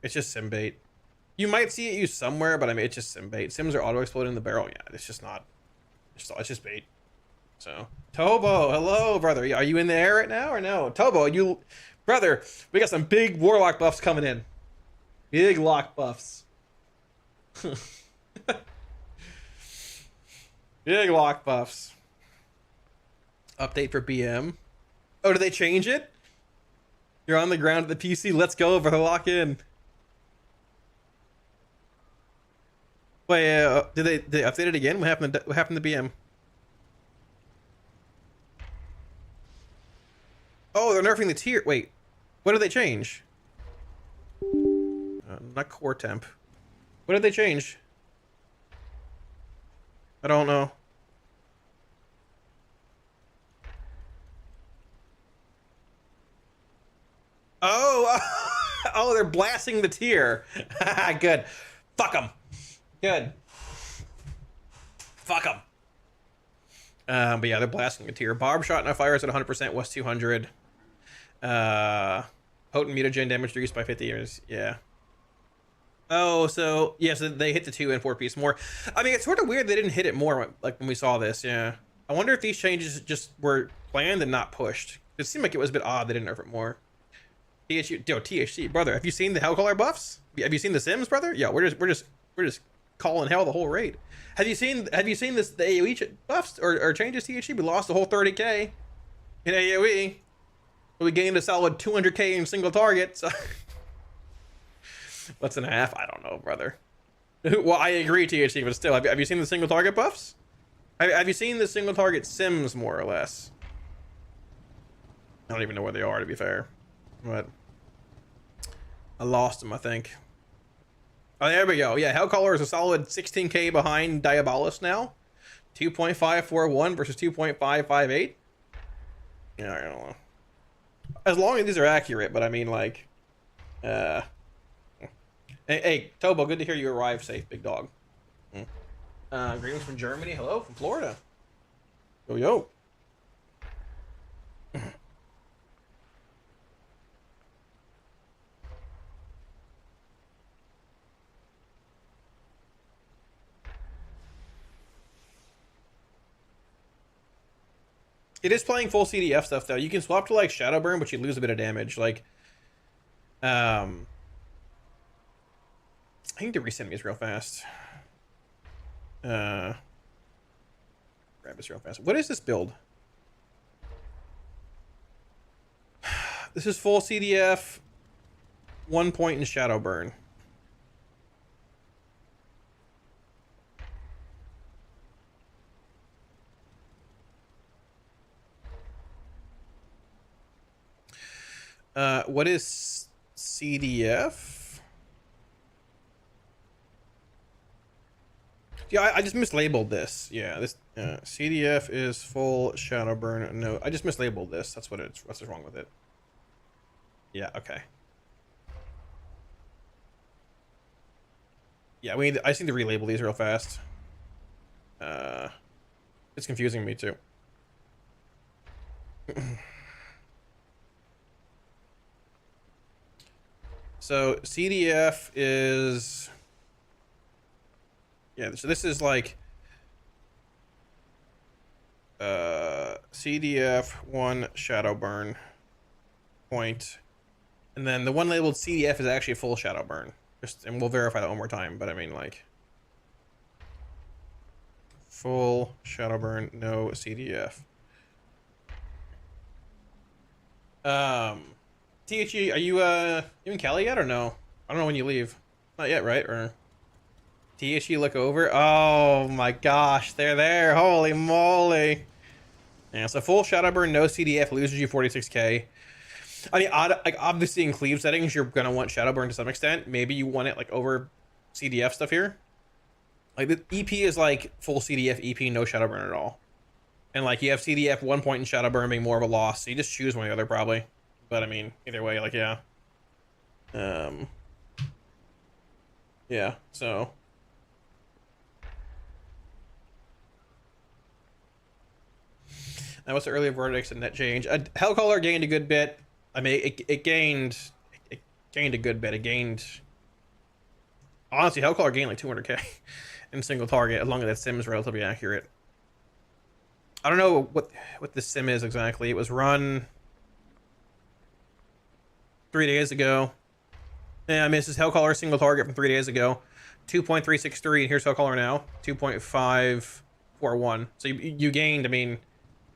It's just sim bait. You might see it used somewhere, but I mean it's just sim bait. Sims are auto exploding the barrel. Yeah, it's just not. It's just bait. So Tobo, hello, brother. Are you in the air right now or no? Tobo, brother, we got some big Warlock buffs coming in. Big lock buffs. Big lock buffs. Update for BM. Oh, did they change it? You're on the ground at the PC. Let's go, brother. Lock in. Wait, did they update it again? What happened to BM? Oh, they're nerfing the tier. Wait, what did they change? Not core temp. What did they change? I don't know. Oh, oh, they're blasting the tier. Good. Fuck them. Good. Fuck them. But yeah, they're blasting the tier. Barb shot no fire is at 100%. Was 200. Potent mutagen damage reduced by 50 years. Yeah. Oh, so yeah, so they hit the 2 and 4 piece more. I mean, it's sort of weird they didn't hit it more like when we saw this. Yeah. I wonder if these changes just were planned and not pushed. It seemed like it was a bit odd they didn't nerf it more. THC, brother. Have you seen the Hellcaller buffs? Have you seen the Sims, brother? Yeah, we're just calling hell the whole raid. Have you seen the AoE buffs or changes? THC, we lost the whole 30k in AoE. We gained a solid 200k in single target. So what's in half? I don't know, brother. Well, I agree, THC, but still, have you seen the single target buffs? Have you seen the single target Sims more or less? I don't even know where they are, to be fair, but I lost them, I think. Oh, there we go. Yeah, Hellcaller is a solid 16k behind Diabolist now. 2.541 versus 2.558. Yeah, I don't know. As long as these are accurate, but I mean, like, hey, Tobo, good to hear you arrived safe, big dog. Greetings from Germany. Hello from Florida. Yo, yo. It is playing full CDF stuff though. You can swap to like Shadowburn, but you lose a bit of damage. Like, I think the resend me is real fast. Grab this real fast. What is this build? This is full CDF, 1 point in Shadowburn. What is CDF? Yeah, I just mislabeled this. Yeah, this CDF is full Shadowburn. No, I just mislabeled this. That's what's wrong with it. Yeah, okay. Yeah, I just need to relabel these real fast. It's confusing me too. So CDF is, yeah, so this is like CDF 1 Shadowburn point, and then the one labeled CDF is actually a full Shadowburn. And we'll verify that one more time, but I mean, like, full Shadowburn, no CDF. THE, are you in Cali yet or no? I don't know when you leave. Not yet, right? Or THE look over? Oh my gosh, they're there. Holy moly. Yeah, so full Shadowburn, no CDF, loses you 46k. I mean, like, obviously in cleave settings, you're gonna want Shadowburn to some extent. Maybe you want it like over CDF stuff here. Like the EP is like full CDF EP, no Shadowburn at all. And like you have CDF 1 point in Shadowburn being more of a loss, so you just choose one or the other probably. But I mean, either way, like, yeah. Yeah, so. That was the earlier verdicts and net change. Hellcaller gained a good bit. I mean, it gained a good bit. It gained. Honestly, Hellcaller gained like 200k in single target, as long as that sim is relatively accurate. I don't know what this sim is exactly. It was run 3 days ago. Yeah, I mean, this is Hellcaller single target from 3 days ago. 2.363, and here's Hellcaller now. 2.541. So you gained, I mean,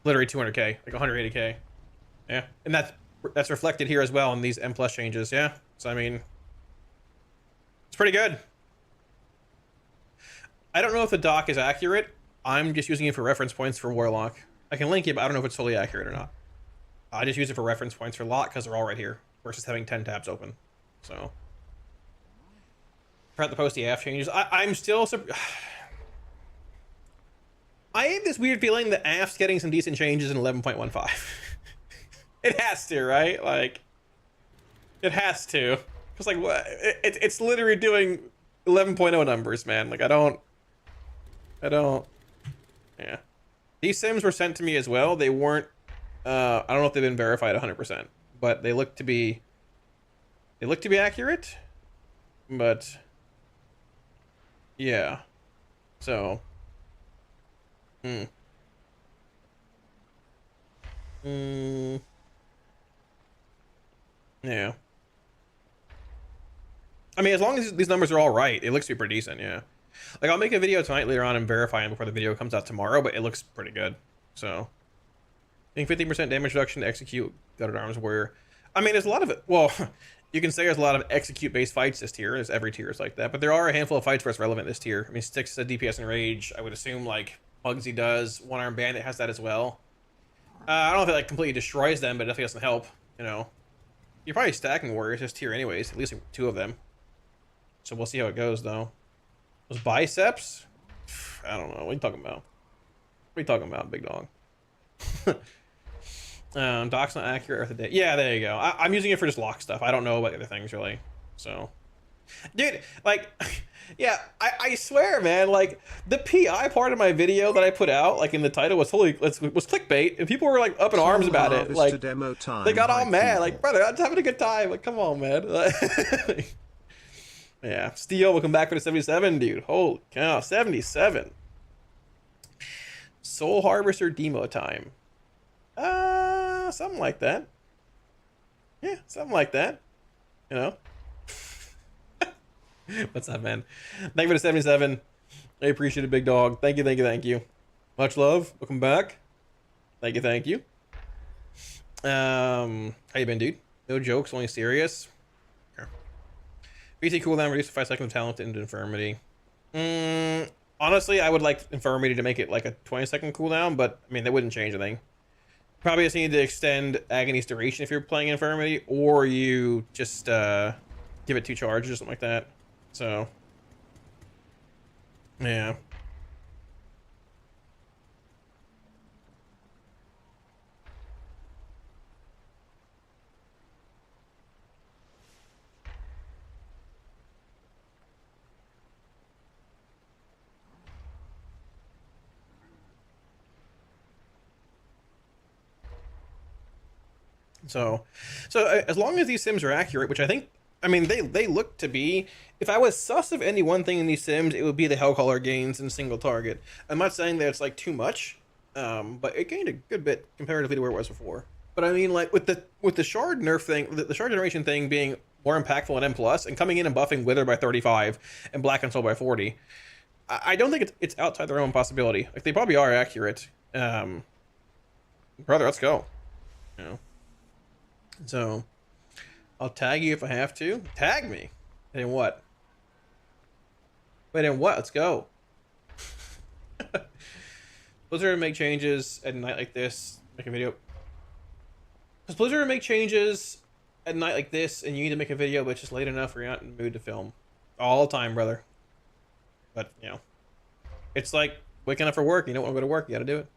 literally 200k, like 180k. Yeah, and that's reflected here as well in these M plus changes. Yeah, so I mean, it's pretty good. I don't know if the doc is accurate. I'm just using it for reference points for Warlock. I can link it, but I don't know if it's totally accurate or not. I just use it for reference points for Lot because they're all right here versus having 10 tabs open. So, forgot to post the AF changes. I'm still. I have this weird feeling that AF's getting some decent changes in 11.15. It has to, right? Like, it has to. Because, like, what? It's literally doing 11.0 numbers, man. Like, I don't. Yeah. These sims were sent to me as well. They weren't. I don't know if they've been verified 100%, but they look to be. They look to be accurate, but. Yeah. So. Yeah. I mean, as long as these numbers are all right, it looks to be pretty decent, yeah. Like, I'll make a video tonight later on and verify them before the video comes out tomorrow, but it looks pretty good. So, I think 15% damage reduction to execute Gutted Arms Warrior. I mean, there's a lot of it. Well, you can say there's a lot of execute-based fights this tier. There's every tier is like that, but there are a handful of fights where it's relevant this tier. I mean, Styx said DPS and Rage. I would assume, like, Bugsy does. One Arm Bandit has that as well. I don't know if it, like, completely destroys them, but it definitely doesn't help, you know. You're probably stacking Warriors this tier anyways, at least 2 of them. So we'll see how it goes, though. Those biceps? I don't know. What are you talking about? What are you talking about, big dog? Doc's not accurate Earth of Day. Yeah, there you go. I'm using it for just lock stuff. I don't know about other things, really. So, dude, like, yeah, I swear, man, like, the PI part of my video that I put out, like, in the title was was clickbait, and people were, like, up in arms about it. Like, they got all mad. Like, brother, I'm having a good time. Like, come on, man. Yeah, Steel will come back for the 77, dude. Holy cow, 77. Soul Harvester demo time. Something like that. Yeah, something like that. You know? What's up, man? Thank you for the 77. I appreciate it, big dog. Thank you, thank you, thank you. Much love. Welcome back. Thank you, thank you. How you been, dude? No jokes, only serious. BT cooldown reduce 5 seconds of talent into infirmity. Honestly, I would like infirmity to make it like a 20-second cooldown, but I mean that wouldn't change anything. Probably just need to extend agony's duration if you're playing infirmity, or you just give it 2 charges or something like that. So yeah. So as long as these sims are accurate, which I think, I mean, they look to be. If I was sus of any one thing in these sims, it would be the Hellcaller gains in single target. I'm not saying that it's like too much, but it gained a good bit comparatively to where it was before. But I mean, like with the shard nerf thing, the shard generation thing being more impactful in M plus and coming in and buffing Wither by 35 and Black and Soul by 40, I don't think it's outside the realm of possibility. Like, they probably are accurate. Brother, let's go. You know. So, I'll tag you if I have to. Tag me. And then what? Wait, and what? Let's go. Blizzard make changes at a night like this. Make a video. Does Blizzard make changes at a night like this and you need to make a video, but it's just late enough where you're not in the mood to film? All the time, brother. But, you know. It's like waking up for work. You don't want to go to work. You got to do it.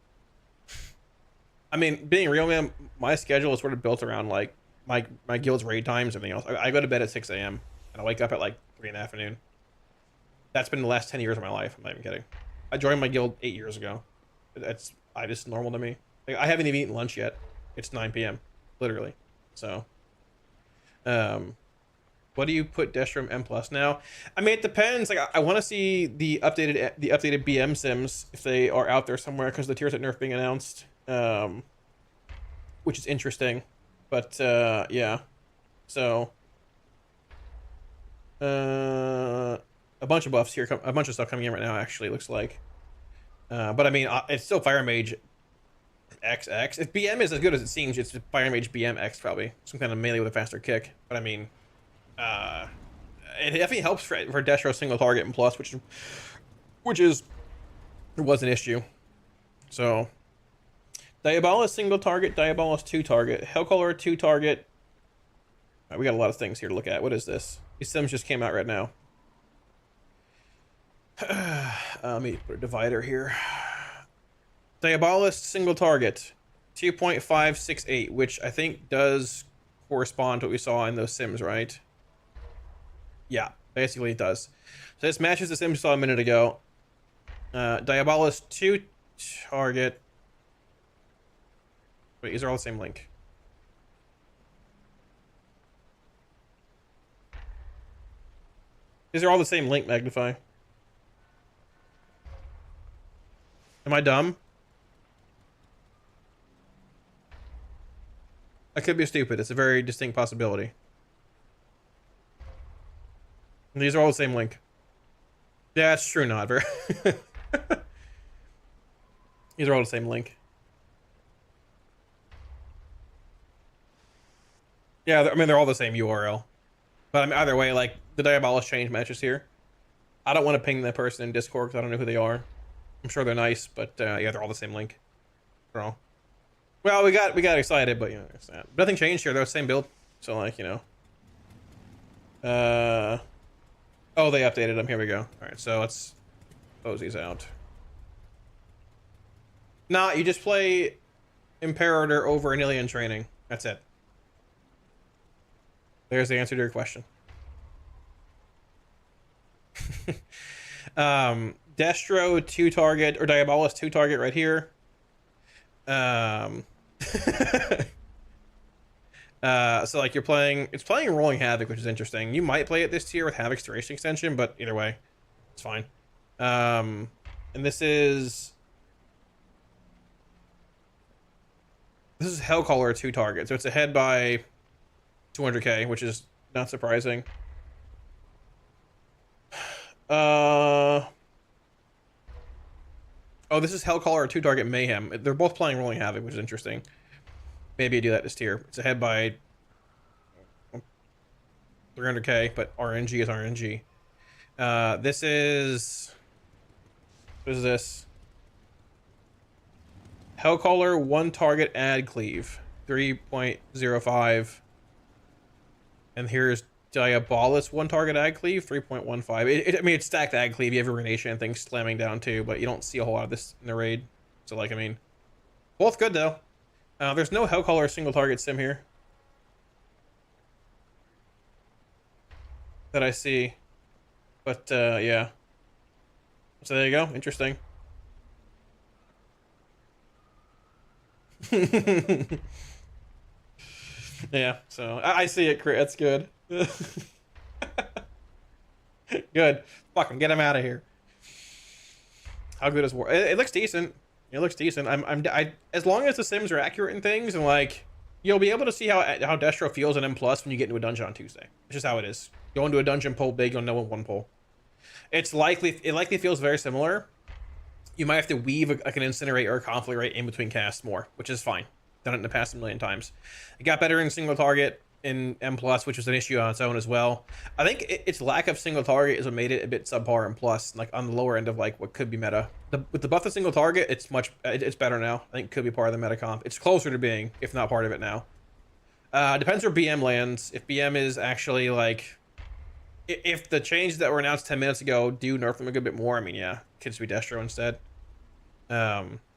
I mean, being real, man, my schedule is sort of built around, like, my guild's raid times, everything else. I go to bed at 6 a.m. and I wake up at like 3 in the afternoon. That's been the last 10 years of my life. I'm not even kidding. I joined my guild 8 years ago. That's just normal to me. Like, I haven't even eaten lunch yet. It's 9 p.m. literally. So, what do you put Destro M plus now? I mean, it depends. Like, I want to see the updated BM sims if they are out there somewhere, because the tiers at nerf being announced, which is interesting. But yeah, so a bunch of buffs here, a bunch of stuff coming in right now. Actually, looks like, but I mean, it's still Fire Mage XX. If BM is as good as it seems, it's Fire Mage BM X probably, some kind of melee with a faster kick. But I mean, it definitely helps for Destro single target and plus, which was an issue. So Diabolist single target, Diabolist 2 target, Hellcaller 2 target. All right, we got a lot of things here to look at. What is this? These sims just came out right now. Let me put a divider here. Diabolist single target, 2.568, which I think does correspond to what we saw in those sims, right? Yeah, basically it does. So this matches the sim we saw a minute ago. Diabolist 2 target. Wait, these are all the same link. These are all the same link, Magnify. Am I dumb? I could be stupid. It's a very distinct possibility. And these are all the same link. Yeah, it's true, not very. These are all the same link. Yeah, I mean, they're all the same URL. But I mean, either way, like, the Diabolist change matches here. I don't want to ping that person in Discord because I don't know who they are. I'm sure they're nice, but yeah, they're all the same link. Well, we got excited, but you know, it's not. Nothing changed here. They're the same build. So like, you know. Oh, they updated them. Here we go. All right, so let's close these out. Nah, you just play Imperator over an Alien Training. That's it. There's the answer to your question. Destro 2 target, or Diabolist 2 target right here. So like you're playing, it's playing Rolling Havoc, which is interesting. You might play it this tier with Havoc's duration extension, but either way, it's fine. And this is Hellcaller 2 target, so it's ahead by 200k, which is not surprising. Oh, this is Hellcaller 2 target Mayhem. They're both playing Rolling Havoc, which is interesting. Maybe I do that this tier. It's ahead by 300k, but RNG is RNG. This is... What is this? Hellcaller 1 target add cleave. 3.05. And here's Diabolist 1 target ag cleave, 3.15. I mean, it's stacked ag cleave. You have a Renation and things slamming down too, but you don't see a whole lot of this in the raid. So, like, I mean, both good though. There's no Hellcaller single target sim here that I see, but yeah. So there you go. Interesting. Yeah. So I see it. That's good. Good. Fuck him. Get him out of here. How good is War? It looks decent. It looks decent. As long as the sims are accurate in things, and like you'll be able to see how Destro feels in M+ when you get into a dungeon on Tuesday. It's just how it is. Go into a dungeon, pull big, you'll know in one pull. It likely feels very similar. You might have to weave like an incinerate or a conflagrate in between casts more, which is fine. Done it in the past a million times. It got better in single target in M+, which was an issue on its own as well. I think its lack of single target is what made it a bit subpar in plus, like on the lower end of like what could be meta. With the buff of single target, it's better now. I think it could be part of the meta comp. It's closer to being, if not part of it now. Depends where BM lands. If BM is actually like, if the changes that were announced 10 minutes ago do nerf them a good bit more, I mean, yeah, could just be Destro instead.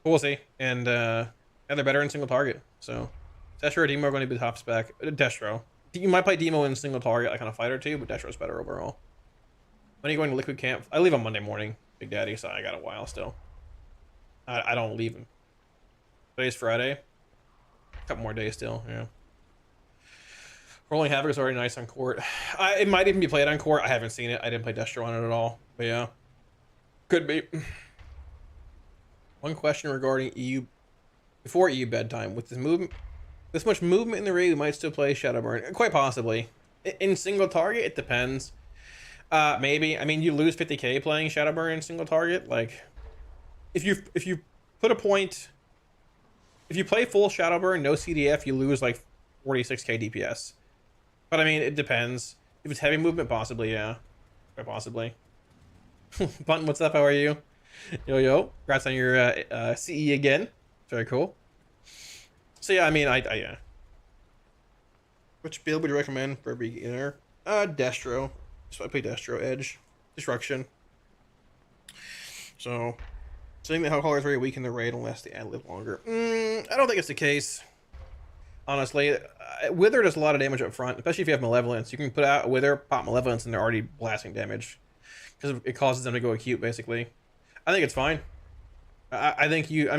We'll see. And they're better in single target, so Destro or Demo are going to be the top spec. Destro. You might play Demo in single target, like on a fight or two, but Destro's better overall. When are you going to Liquid Camp? I leave on Monday morning, Big Daddy, so I got a while still. I don't leave him. Today's Friday. A couple more days still, yeah. Rolling Havoc is already nice on court. It might even be played on court. I haven't seen it. I didn't play Destro on it at all. But yeah. Could be. One question regarding EU before EU bedtime. With this much movement in the raid, we might still play Shadowburn. Quite possibly. In single target, it depends. Maybe. I mean, you lose 50k playing Shadowburn in single target. Like, if you put a point, if you play full Shadowburn, no CDF, you lose like 46k DPS. But I mean, it depends. If it's heavy movement, possibly, yeah. Quite possibly. Button, what's up? How are you? Yo. Congrats on your CE again. Very cool. So yeah, I mean, yeah. Which build would you recommend for a beginner? Destro. So I play Destro, Edge, Destruction. So, saying that Hellcaller is very weak in the raid unless the ad live longer. I don't think it's the case. Honestly, Wither does a lot of damage up front, especially if you have Malevolence. You can put out a Wither, pop Malevolence, and they're already blasting damage. Because it causes them to go acute, basically. I think it's fine. I think you are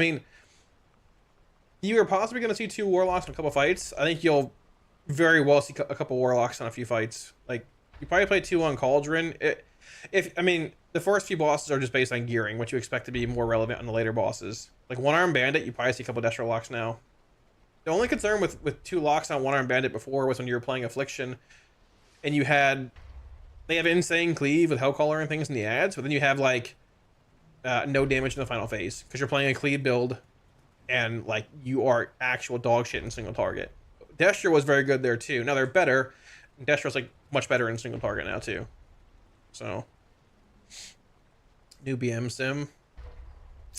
possibly going to see 2 Warlocks in a couple fights. I think you'll very well see a couple Warlocks on a few fights. Like, you probably play 2 on Cauldron. I mean, the first few bosses are just based on gearing, what you expect to be more relevant on the later bosses. Like, One-Armed Bandit, you probably see a couple Destro locks now. The only concern with 2 locks on One-Armed Bandit before was when you were playing Affliction, and they have insane cleave with Hellcaller and things in the ads, but then you have, like, no damage in the final phase, because you're playing a cleave build, and, like, you are actual dog shit in single target. Destro was very good there, too. Now, they're better. Destro's, like, much better in single target now, too. So. New BM sim.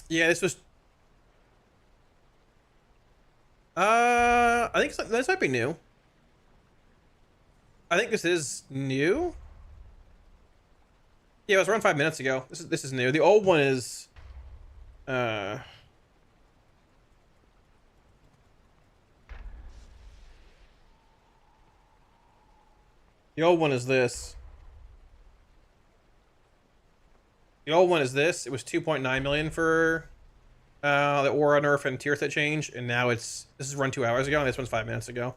Yeah, this was... I think this might be new. I think this is new. Yeah, it was around 5 minutes ago. This is new. The old one is the old one is this. The old one is this. It was 2.9 million for the aura nerf and tier set change, and now this is run 2 hours ago, and this one's 5 minutes ago.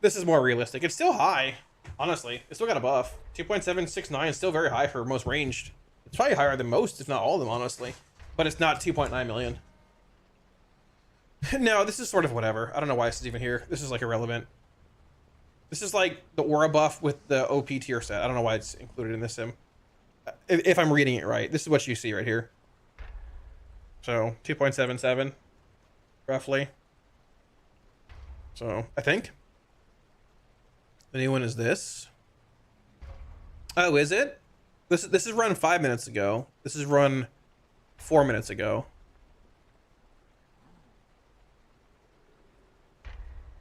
This is more realistic. It's still high, honestly. It's still got a buff. 2.769 is still very high for most ranged. It's probably higher than most, if not all of them, honestly. But it's not 2.9 million. No, this is sort of whatever. I don't know why this is even here. This is like irrelevant. This is like the aura buff with the OP tier set. I don't know why it's included in this sim. If I'm reading it right. This is what you see right here. So 2.77 roughly. So I think the new one is this. Oh, is it? This is run 5 minutes ago. This is run 4 minutes ago.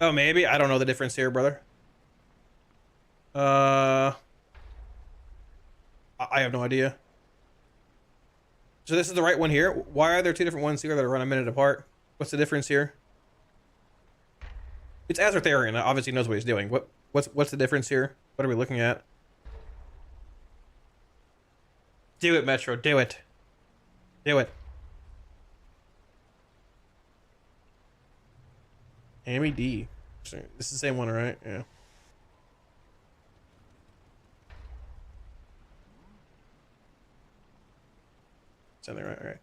Oh, maybe. I don't know the difference here, brother. I have no idea. So this is the right one here. Why are there 2 different ones here that are run a minute apart? What's the difference here? It's Azertharian. Obviously knows what he's doing. What's the difference here? What are we looking at? Do it, Metro. Do it. Do it. Amy D. This is the same one, right? Yeah. It's in there, right? All right.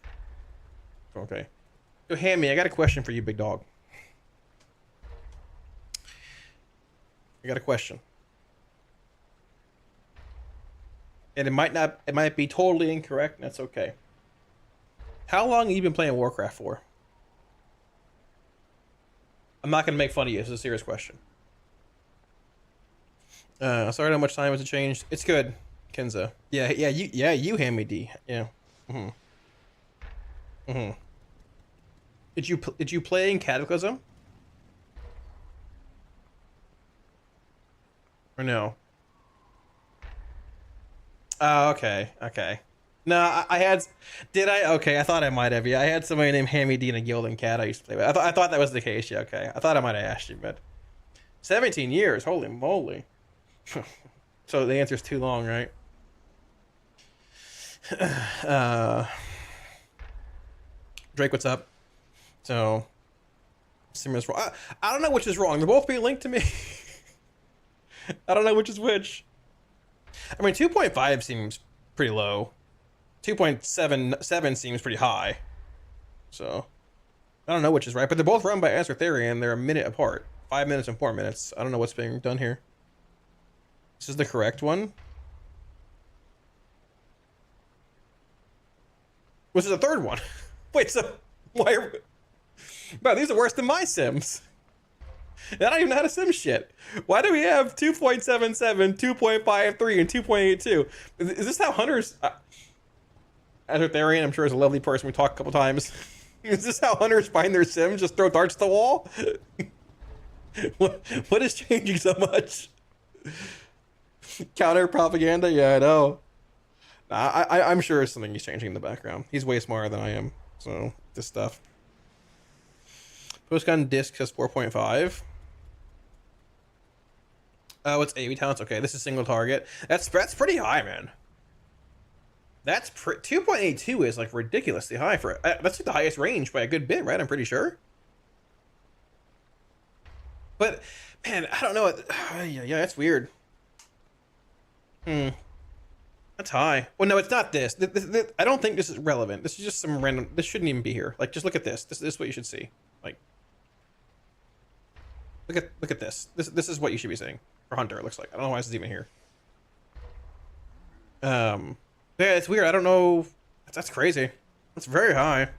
Okay. So, Hammy, I got a question for you, big dog. I got a question. And it might be totally incorrect, and that's okay. How long have you been playing Warcraft for? I'm not gonna make fun of you. This is a serious question. Sorry how much time has it changed. It's good, Kenza. Yeah, you Hammy D. Yeah. Did you play in Cataclysm? Or no? Oh, okay. No, I had. Did I? Okay, I thought I might have. Yeah, I had somebody named Hammy Dean, a Gilding Cat I used to play with. I thought that was the case. Yeah, okay. I thought I might have asked you, but 17 years. Holy moly. So the answer's too long, right? Drake, what's up? So, Simmer's wrong. I don't know which is wrong. They're both being linked to me. I don't know which is which. I mean, 2.5 seems pretty low. 2.77 seems pretty high. So, I don't know which is right, but they're both run by Answer Theory, and they're a minute apart. 5 minutes and 4 minutes. I don't know what's being done here. This is the correct one. Which is the third one. Wait, so why are... Bro, these are worse than my Sims. I don't even know how to sim shit. Why do we have 2.77, 2.53, and 2.82? Is this how hunters... Azertharian, I'm sure, is a lovely person. We talked a couple times. Is this how hunters find their Sims? Just throw darts at the wall? What is changing so much? Counter propaganda? Yeah, I know. I'm sure something he's changing in the background. He's way smarter than I am. So, this stuff. Postgun disc says 4.5. Oh, it's AV talents. Okay, this is single target. That's pretty high, man. That's 2.82 is like ridiculously high for that's like the highest range by a good bit, right? I'm pretty sure. But man, I don't know. Yeah, that's weird. That's high. Well, no, it's not this. I don't think this is relevant. This is just some random. This shouldn't even be here. Like, just look at this. This is what you should see. Like, look at this. This is what you should be seeing for Hunter. It looks like. I don't know why this is even here. Yeah, it's weird. I don't know. That's crazy. That's very high.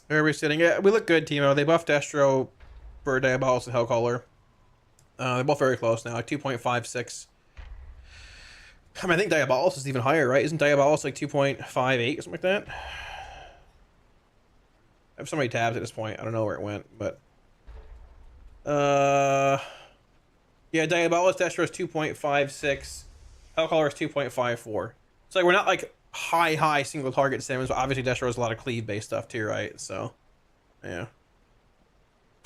Where are we sitting? Yeah, we look good, Timo. They buffed Destro for Diabolist and Hellcaller. They're both very close now, like 2.56. I mean, I think Diabolist is even higher, right? Isn't Diabolist like 2.58 or something like that? I have so many tabs at this point. I don't know where it went, but... Yeah, Diabolist Destro is 2.56. Hellcaller is 2.54. So like, we're not like high single target sims, but obviously Destro has a lot of cleave based stuff too, right? So, yeah.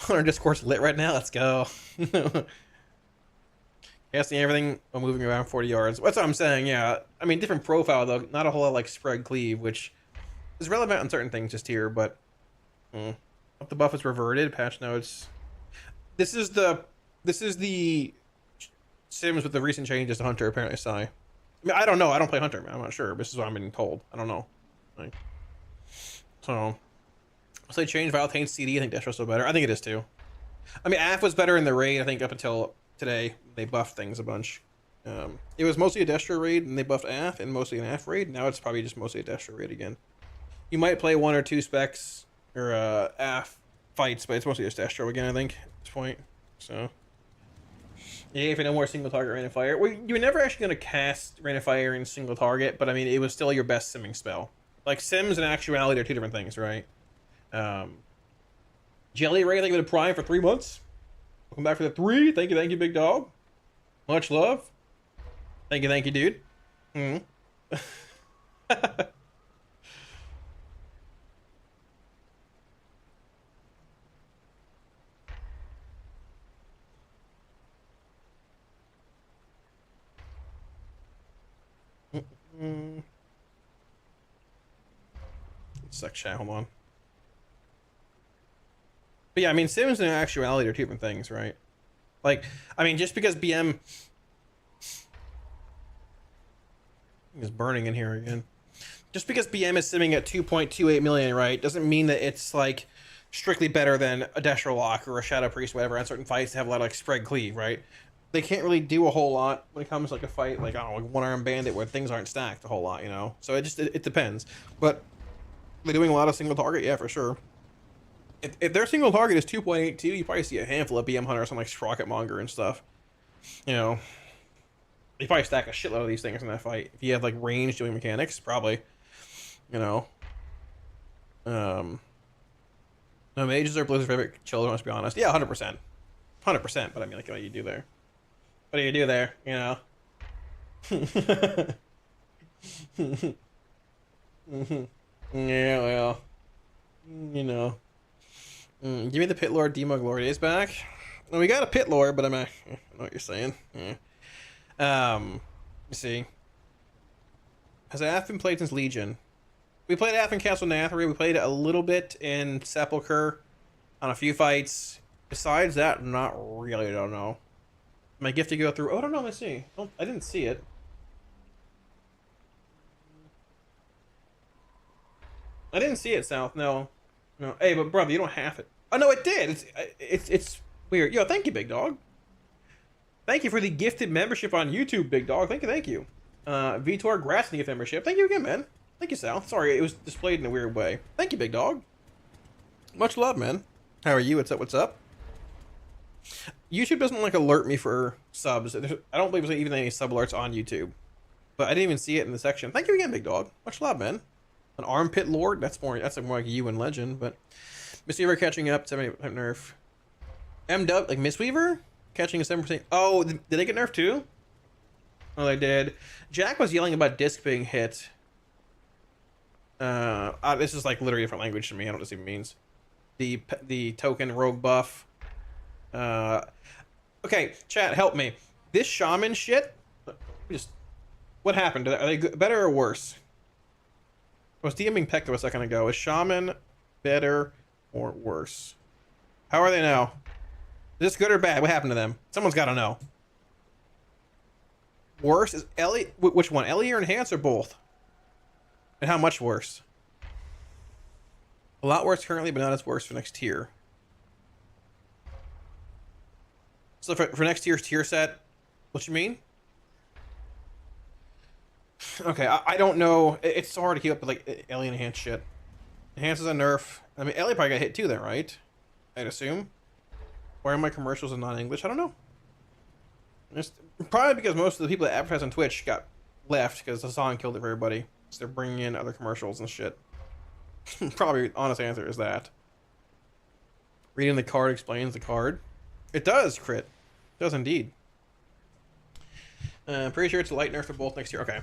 Our Discord's lit right now. Let's go. Casting everything while moving around 40 yards. That's what I'm saying, yeah. I mean, different profile though. Not a whole lot like spread cleave, which is relevant on certain things just here, but... Up the buff is reverted. Patch notes. This is the Sims with the recent changes to Hunter, apparently, Sai. I mean, I don't know. I don't play Hunter, man. I'm not sure. This is what I'm being told. I don't know. Like, so, once they change Valtane's CD, I think Destro's still better. I think it is, too. I mean, AF was better in the raid, I think, up until today. They buffed things a bunch. It was mostly a Destro raid, and they buffed AF, and mostly an AF raid. Now it's probably just mostly a Destro raid again. You might play 1 or 2 specs, or AF fights, but it's mostly just Destro again, I think, at this point. So... Yeah, if you no more single target Rain of Fire. Well, you were never actually going to cast Rain of Fire in single target, but I mean, it was still your best simming spell. Like, sims and actuality are two different things, right? Jelly Ray, thank you for the Prime for 3 months. Welcome back for the 3. Thank you, big dog. Much love. Thank you, dude. Suck chat, hold on. But yeah, I mean, sims and actuality are two different things, right? Like, I mean, just because BM is burning in here again. Just because BM is simming at 2.28 million, right, doesn't mean that it's like strictly better than a Destro Lock or a Shadow Priest, whatever, on certain fights that have a lot of like spread cleave, right? They can't really do a whole lot when it comes to like a fight, like, I don't know, like One Arm Bandit where things aren't stacked a whole lot, you know? So it depends. But they're doing a lot of single target, yeah, for sure. If their single target is 2.82, you probably see a handful of BM hunters on like Sprocket Monger and stuff. You know, you probably stack a shitload of these things in that fight. If you have like range doing mechanics, probably. You know. No, mages are Blizzard's favorite children, let's be honest. Yeah, 100%. 100%, but I mean, like, what do you do there? What do you do there, you know? Yeah, well, you know. Give me the Pit Lord Demo Glory Days back. Well, we got a Pit Lord, but I know what you're saying. Yeah. You see. Has Ath been played since Legion? We played Ath in Castle Nathri. We played a little bit in Sepulchre on a few fights. Besides that, not really. I don't know. My gift to go through. Oh, I don't know. Let's see. Oh, I didn't see it. I didn't see it, South. No. Hey, but brother, you don't have it. Oh no, it did. It's weird. Yo, thank you, big dog. Thank you for the gifted membership on YouTube, big dog. Thank you. Vitor Grass gift membership. Thank you again, man. Thank you, Sal. Sorry, it was displayed in a weird way. Thank you, big dog. Much love, man. How are you? What's up? YouTube doesn't like alert me for subs. I don't believe there's even any sub alerts on YouTube. But I didn't even see it in the section. Thank you again, big dog. Much love, man. An armpit lord? That's more like you in Legend, but Mistweaver catching up, 70% nerf. MW, like Mistweaver? Catching a 7%. Oh, did they get nerfed too? Oh, they did. Jack was yelling about disc being hit. This is like literally a different language to me. I don't know what this even means. The token rogue buff. Okay, chat, help me. This shaman shit. What happened? Are they better or worse? I was DMing Pecto a second ago. Is shaman better or worse? How are they now? Is this good or bad? What happened to them? Someone's got to know. Worse is Ellie. Which one? Ellie or Enhance or both? And how much worse? A lot worse currently, but not as worse for next tier. So for next year's tier set, what you mean? Okay, I don't know. It's so hard to keep up with like Ellie and Enhance shit. Enhance is a nerf. I mean, Ellie probably got hit too then, right? I'd assume. Why are my commercials in non-English? I don't know. It's probably because most of the people that advertise on Twitch got left because Hassan killed it for everybody. So they're bringing in other commercials and shit. Probably honest answer is that. Reading the card explains the card. It does, crit. It does indeed. Pretty sure it's a light nerf for both next year. Okay.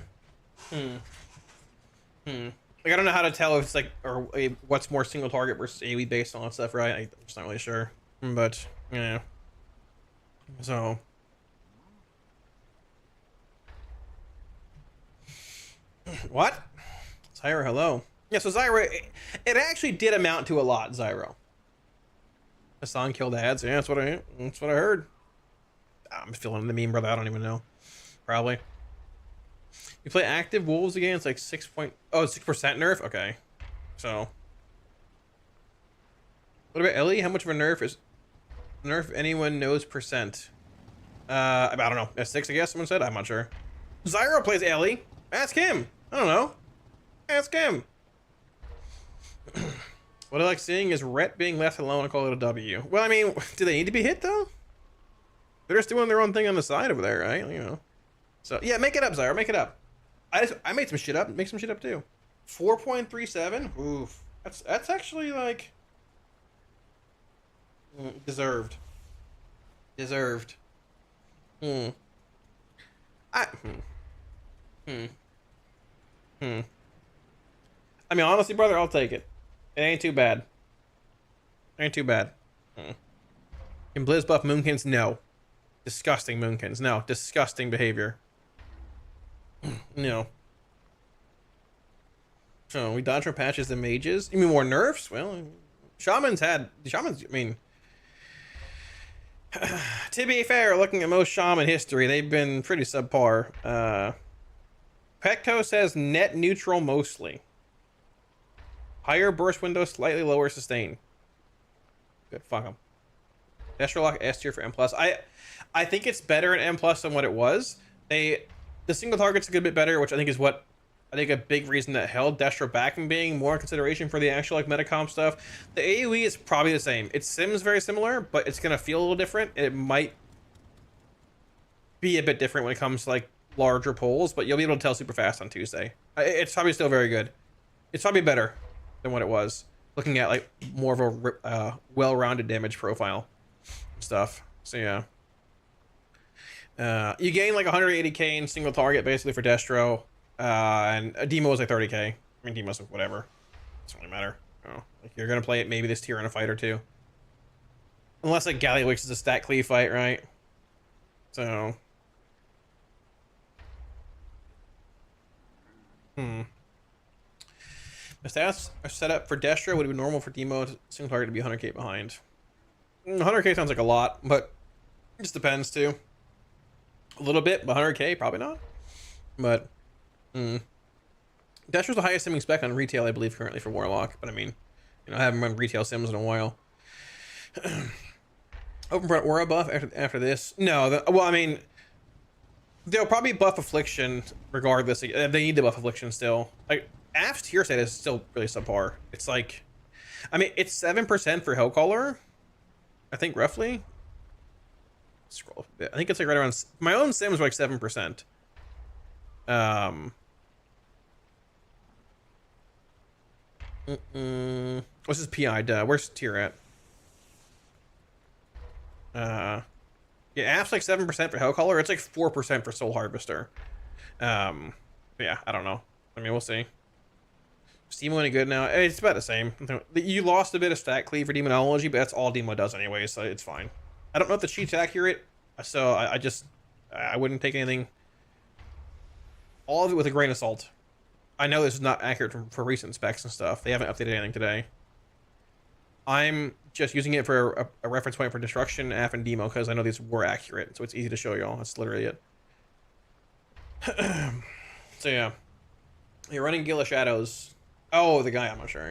Like, I don't know how to tell if it's like, or what's more single target versus AoE based on that stuff, right? I'm just not really sure. But, yeah. So. What? Zyro, hello. Yeah, so Zyro, it actually did amount to a lot, Zyro. Hassan killed ads. Yeah, that's what I heard. I'm feeling the meme, brother. I don't even know. Probably. You play active wolves again. It's like 6% nerf. Okay, so what about Ellie? How much of a nerf is nerf? Anyone knows percent? I don't know. That's 6, I guess. Someone said. I'm not sure. Zyro plays Ellie. Ask him. I don't know. Ask him. What I like seeing is Rhett being left alone. I call it a W. Well, I mean, do they need to be hit though? They're just doing their own thing on the side over there, right? You know. So yeah, make it up, Zyro. Make it up. I made some shit up. Make some shit up too. 4.37. Oof. That's actually like deserved. Deserved. I mean, honestly, brother, I'll take it. It ain't too bad. Ain't too bad. Can Blizz buff Moonkins? No. Disgusting Moonkins. No. Disgusting behavior. No. So, we dodge more patches than mages? You mean more nerfs? Well, Shamans, I mean... to be fair, looking at most Shaman history, they've been pretty subpar. Pecto says net neutral mostly. Higher burst window, slightly lower sustain. Good, fuck them. Destrolock S tier for M+. I think it's better in M+ than what it was. The single target's a good bit better, which I think is what a big reason that held Destro back from being more in consideration for the actual like metacom stuff. The AoE is probably the same. It sims very similar, but it's gonna feel a little different. It might be a bit different when it comes to like larger polls, but you'll be able to tell super fast on Tuesday. It's probably still very good. It's probably better than what it was. Looking at like more of a well-rounded damage profile stuff. So yeah. You gain like 180k in single target basically for Destro. And a demo was like 30k. I mean, demo's like whatever. Doesn't really matter. Oh, like you're gonna play it maybe this tier in a fight or two. Unless like Gallywix is a stat cleave fight, right? So. The stats are set up for Destro. Would it be normal for demo single target to be 100k behind? 100k sounds like a lot, but it just depends too. A little bit, but 100k probably not. But Destro's the highest simming spec on retail, I believe, currently for Warlock. But I mean, you know, I haven't run retail sims in a while. Open front aura buff after this? No. Well, I mean, they'll probably buff Affliction regardless. They need to buff Affliction still. Like, Aft's tier set is still really subpar. It's like, I mean, it's 7% for Hellcaller, I think, roughly. Scroll up a bit. I think it's like right around, my own sims were like 7%. What's his PI? Where's tier at? Yeah, Aft's like 7% for Hellcaller. It's like 4% for Soul Harvester. Yeah, I don't know. I mean, we'll see. Is Demo any good now? It's about the same. You lost a bit of stat cleave for Demonology, but that's all Demo does anyway, so it's fine. I don't know if the cheat's accurate, so I wouldn't take anything. All of it with a grain of salt. I know this is not accurate for recent specs and stuff. They haven't updated anything today. I'm just using it for a reference point for Destruction, Aff, and Demo because I know these were accurate, so it's easy to show y'all. That's literally it. So yeah. You're running Guild of Shadows. Oh, the guy, I'm not sure.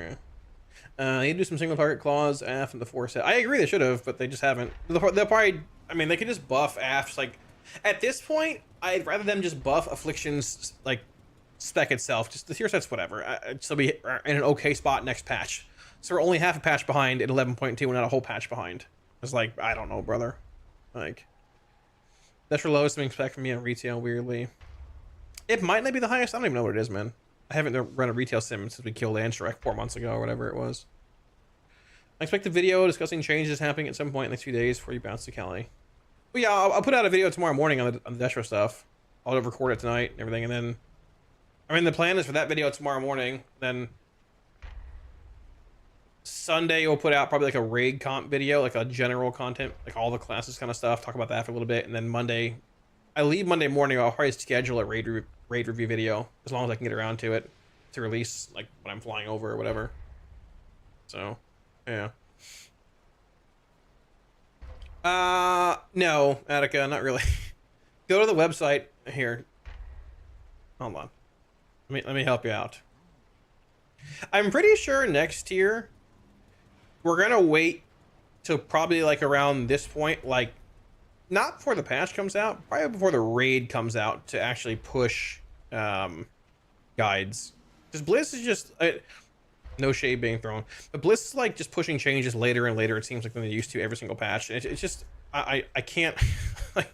Yeah. You do some single target claws, Aff, and the 4 set. I agree they should have, but they just haven't. They'll probably, I mean, they could just buff Aff's, like, at this point, I'd rather them just buff Affliction's, like, spec itself. Just the tier sets, whatever. I'd still be in an okay spot next patch. So we're only half a patch behind in 11.2 and not a whole patch behind. It's like, I don't know, brother. Like, that's for lowest being spec for me on retail, weirdly. It might not be the highest. I don't even know what it is, man. I haven't run a retail sim since we killed Anstrek 4 months ago or whatever it was. I expect a video discussing changes happening at some point in the next few days before you bounce to Cali. But yeah, I'll put out a video tomorrow morning on the Destro stuff. I'll record it tonight and everything, and then... I mean, the plan is for that video tomorrow morning, then... Sunday we'll put out probably like a raid comp video, like a general content, like all the classes kind of stuff, talk about that for a little bit, and then Monday... I leave Monday morning, I'll probably schedule a raid review video, as long as I can get around to it, to release, like, when I'm flying over or whatever. So, yeah. No, Attica, not really. Go to the website here. Hold on. Let me help you out. I'm pretty sure next year, we're gonna wait till probably, like, around this point, like, not before the patch comes out, probably before the raid comes out to actually push guides. Because Bliss is just no shade being thrown, but Bliss is like just pushing changes later and later. It seems like than they used to every single patch. And it's just I can't. Like,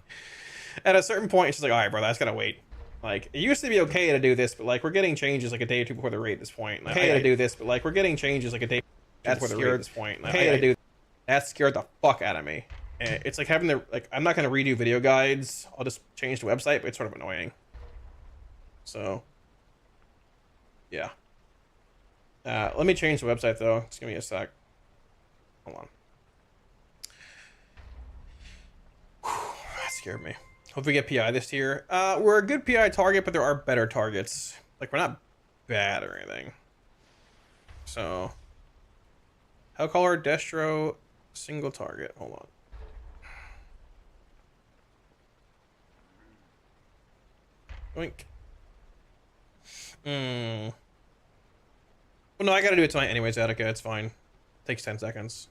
at a certain point, it's just like, all right, brother, that's gotta wait. Like, it used to be okay to do this, but like we're getting changes like a day or two before the raid at this point. Like, okay to do this, but like we're getting changes like a day before the raid at this point. Like, okay to do that scared the fuck out of me. And it's like having the, like, I'm not gonna redo video guides. I'll just change the website, but it's sort of annoying. So, yeah. Let me change the website though. Just give me a sec. Hold on. Whew, that scared me. Hope we get PI this tier. We're a good PI target, but there are better targets. Like, we're not bad or anything. So, Hellcaller, Destro, single target. Hold on. Oink. Well, no, I gotta do it tonight anyways, Attica. It's fine. Takes 10 seconds.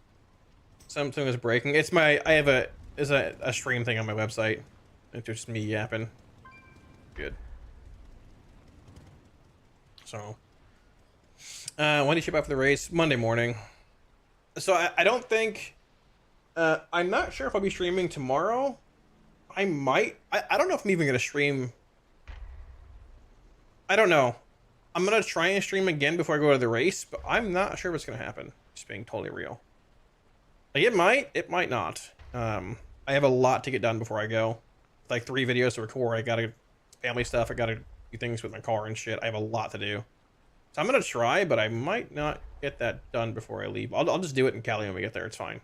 Something is breaking. It's my... I have a stream thing on my website. It's just me yapping. Good. So... when do you ship out for the race? Monday morning. So I don't think... I'm not sure if I'll be streaming tomorrow. I might... I don't know if I'm even gonna stream... I don't know. I'm gonna try and stream again before I go to the race, but I'm not sure what's gonna happen. Just being totally real. Like, it might not. I have a lot to get done before I go. Like 3 videos to record. I gotta family stuff. I gotta do things with my car and shit. I have a lot to do. So I'm gonna try, but I might not get that done before I leave. I'll just do it in Cali when we get there. It's fine.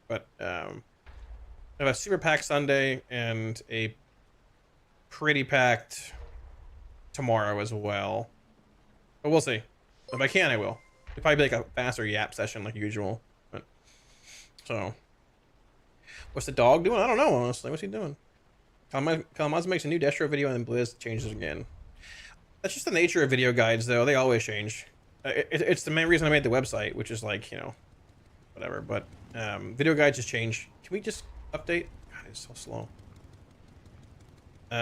But I have a super packed Sunday and a pretty packed tomorrow as well. But we'll see. If I can, I will. It'll probably be like a faster yap session like usual. But so, what's the dog doing? I don't know, honestly. What's he doing? Kalamazi makes a new Destro video and then Blizz changes again. That's just the nature of video guides, though. They always change. It's the main reason I made the website, which is like, you know, whatever. But video guides just change. Can we just update? God, it's so slow.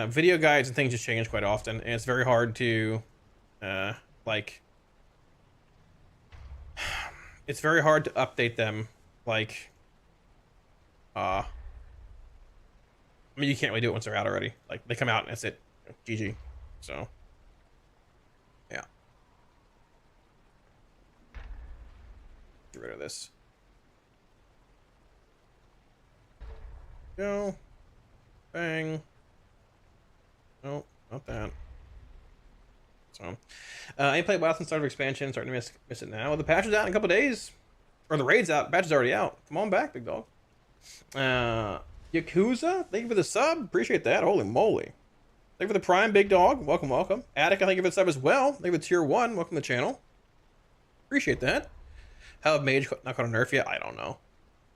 Video guides and things just change quite often, and it's very hard to, like, it's very hard to update them, like, I mean, you can't really do it once they're out already. Like, they come out and that's it. GG. So, yeah. Get rid of this. Go. Bang. No, not that. So, I ain't played WoW since start of expansion. Starting to miss it now. Well, the patch is out in a couple days. Or the raid's out. The patch is already out. Come on back, big dog. Yakuza, thank you for the sub. Appreciate that. Holy moly. Thank you for the prime, big dog. Welcome, welcome. Attica, thank you for the sub as well. Thank you for the tier 1. Welcome to the channel. Appreciate that. How have Mage not got a nerf yet? I don't know.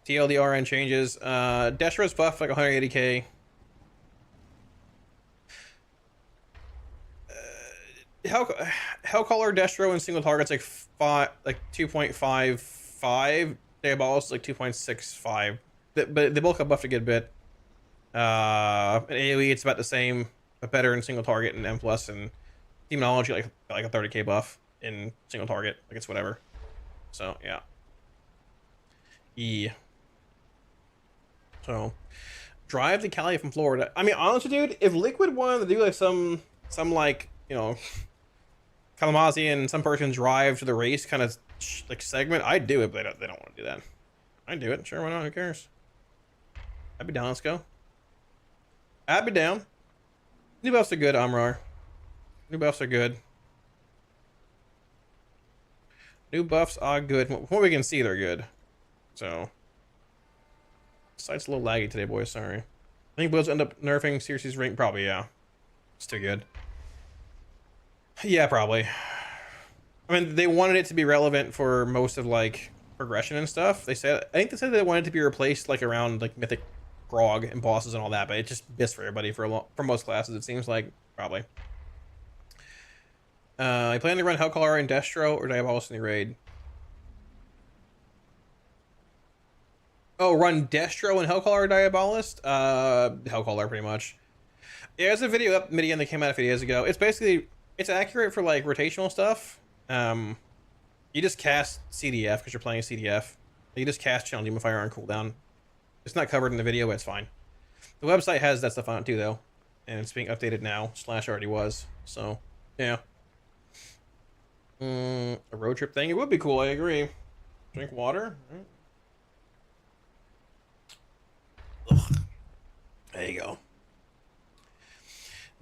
TLDRN changes. Destro's buff like 180k. Hellcaller Destro and single targets like 2.55. Diabolist like 2.65. But they both got buffed a good bit. In AoE, it's about the same, but better in single target and M+, and Demonology like a 30k buff in single target. Like, it's whatever. So, yeah. So, drive to Cali from Florida. I mean, honestly, dude, if Liquid wanted to do like some like, you know, Kalamazi and some person drive to the race kind of like segment, I'd do it, but they don't want to do that. I'd do it. Sure, why not? Who cares? I'd be down. Let's go. I'd be down. New buffs are good, Amrar. New buffs are good. New buffs are good. From what we can see, they're good. So, site's a little laggy today, boys. Sorry. I think Blizz end up nerfing Circe's rank. Probably, yeah. It's too good. Yeah, probably. I mean, they wanted it to be relevant for most of like progression and stuff. I think they said they wanted it to be replaced like around like Mythic Grog and bosses and all that, but it just missed for everybody for most classes. It seems like probably. I plan to run Hellcaller and Destro or Diabolist in the raid. Oh, run Destro and Hellcaller or Diabolist? Hellcaller pretty much. Yeah, there's a video up Midian that came out a few days ago. It's basically, it's accurate for like rotational stuff. You just cast CDF because you're playing CDF. You just cast Channel Demon Fire on cooldown. It's not covered in the video, but it's fine. The website has that stuff on it too, though, and it's being updated now. / already was. So, yeah. A road trip thing. It would be cool. I agree. Drink water. Ugh. There you go.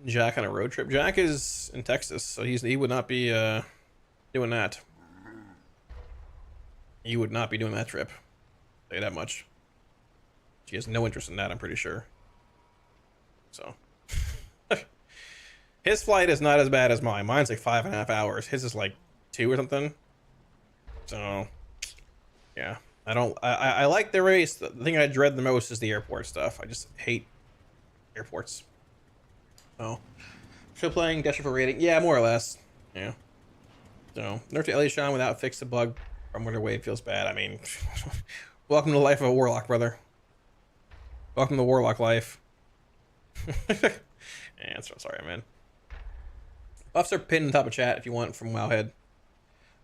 Jack on a road trip. Jack is in Texas, so he would not be doing that. He would not be doing that trip. I'll tell you that much. She has no interest in that, I'm pretty sure. So. His flight is not as bad as mine. Mine's like 5.5 hours. His is like 2 or something. So, yeah. I like the race. The thing I dread the most is the airport stuff. I just hate airports. Oh. Still playing Destro for rating? Yeah, more or less. Yeah. So, nerf to Eliashon without fix the bug from Winter Wave feels bad. I mean, welcome to the life of a Warlock, brother. Welcome to Warlock life. Yeah, sorry, man. Buffs are pinned on top of chat if you want from Wowhead.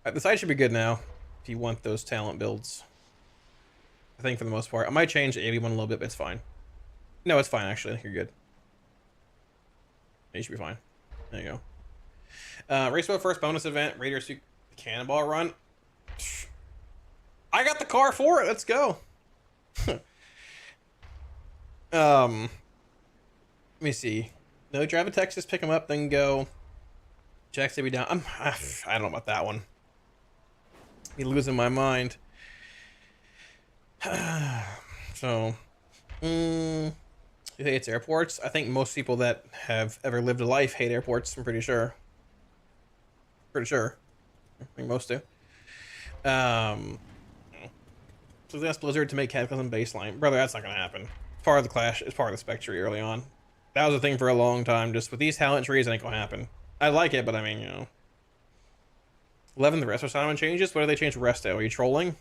The site should be good now if you want those talent builds. I think for the most part. I might change the AV one a little bit, but it's fine. No, it's fine, actually. I think you're good. You should be fine. There you go. Race mode first bonus event. Raider suit cannonball run. I got the car for it. Let's go. Let me see. No, drive to Texas, pick him up, then go Jack to be down. I don't know about that one. Be losing my mind. So, you think it's airports? I think most people that have ever lived a life hate airports. I'm pretty sure. Pretty sure. I think most do. So they asked Blizzard to make Cataclysm baseline. Brother, that's not gonna happen. It's part of the Clash. It's part of the spec tree early on. That was a thing for a long time. Just with these talent trees, it ain't gonna happen. I like it, but I mean, you know. 11, the Resto Simon changes? What do they change Resto? Are you trolling? You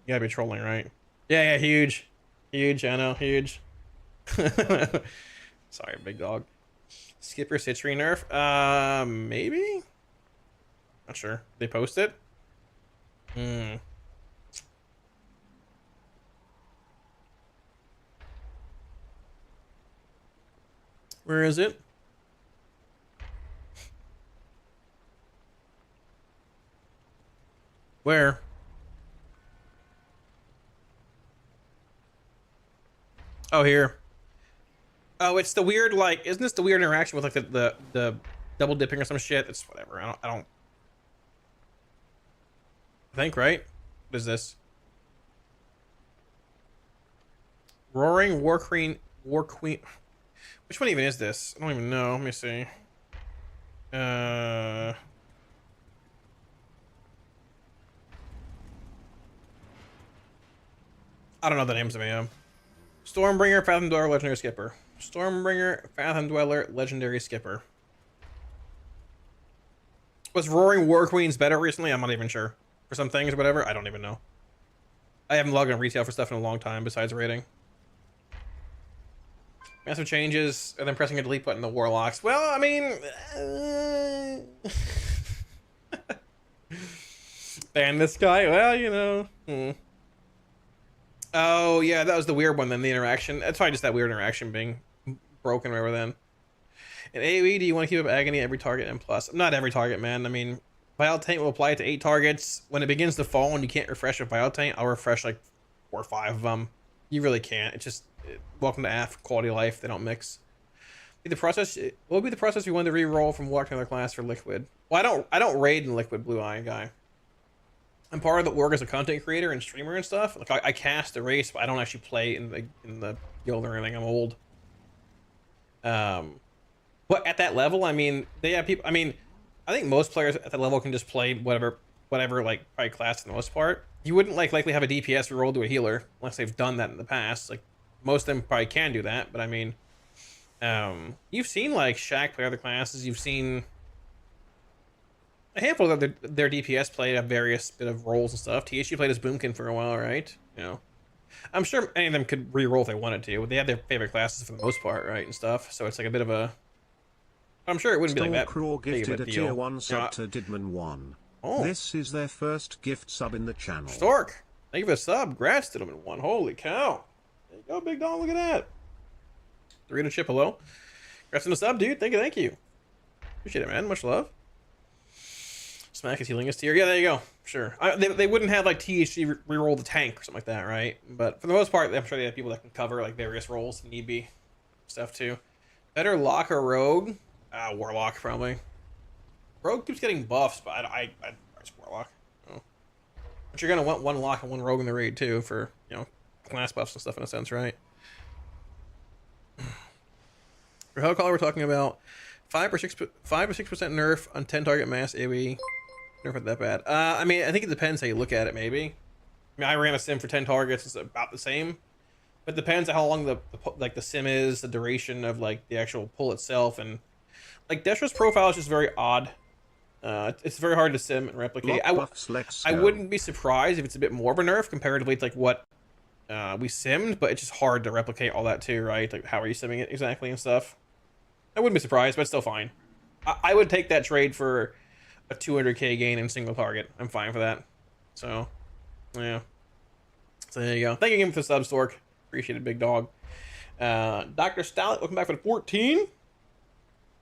gotta be trolling, right? Yeah, huge. Huge, I know, huge. Sorry, big dog. Skipper Citrine nerf? Maybe? Not sure. They post it? Where is it? Where? Oh, here. Oh, it's the weird, like, isn't this the weird interaction with, like, the double dipping or some shit? It's whatever. I don't think, right? What is this? Roaring War Queen. Which one even is this? I don't even know. Let me see. I don't know the names of them. Stormbringer, Fathom Dweller, Legendary Skipper. Stormbringer, Fathom Dweller, Legendary Skipper. Was Roaring War Queens better recently? I'm not even sure. For some things or whatever, I don't even know. I haven't logged on retail for stuff in a long time besides rating. Massive changes, and then pressing a delete button, the Warlocks. Well, I mean... ban this guy? Well, you know... Oh, yeah, that was the weird one then, the interaction. That's probably just that weird interaction being broken or whatever then. In AoE, do you want to keep up Agony every target and plus? Not every target, man. I mean, Vial Taint will apply to 8 targets. When it begins to fall and you can't refresh with Vial Taint, I'll refresh like 4 or 5 of them. You really can't. It's just, welcome to AF, quality of life. They don't mix. The process, what would be the process if you wanted to re-roll from Warlock to another class for Liquid? Well, I don't raid in Liquid, Blue Eye guy. I'm part of the org as a content creator and streamer and stuff. Like I cast a race, but I don't actually play in the guild or anything. I'm old. But at that level, I mean, they have people. I mean, I think most players at that level can just play whatever like probably class for the most part. You wouldn't likely have a DPS roll to a healer unless they've done that in the past. Like most of them probably can do that, but I mean, you've seen like Shaq play other classes. You've seen a handful of their DPS played at various bit of roles and stuff. THG played as Boomkin for a while, right? You know, I'm sure any of them could re-roll if they wanted to, but they have their favorite classes for the most part, right, and stuff. So it's like a bit of a. I'm sure it wouldn't be like that. Craw gifted a tier 1 sub to Didman 1. Oh. This is their first gift sub in the channel. Stork, thank you for the sub. Congrats, Didman 1. Holy cow! There you go, big dog. Look at that. Dorito Chip, hello. Congrats on the sub, dude. Thank you. Appreciate it, man. Much love. Smack is healing us tier. Yeah, there you go. Sure. They wouldn't have like THC reroll the tank or something like that, right? But for the most part, I'm sure they have people that can cover like various roles if need be. Stuff too. Better Lock or Rogue? Warlock probably. Rogue keeps getting buffs, but I Warlock. Oh. But you're gonna want one Lock and one Rogue in the raid too for, you know, class buffs and stuff in a sense, right? For Hellcaller, we're talking about 5 or 6% nerf on 10 target mass AoE. Nerf not that bad. I mean, I think it depends how you look at it, maybe. I mean, I ran a sim for 10 targets. It's about the same. But it depends on how long the sim is, the duration of like the actual pull itself, and like Destra's profile is just very odd. It's very hard to sim and replicate. I wouldn't be surprised if it's a bit more of a nerf comparatively to like what we simmed, but it's just hard to replicate all that too, right? Like how are you simming it exactly and stuff. I wouldn't be surprised, but it's still fine. I would take that trade for a 200k gain in single target. I'm fine for that. So, yeah. So there you go. Thank you again for the sub, Stork. Appreciate it, big dog. Dr. Stallet, welcome back for the 14.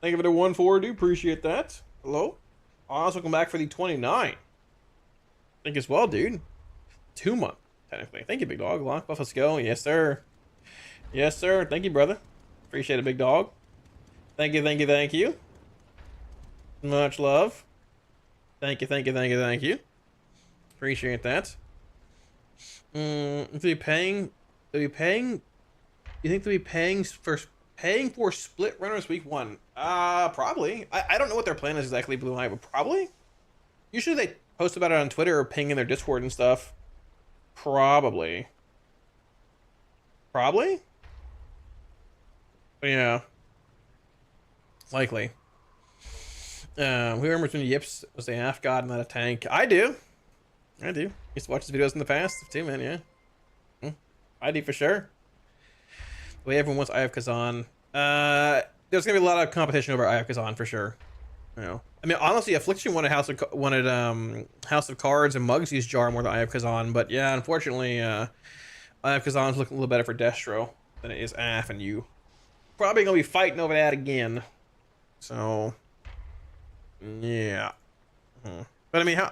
Thank you for the 1-4. Do appreciate that. Hello. Also, welcome back for the 29. Thank you as well, dude. 2 month, technically. Thank you, big dog. Lock buff, let's go. Yes, sir. Yes, sir. Thank you, brother. Appreciate it, big dog. Thank you. Much love. Thank you, thank you, thank you, thank you. Appreciate that. If they're paying, they'll be paying. You think they'll be paying for split runners week 1? Probably. I don't know what their plan is exactly, Blue Eye, but probably. Usually they post about it on Twitter or ping in their Discord and stuff. Probably. Probably? But yeah. Likely. Who remembers when Yips was a half god, not a tank? I do. Used to watch his videos in the past too, man, yeah. I do for sure. The way everyone wants Eye of Kazan. There's gonna be a lot of competition over Eye of Kazan for sure. You know. I mean, honestly, Affliction wanted House of Cards, and Mugs used Jar more than Eye of Kazan, but yeah, unfortunately, Eye of Kazan's looking a little better for Destro than it is AF, and you probably gonna be fighting over that again. So, yeah. But I mean, how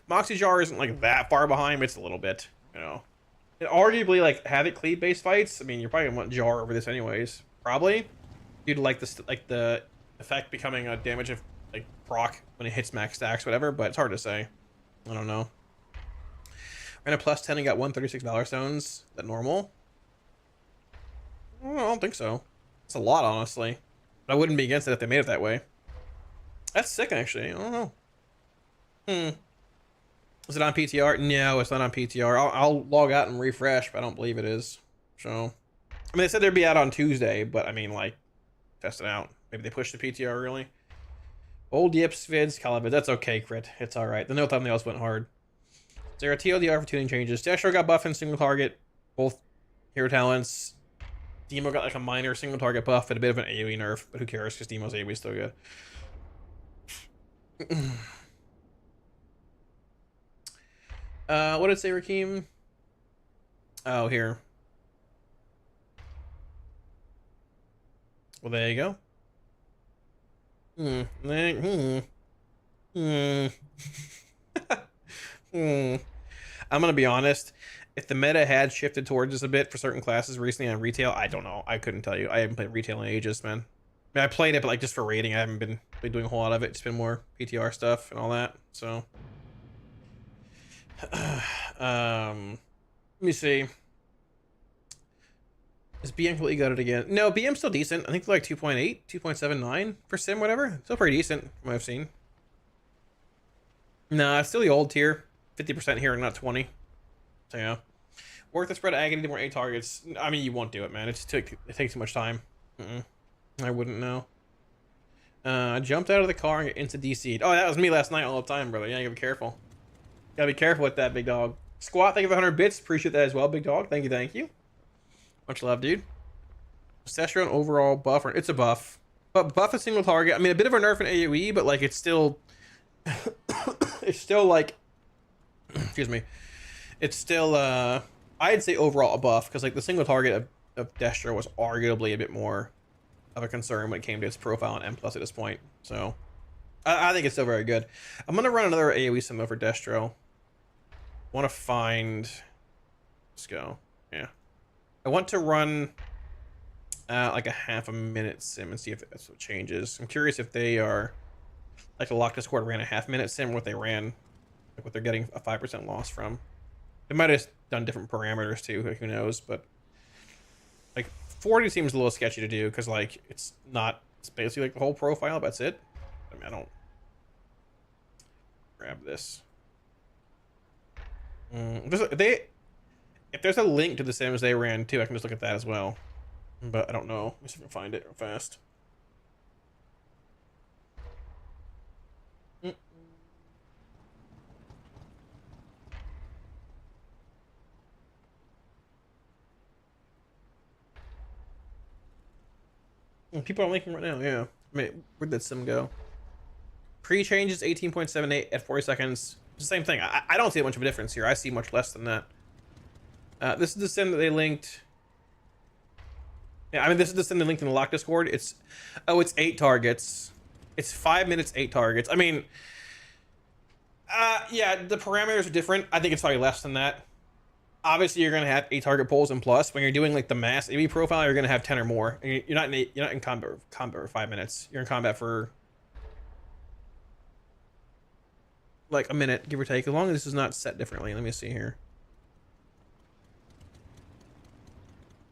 Moxie Jar isn't like that far behind, but it's a little bit, you know. And arguably, like Havoc Cleave based fights, I mean, you're probably gonna want Jar over this anyways, probably, due to like the effect becoming a damage of like proc when it hits max stacks, whatever. But it's hard to say. I don't know. Ran a plus 10 and got 136 Valor Stones. Is that normal? I don't think so. It's a lot, honestly. But I wouldn't be against it if they made it that way. That's sick, actually. I don't know. Is it on PTR? No, it's not on PTR. I'll log out and refresh, but I don't believe it is. So, I mean, they said they'd be out on Tuesday, but I mean, like, test it out. Maybe they pushed the PTR really. Old Yips, Vids, Calivid. That's okay, Crit. It's alright. The no thumbnails went hard. Is there a TLDR for tuning changes? Destro got buff in single target. Both hero talents. Demo got like a minor single target buff and a bit of an AoE nerf, but who cares because Demo's AoE is still good. What did it say, Rakeem? Oh, here. Well, there you go. I'm gonna be honest. If the meta had shifted towards this a bit for certain classes recently on retail, I don't know. I couldn't tell you. I haven't played retail in ages, man. I mean, I played it, but like just for rating, I haven't been doing a whole lot of it. It's been more PTR stuff and all that. So, let me see. Is BM completely gutted again? No, BM's still decent. I think they're like 2.8, 2.79 for sim, whatever. Still pretty decent from what I've seen. Nah, it's still the old tier. 50% here and not 20. So yeah. Work the spread agony to more 8 targets. I mean, you won't do it, man. It takes too much time. I wouldn't know. I jumped out of the car and get into DC'd. Oh, that was me last night all the time, brother. Yeah, you gotta be careful. Gotta be careful with that, big dog. Squat, thank you for 100 bits. Appreciate that as well, big dog. Thank you, thank you. Much love, dude. Session overall buff. It's a buff. But buff a single target. I mean, a bit of a nerf in AoE, but like it's still... it's still like... excuse me. It's still, I'd say overall a buff, because like the single target of Destro was arguably a bit more of a concern when it came to its profile on M+ at this point. So, I think it's still very good. I'm going to run another AoE sim for Destro. Want to find... Let's go. Yeah. I want to run like a half a minute sim and see if that's what changes. I'm curious if they are... Like the Lock Discord ran a half-minute sim, what they ran... Like what they're getting a 5% loss from. They might have done different parameters too, who knows, but like 40 seems a little sketchy to do because like it's basically like the whole profile, but that's it. I mean, I don't grab this. If there's a link to the sims they ran too, I can just look at that as well. But I don't know. Let me see if I can find it real fast. People are linking right now, yeah. I mean, where'd that sim go? Pre-changes 18.78 at 40 seconds. It's the same thing. I don't see much of a difference here. I see much less than that. This is the sim that they linked. Yeah, I mean, this is the sim they linked in the Lock Discord. It's 8 targets. It's 5 minutes, 8 targets. I mean, yeah, the parameters are different. I think it's probably less than that. Obviously, you're gonna have 8 target pulls and plus. When you're doing like the mass AV profile, you're gonna have 10 or more. And you're not in combat for 5 minutes. You're in combat for like a minute, give or take, as long as this is not set differently. Let me see here.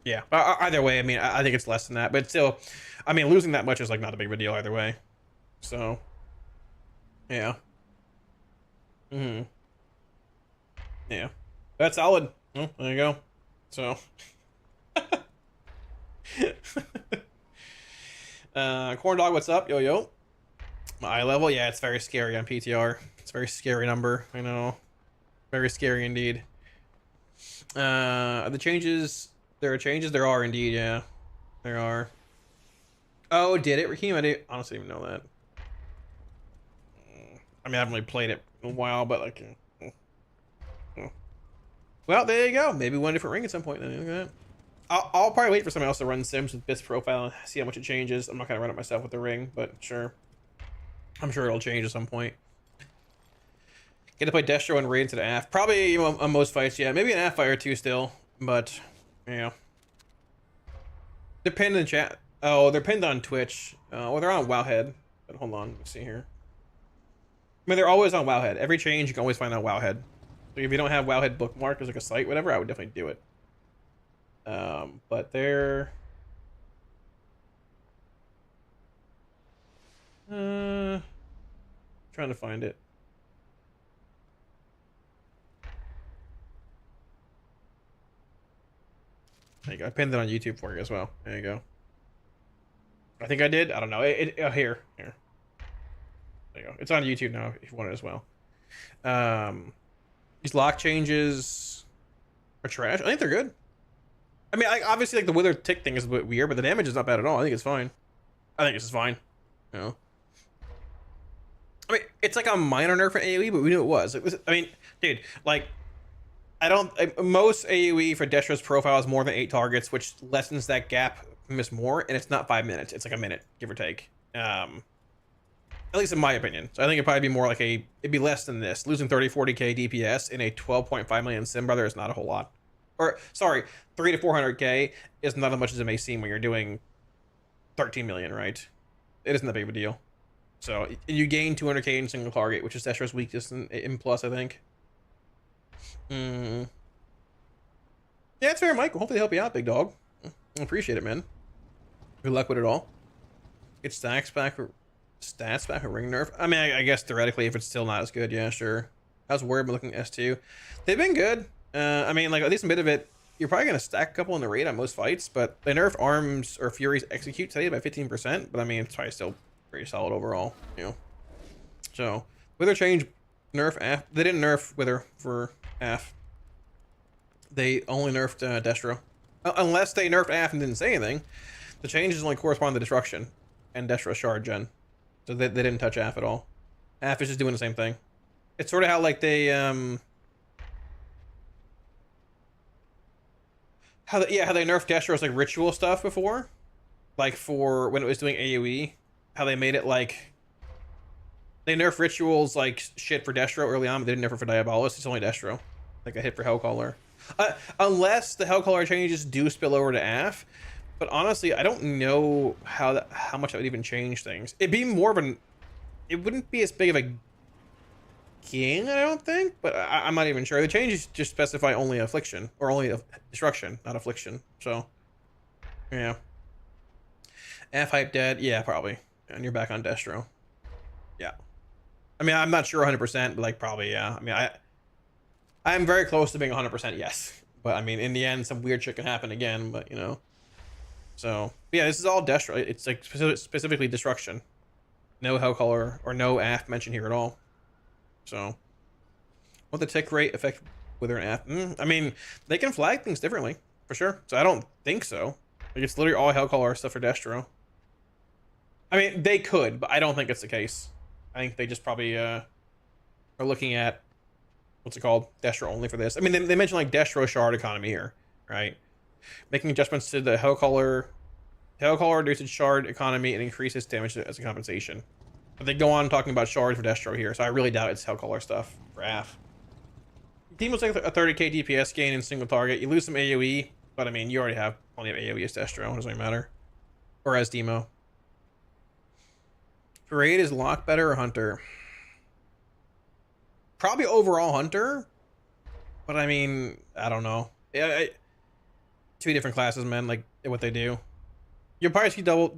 Yeah, either way, I mean, I think it's less than that, but still, I mean, losing that much is like not a big of a deal either way. So, yeah. Yeah, that's solid. Oh, there you go. So, corn dog, what's up? Yo, yo. My eye level, yeah, it's very scary on PTR. It's a very scary number. I know, very scary indeed. Are the changes? There are changes. There are indeed. Yeah, there are. Oh, did it, Raheem? I didn't honestly even know that. I mean, I haven't really played it in a while, but like. Well, there you go. Maybe one different ring at some point. Then look at that. I'll probably wait for someone else to run Sims with this profile and see how much it changes. I'm not gonna run it myself with the ring, but sure. I'm sure it'll change at some point. Get to play Destro and raid into the AF. Probably on most fights, yeah. Maybe an AF fight or two still, but yeah. They're pinned in chat. Oh, they're pinned on Twitch. Well, they're on Wowhead. But hold on, let's see here. I mean, they're always on Wowhead. Every change you can always find on Wowhead. So if you don't have Wowhead bookmarked as like a site, whatever, I would definitely do it. But they're trying to find it. There you go. I pinned it on YouTube for you as well. There you go. I think I did. I don't know. Here. There you go. It's on YouTube now if you want it as well. These lock changes are trash. I think they're good. I mean, obviously, like the wither tick thing is a bit weird, but the damage is not bad at all. I think it's fine. I think it's just fine. You know. I mean, it's like a minor nerf in AoE, but we knew it was. I mean, dude, like, most AoE for Destro's profile is more than 8 targets, which lessens that gap miss more, and it's not 5 minutes. It's like a minute, give or take. At least in my opinion. So I think it'd probably be more like it'd be less than this. Losing 30-40k DPS in a 12.5 million sim, brother, is not a whole lot. Or, sorry, 3 to 400k is not as much as it may seem when you're doing 13 million, right? It isn't that big of a deal. So, you gain 200k in single target, which is Destro's weakness in plus, I think. Yeah, it's fair, Mike. Hopefully help you out, big dog. I appreciate it, man. Good luck with it all. Get stats back with ring nerf. I mean, I guess theoretically, if it's still not as good, yeah, sure. How's Word looking S2? They've been good. I mean, like, at least a bit of it, you're probably going to stack a couple in the raid on most fights, but they nerf Arms or Fury's execute today by 15%, but I mean, it's probably still pretty solid overall, you know. So, Wither change, nerf AF. They didn't nerf Wither for AF. They only nerfed Destro. Unless they nerfed AF and didn't say anything, the changes only correspond to Destruction and Destro Shard Gen. So they didn't touch AF at all. AF is just doing the same thing. It's sort of how, like, they, how they nerfed Destro's, like, ritual stuff before. Like, for when it was doing AoE. How they made it, like, they nerfed rituals, like, shit for Destro early on, but they didn't nerf it for Diabolist. It's only Destro. Like a hit for Hellcaller. Unless the Hellcaller changes do spill over to AF. But honestly, I don't know how much that would even change things. It'd be more of an... It wouldn't be as big of a gain, I don't think. But I'm not even sure. The changes just specify only Affliction. Or only Destruction, not Affliction. So, yeah. AF hype dead? Yeah, probably. And you're back on Destro. Yeah. I mean, I'm not sure 100%, but, like, probably, yeah. I mean, I'm very close to being 100% yes. But, I mean, in the end, some weird shit can happen again, but, you know. So, yeah, this is all Destro. It's, like, specifically Destruction. No Hellcaller or no AF mentioned here at all. So, what the tick rate affect Wither and AF? I mean, they can flag things differently, for sure. So, I don't think so. Like, it's literally all Hellcaller stuff for Destro. I mean, they could, but I don't think it's the case. I think they just probably are looking at, what's it called? Destro only for this. I mean, they mentioned, like, Destro Shard economy here, right? Making adjustments to the Hellcaller. Hellcaller reduces Shard economy and increases damage as a compensation. But they go on talking about Shard for Destro here, so I really doubt it's Hellcaller stuff for AF. Team was like a 30k DPS gain in single target. You lose some AoE, but I mean, you already have plenty of AoE as Destro. It doesn't really matter. Or as Demo. Parade is Lock better or Hunter? Probably overall Hunter, but I mean, I don't know. Yeah, two different classes, man. Like what they do. You'll probably see a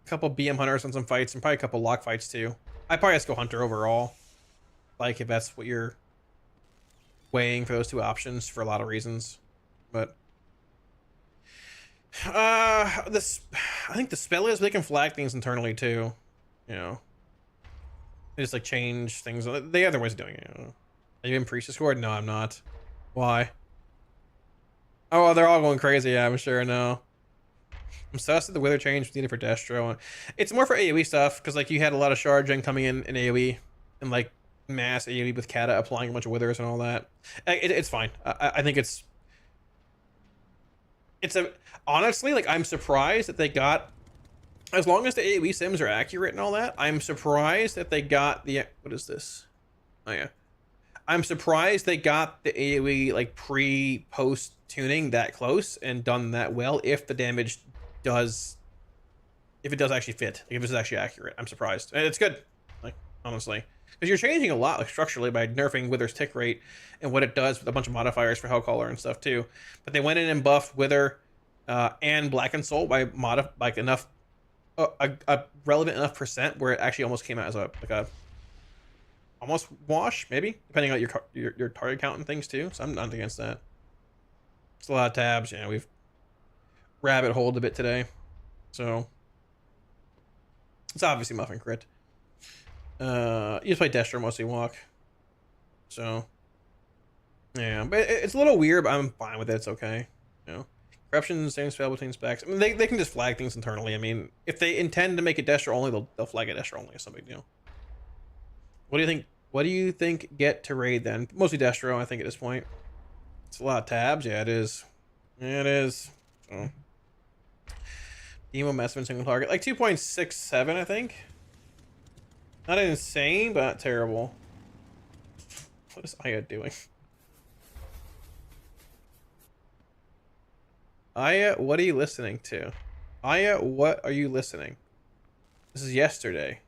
couple BM Hunters on some fights, and probably a couple Lock fights too. I probably just go Hunter overall. Like if that's what you're weighing for those two options for a lot of reasons, but this I think the spell is they can flag things internally too. You know, they just like change things. They have their ways of doing it. You know? Are you in Priest Discord? No, I'm not. Why? Oh, they're all going crazy. Yeah, I'm sure. No. I'm sus at the weather change needed for Destro. It's more for AoE stuff, because like you had a lot of shard gen coming in AoE, and like mass AoE with Kata applying a bunch of withers and all that. It's fine. I think it's honestly, like, I'm surprised that they got, as long as the AoE sims are accurate and all that, I'm surprised that they got the, what is this? Oh yeah. I'm surprised they got the AoE like pre-post tuning that close and done that well. If the damage does, if it does actually fit, like if it's actually accurate, I'm surprised. And it's good, like, honestly, because you're changing a lot, like, structurally by nerfing Wither's tick rate and what it does with a bunch of modifiers for Hellcaller and stuff too. But they went in and buffed Wither and Black and Soul by like enough, a relevant enough percent where it actually almost came out as a almost wash, maybe, depending on your target count and things too. So I'm not against that. It's a lot of tabs. Yeah, we've rabbit holed a bit today, so it's obviously Muffin crit. You just play Destro mostly walk, so yeah, but it's a little weird, but I'm fine with it. It's okay, you know. Corruption, same spell between specs. I mean, they can just flag things internally. I mean, if they intend to make it Destro only, they'll flag it Destro only. It's no big deal. What do you think? What do you think get to raid then? Mostly Destro, I think, at this point. It's a lot of tabs. Yeah, it is. Yeah, it is. So. Demo massive single target. Like 2.67, I think. Not insane, but not terrible. What is Aya doing? Aya, what are you listening to? Aya, what are you listening? This is yesterday.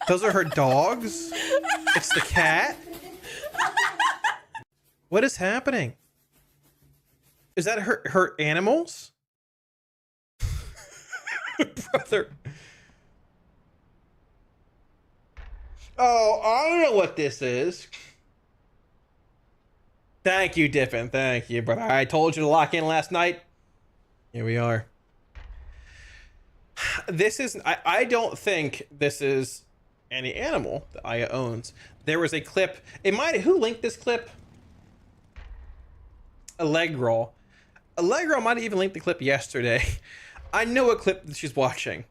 Those are her dogs? It's the cat? What is happening? Is that her animals? Brother. Oh, I don't know what this is. Thank you, Diffin. Thank you, brother. I told you to lock in last night. Here we are. This is... I don't think this is any animal that Aya owns. There was a clip. It might... Who linked this clip? Allegro. Allegro might have even linked the clip yesterday. I know a clip that she's watching.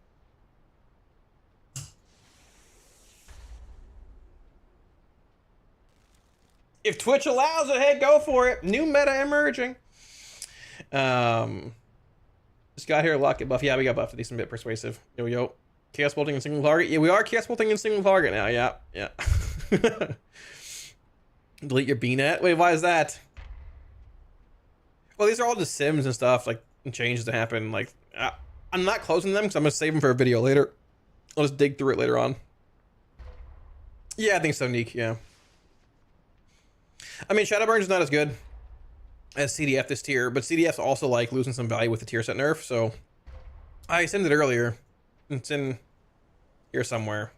If Twitch allows it, hey, go for it. New meta emerging. This guy here, lock it buff. Yeah, we got buffed a decent bit persuasive. Yo. Chaos bolting and single target. Yeah, we are chaos bolting and single target now. Yeah. Delete your BNet. Wait, why is that? Well, these are all just sims and stuff, like, and changes to happen. Like, I'm not closing them because I'm gonna save them for a video later. I'll just dig through it later on. Yeah, I think so, Neek. Yeah. I mean, Shadowburn is not as good as CDF this tier, but CDF's also like losing some value with the tier set nerf. So I sent it earlier. It's in here somewhere.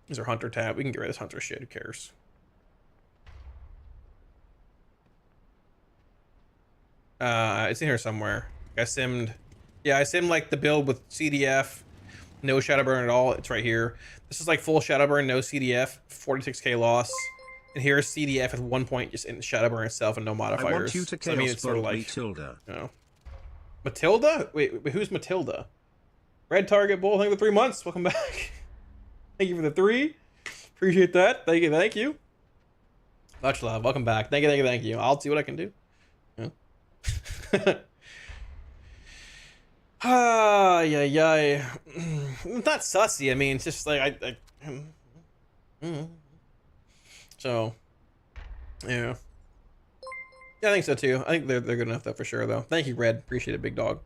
These are Hunter tab. We can get rid of this Hunter shit. Who cares? It's in here somewhere. I simmed. Yeah, I simmed like the build with CDF, no Shadowburn at all. It's right here. This is like full Shadowburn, no CDF, 46k loss. And here's CDF at 1 point just in Shadowburn itself and no modifiers. I want you to so, I mean, it's sort of like Matilda. You know. Matilda? Wait, who's Matilda? Red target bull, thank you for 3 months. Welcome back. Thank you for the 3. Appreciate that. Thank you. Much love. Welcome back. Thank you. I'll see what I can do. Yeah. Ah, yeah. Not sussy. I mean, it's just like so, yeah. Yeah, I think so too. I think they're good enough though for sure though. Thank you, Red. Appreciate it, big dog.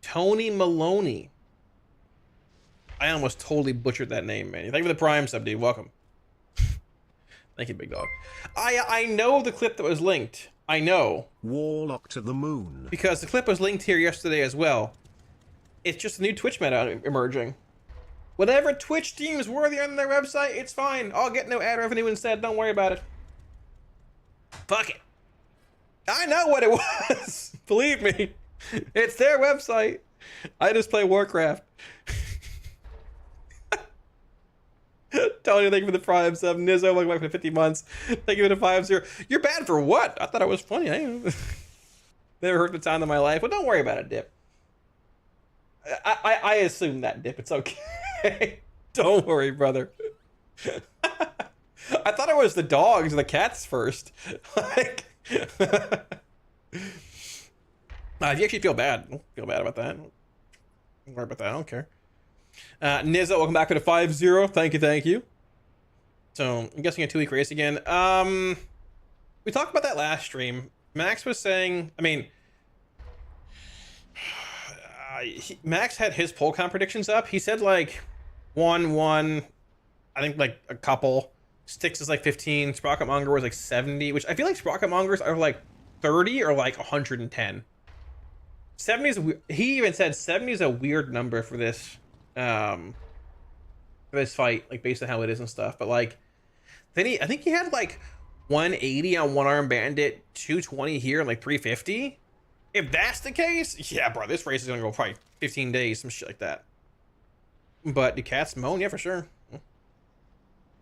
Tony Maloney. I almost totally butchered that name, man. Thank you for the Prime sub, dude. Welcome. Thank you, big dog. I know the clip that was linked. I know. Warlock to the moon. Because the clip was linked here yesterday as well. It's just a new Twitch meta emerging. Whatever Twitch deems worthy on their website, it's fine. I'll get no ad revenue instead. Don't worry about it. Fuck it. I know what it was. Believe me. It's their website. I just play Warcraft. Tony, thank you for the Prime sub. Nizzo, welcome back for 50 months. Thank you for the 5-0. You're bad for what? I thought it was funny. I never heard the time of my life. But don't worry about it, Dip. I assume that, Dip. It's okay. Don't worry, brother. I thought it was the dogs and the cats first. Like, if you actually feel bad, don't feel bad about that. Don't worry about that. I don't care. Nizzo, welcome back to the 5-0. Thank you. So, I'm guessing a 2-week race again. We talked about that last stream. Max was saying, I mean, Max had his poll count predictions up. He said like 1, I think like a couple. Styx is like 15. Sprocket Monger was like 70, which I feel like Sprocket Mongers are like 30 or like 110. 70 is he even said 70 is a weird number for this fight, like based on how it is and stuff. But like then I think he had like 180 on One Arm Bandit, 220 here, and like 350. If that's the case, yeah, bro, this race is gonna go probably 15 days, some shit like that. But do cats moan? Yeah, for sure.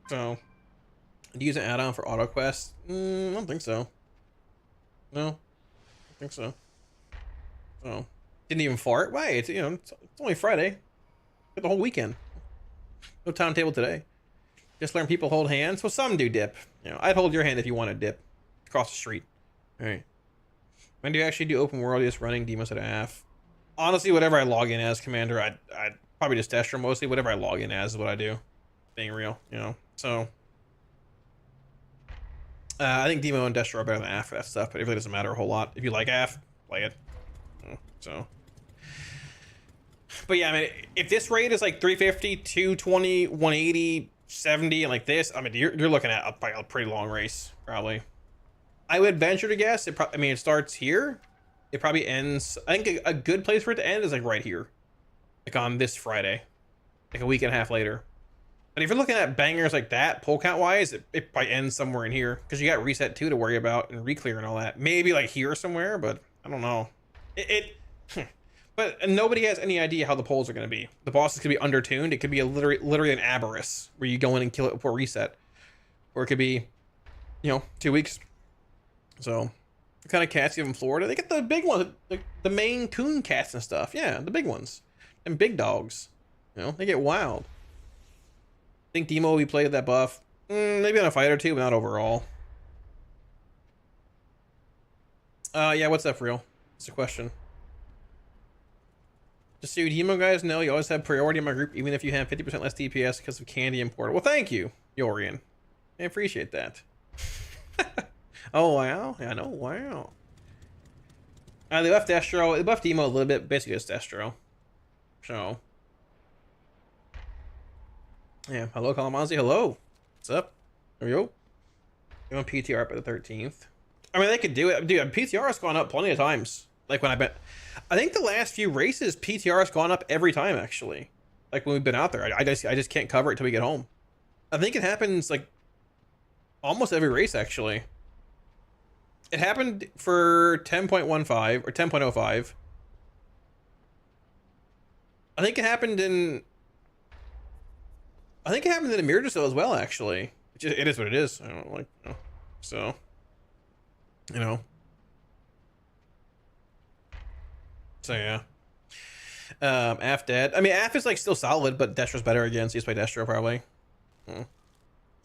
So, do you use an add-on for auto quest? I don't think so. No, I don't think so. So, didn't even fart. Why? It's it's only Friday. Got the whole weekend. No timetable today. Just learn people hold hands. Well, some do, Dip. I'd hold your hand if you want to dip across the street. All right. When do you actually do open world? Just running Demos at half. Honestly, whatever I log in as, Commander, I'd probably just Destro mostly. Whatever I log in as is what I do. Being real, So, I think Demo and Destro are better than AF for that stuff, but it really doesn't matter a whole lot. If you like AF, play it. So, but yeah, I mean, if this rate is like 350, 220, 180, 70, and like this, I mean, you're looking at a pretty long race, probably. I would venture to guess it starts here. It probably ends. I think a good place for it to end is like right here, like on this Friday, like a week and a half later. But if you're looking at bangers like that, poll count wise, it probably ends somewhere in here because you got reset 2 to worry about and reclear and all that. Maybe like here somewhere, but I don't know. But nobody has any idea how the polls are going to be. The bosses could be undertuned. It could be literally an Aberrus where you go in and kill it before reset, or it could be, 2 weeks. So, what kind of cats you have in Florida? They get the big ones, the Maine Coon cats and stuff. Yeah, the big ones. And big dogs. They get wild. I think Demo will be played at that buff. Maybe on a fight or two, but not overall. Yeah, what's up, for real? That's the question. Just so you Demo guys know, you always have priority in my group, even if you have 50% less DPS because of Candy and Portal. Well, thank you, Yorian. I appreciate that. Oh, wow. Yeah, I know. Wow. They buffed Destro. They buffed Demo a little bit. Basically, just Destro. So. Yeah. Hello, Kalamazi. Hello. What's up? There we go. You want PTR up at the 13th? I mean, they could do it. Dude, PTR has gone up plenty of times. Like when I think the last few races, PTR has gone up every time, actually. Like when we've been out there. I just can't cover it till we get home. I think it happens like almost every race, actually. It happened for 10.15 or 10.05. I think it happened in Emergency as well, actually. It is what it is. I don't so, So yeah. AF dead. I mean, AF is like still solid, but Destro's better again, so you just play Destro probably.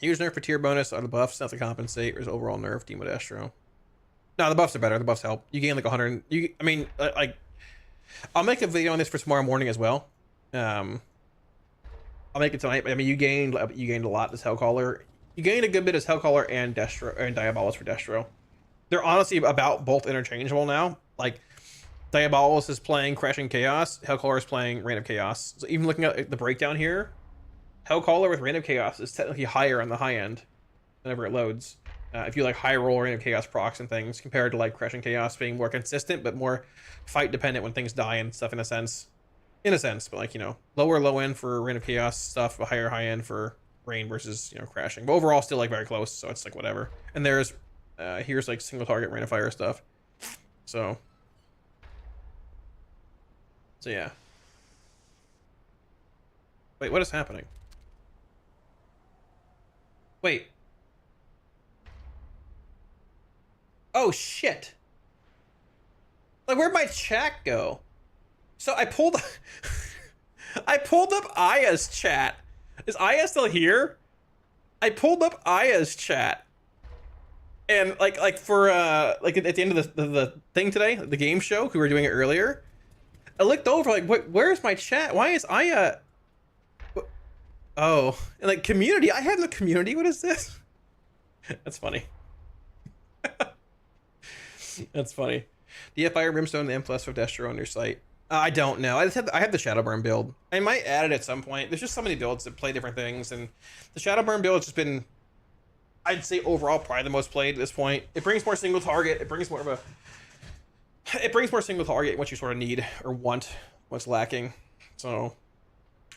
Huge nerf for tier bonus. Are the buffs not to compensate, or is overall nerf Demo Destro? No, the buffs are better. The buffs help. You gain like 100. I mean, like, I'll make a video on this for tomorrow morning as well. I'll make it tonight. I mean, you gained a lot as Hellcaller. You gained a good bit as Hellcaller and Destro and Diabolist for Destro. They're honestly about both interchangeable now. Like, Diabolist is playing Crashing Chaos. Hellcaller is playing Reign of Chaos. So even looking at the breakdown here, Hellcaller with Reign of Chaos is technically higher on the high end whenever it loads. If you like high roll Reign of Chaos procs and things, compared to like Crashing Chaos being more consistent but more fight dependent when things die and stuff in a sense. But like, you know, lower low end for Reign of Chaos stuff, a higher high end for Reign versus, you know, Crashing. But overall still like very close, so it's like whatever. And there's here's like single target Reign of Fire stuff. So yeah. Wait, what is happening? Wait. Oh shit. Like, where'd my chat go? So I pulled up Aya's chat. Is Aya still here? I pulled up Aya's chat. And like for like at the end of the thing today, the game show, we were doing it earlier. I looked over like, where's my chat? Why is Aya? Oh, and like community. I have the community. What is this? That's funny. That's funny. Do you have Fire Brimstone and the M Plus for Destro on your site? I don't know. I have the Shadowburn build. I might add it at some point. There's just so many builds that play different things, and the Shadowburn build has just been, I'd say overall probably the most played at this point. It brings more single target. It brings more single target, what you sort of need or want, what's lacking. So,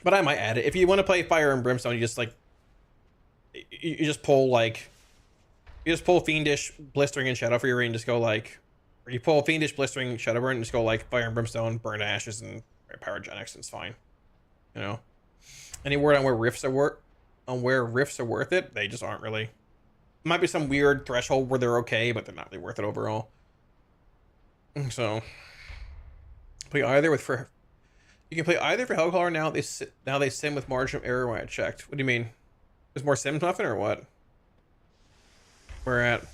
but I might add it. If you want to play Fire and Brimstone, you just like, you just pull like, you just pull Fiendish, Blistering, and Shadow Fury, and just go like, or you pull Fiendish, Blistering, Shadowburn, and just go like Fire and Brimstone, Burn Ashes, and Pyrogenics, and it's fine. You know. Any word on where rifts are worth it? They just aren't really. Might be some weird threshold where they're okay, but they're not really worth it overall. So, play either with for. You can play either for Hellcaller now. They sim with margin of error when I checked. What do you mean? There's more sims nothing or what? We're at.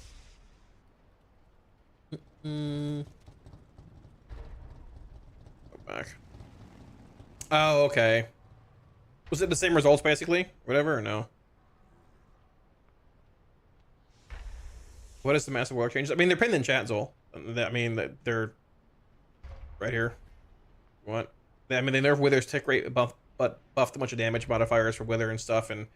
Go back. Oh, okay. Was it the same results basically? Whatever, or no? What is the massive world changes? I mean, they're pinned in chat, Zol. I mean, they're right here. What? I mean, they nerf Wither's tick rate, but buffed a bunch of damage modifiers for Wither and stuff, and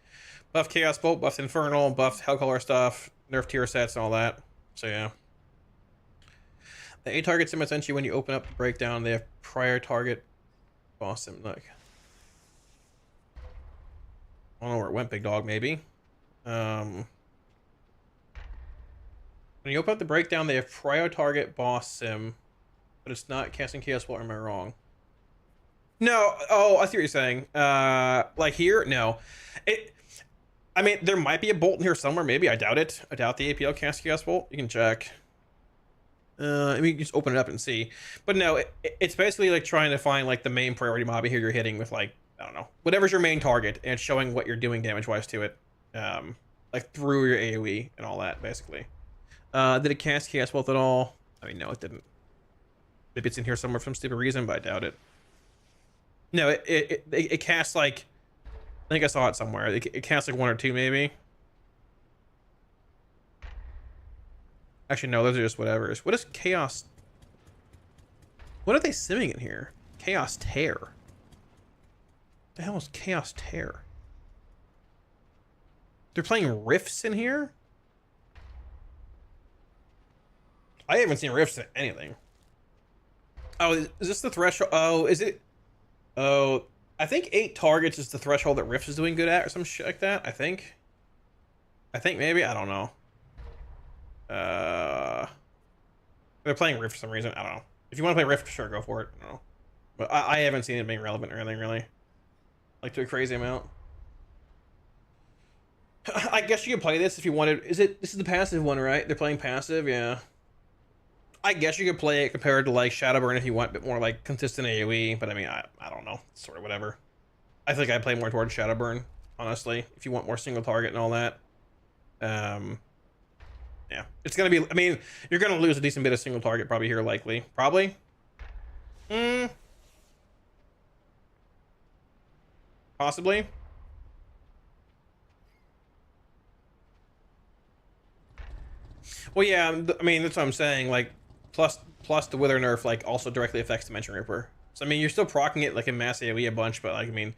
buffed Chaos Bolt, buffed Infernal, buffed Hellcaller stuff, nerfed tier sets and all that. So yeah. The 8 target sim essentially when you open up the breakdown, they have prior target boss sim. Look. I don't know where it went, big dog, maybe. When you open up the breakdown, they have prior target boss sim, but it's not casting Chaos Bolt, or am I wrong? No, oh, I see what you're saying. Like here, no. I mean, there might be a bolt in here somewhere, maybe. I doubt it. I doubt the APL casts Chaos Bolt. You can check. I mean, you can just open it up and see. But no, it's basically like trying to find like the main priority mob here you're hitting with like, I don't know, whatever's your main target, and it's showing what you're doing damage-wise to it. Like through your AoE and all that, basically. Did it cast Chaos Bolt at all? I mean, no, it didn't. Maybe it's in here somewhere for some stupid reason, but I doubt it. No, it casts like, I think I saw it somewhere. It casts like 1 or 2 maybe. Actually, no, those are just whatevers. What is Chaos? What are they simming in here? Chaos Tear. The hell is Chaos Tear? They're playing Rifts in here? I haven't seen Rifts in anything. Oh, is this the threshold? Oh, is it? Oh, I think 8 targets is the threshold that Rifts is doing good at, or some shit like that. I think maybe, I don't know. They're playing Rift for some reason. I don't know. If you want to play Rift, sure, go for it. I don't know. But I haven't seen it being relevant or anything, really. Like, to a crazy amount. I guess you could play this if you wanted. This is the passive one, right? They're playing passive, yeah. I guess you could play it compared to, like, Shadowburn if you want a bit more, like, consistent AoE. But, I mean, I don't know. Sort of whatever. I think I'd play more towards Shadowburn, honestly. If you want more single target and all that. Yeah, it's gonna be. I mean, you're gonna lose a decent bit of single target probably here, likely. Probably. Possibly. Well, yeah. I mean, that's what I'm saying. Like, plus the Wither nerf like also directly affects Dimension Ripper. So I mean, you're still proccing it like in mass AoE a bunch, but like I mean,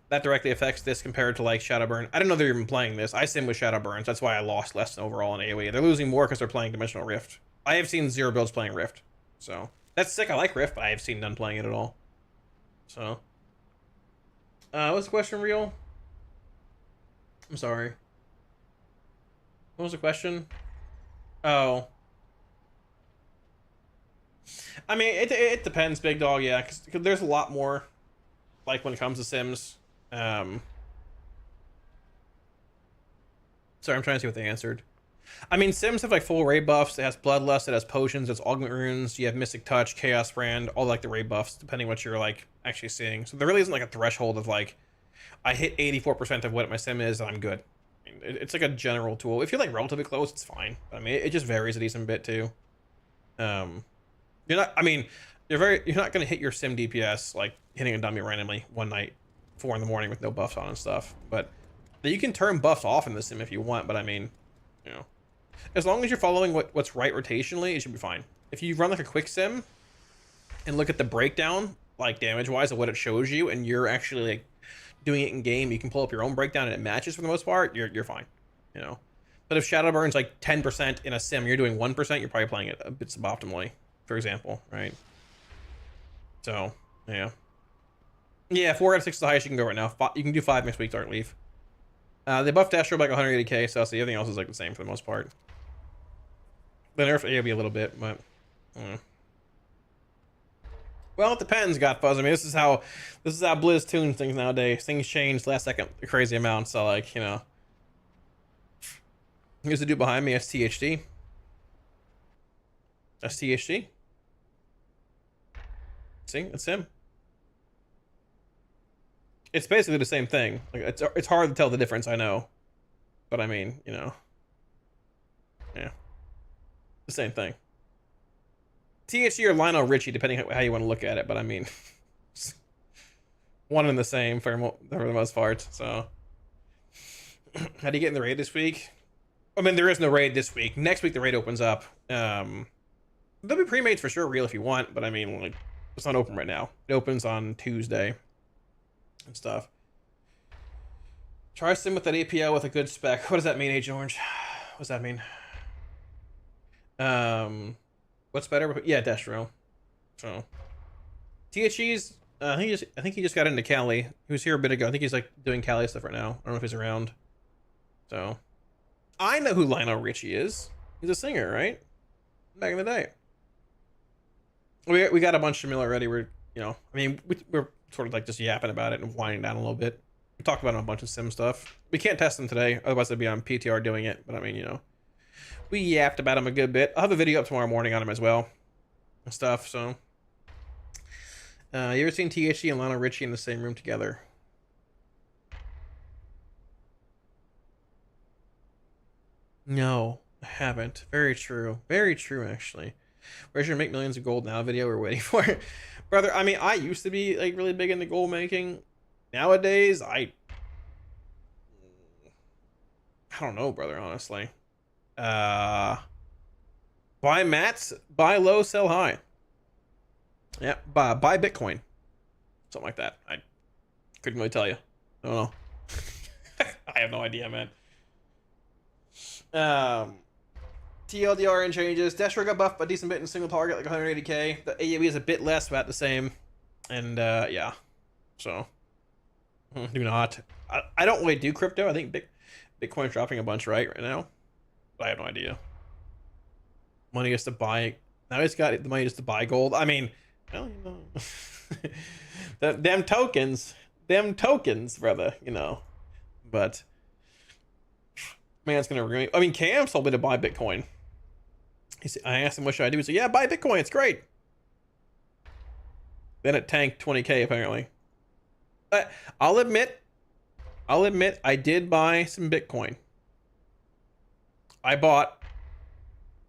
that directly affects this compared to like Shadowburn. I didn't know they're even playing this. I sim with Shadowburns. That's why I lost less than overall in AoE. They're losing more because they're playing Dimensional Rift. I have seen 0 builds playing Rift, so that's sick. I like Rift, but I have seen none playing it at all. So, what's the question, real? I'm sorry. What was the question? Oh. I mean, it depends, big dog. Yeah, because there's a lot more, like when it comes to Sims. Sorry, I'm trying to see what they answered. I mean, Sims have like full raid buffs. It has Bloodlust, it has potions, it's Augment Runes, you have Mystic Touch, Chaos Brand, all like the raid buffs, depending what you're like actually seeing. So there really isn't like a threshold of like, I hit 84% of what my sim is, and I'm good. I mean, it's like a general tool. If you're like relatively close, it's fine. But, I mean, it just varies a decent bit too. You're not. I mean, you're not gonna hit your sim DPS like hitting a dummy randomly one night, 4 in the morning with no buffs on and stuff. But you can turn buffs off in the sim if you want. But I mean, you know, as long as you're following what's right rotationally, it should be fine. If you run like a quick sim and look at the breakdown, like damage wise, of what it shows you, and you're actually like doing it in game, you can pull up your own breakdown and it matches for the most part. You're fine, you know. But if Shadowburn's like 10% in a sim, you're doing 1%, you're probably playing it a bit suboptimally, for example, right? So yeah, 4 out of 6 is the highest you can go right now. You can do 5 next week, Dark Leaf. They buffed Astro by like 180k, so everything else is like the same for the most part. They nerfed AoB a little bit, but well, it depends, Godfuzz. I mean, this is how Blizz tunes things nowadays. Things change last second a crazy amount. So like, you know, here's the dude behind me, STHD. STHD. See, it's him. It's basically the same thing. Like it's hard to tell the difference, I know, but I mean, you know, yeah, the same thing. THC or Lionel Richie, depending on how you want to look at it, but I mean, one and the same for the most part. So, how do you get in the raid this week? I mean, there is no raid this week. Next week the raid opens up. There'll be pre-mades for sure, real if you want, but I mean, like, it's not open right now. It opens on Tuesday and stuff. Try sim with that APO with a good spec. What does that mean, Agent Orange? What does that mean? What's better? Yeah, Destro. So THE's I think he just got into Cali. He was here a bit ago. I think he's like doing Cali stuff right now. I don't know if he's around. So I know who Lionel Richie is. He's a singer, right? Back in the day. We got a bunch of them already. We're, you know, I mean, we're sort of like just yapping about it and winding down a little bit. We talked about a bunch of sim stuff. We can't test them today, otherwise they'd be on PTR doing it. But I mean, you know, we yapped about them a good bit. I'll have a video up tomorrow morning on them as well and stuff. So, you ever seen THC and Lionel Richie in the same room together? No, I haven't. Very true. Very true, actually. Where's your make millions of gold now video we're waiting for? Brother, I mean, I used to be like really big into gold making. Nowadays, I don't know, brother, honestly. Buy mats, buy low, sell high. Yeah, buy Bitcoin. Something like that. I couldn't really tell you. I don't know. I have no idea, man. TLDR and changes. Destro got buffed by a decent bit in single target, like 180k. The AoE is a bit less, about the same. And yeah. So do not. I don't really do crypto. I think Bitcoin's dropping a bunch right now. But I have no idea. Money is to buy. Now he's got the money just to buy gold. I mean, well, you know, them tokens, brother. You know, but man's gonna really. I mean, Cam told me to buy Bitcoin. I asked him what should I do. He said, "Yeah, buy Bitcoin. It's great." Then it tanked 20k apparently. I'll admit, I did buy some Bitcoin. I bought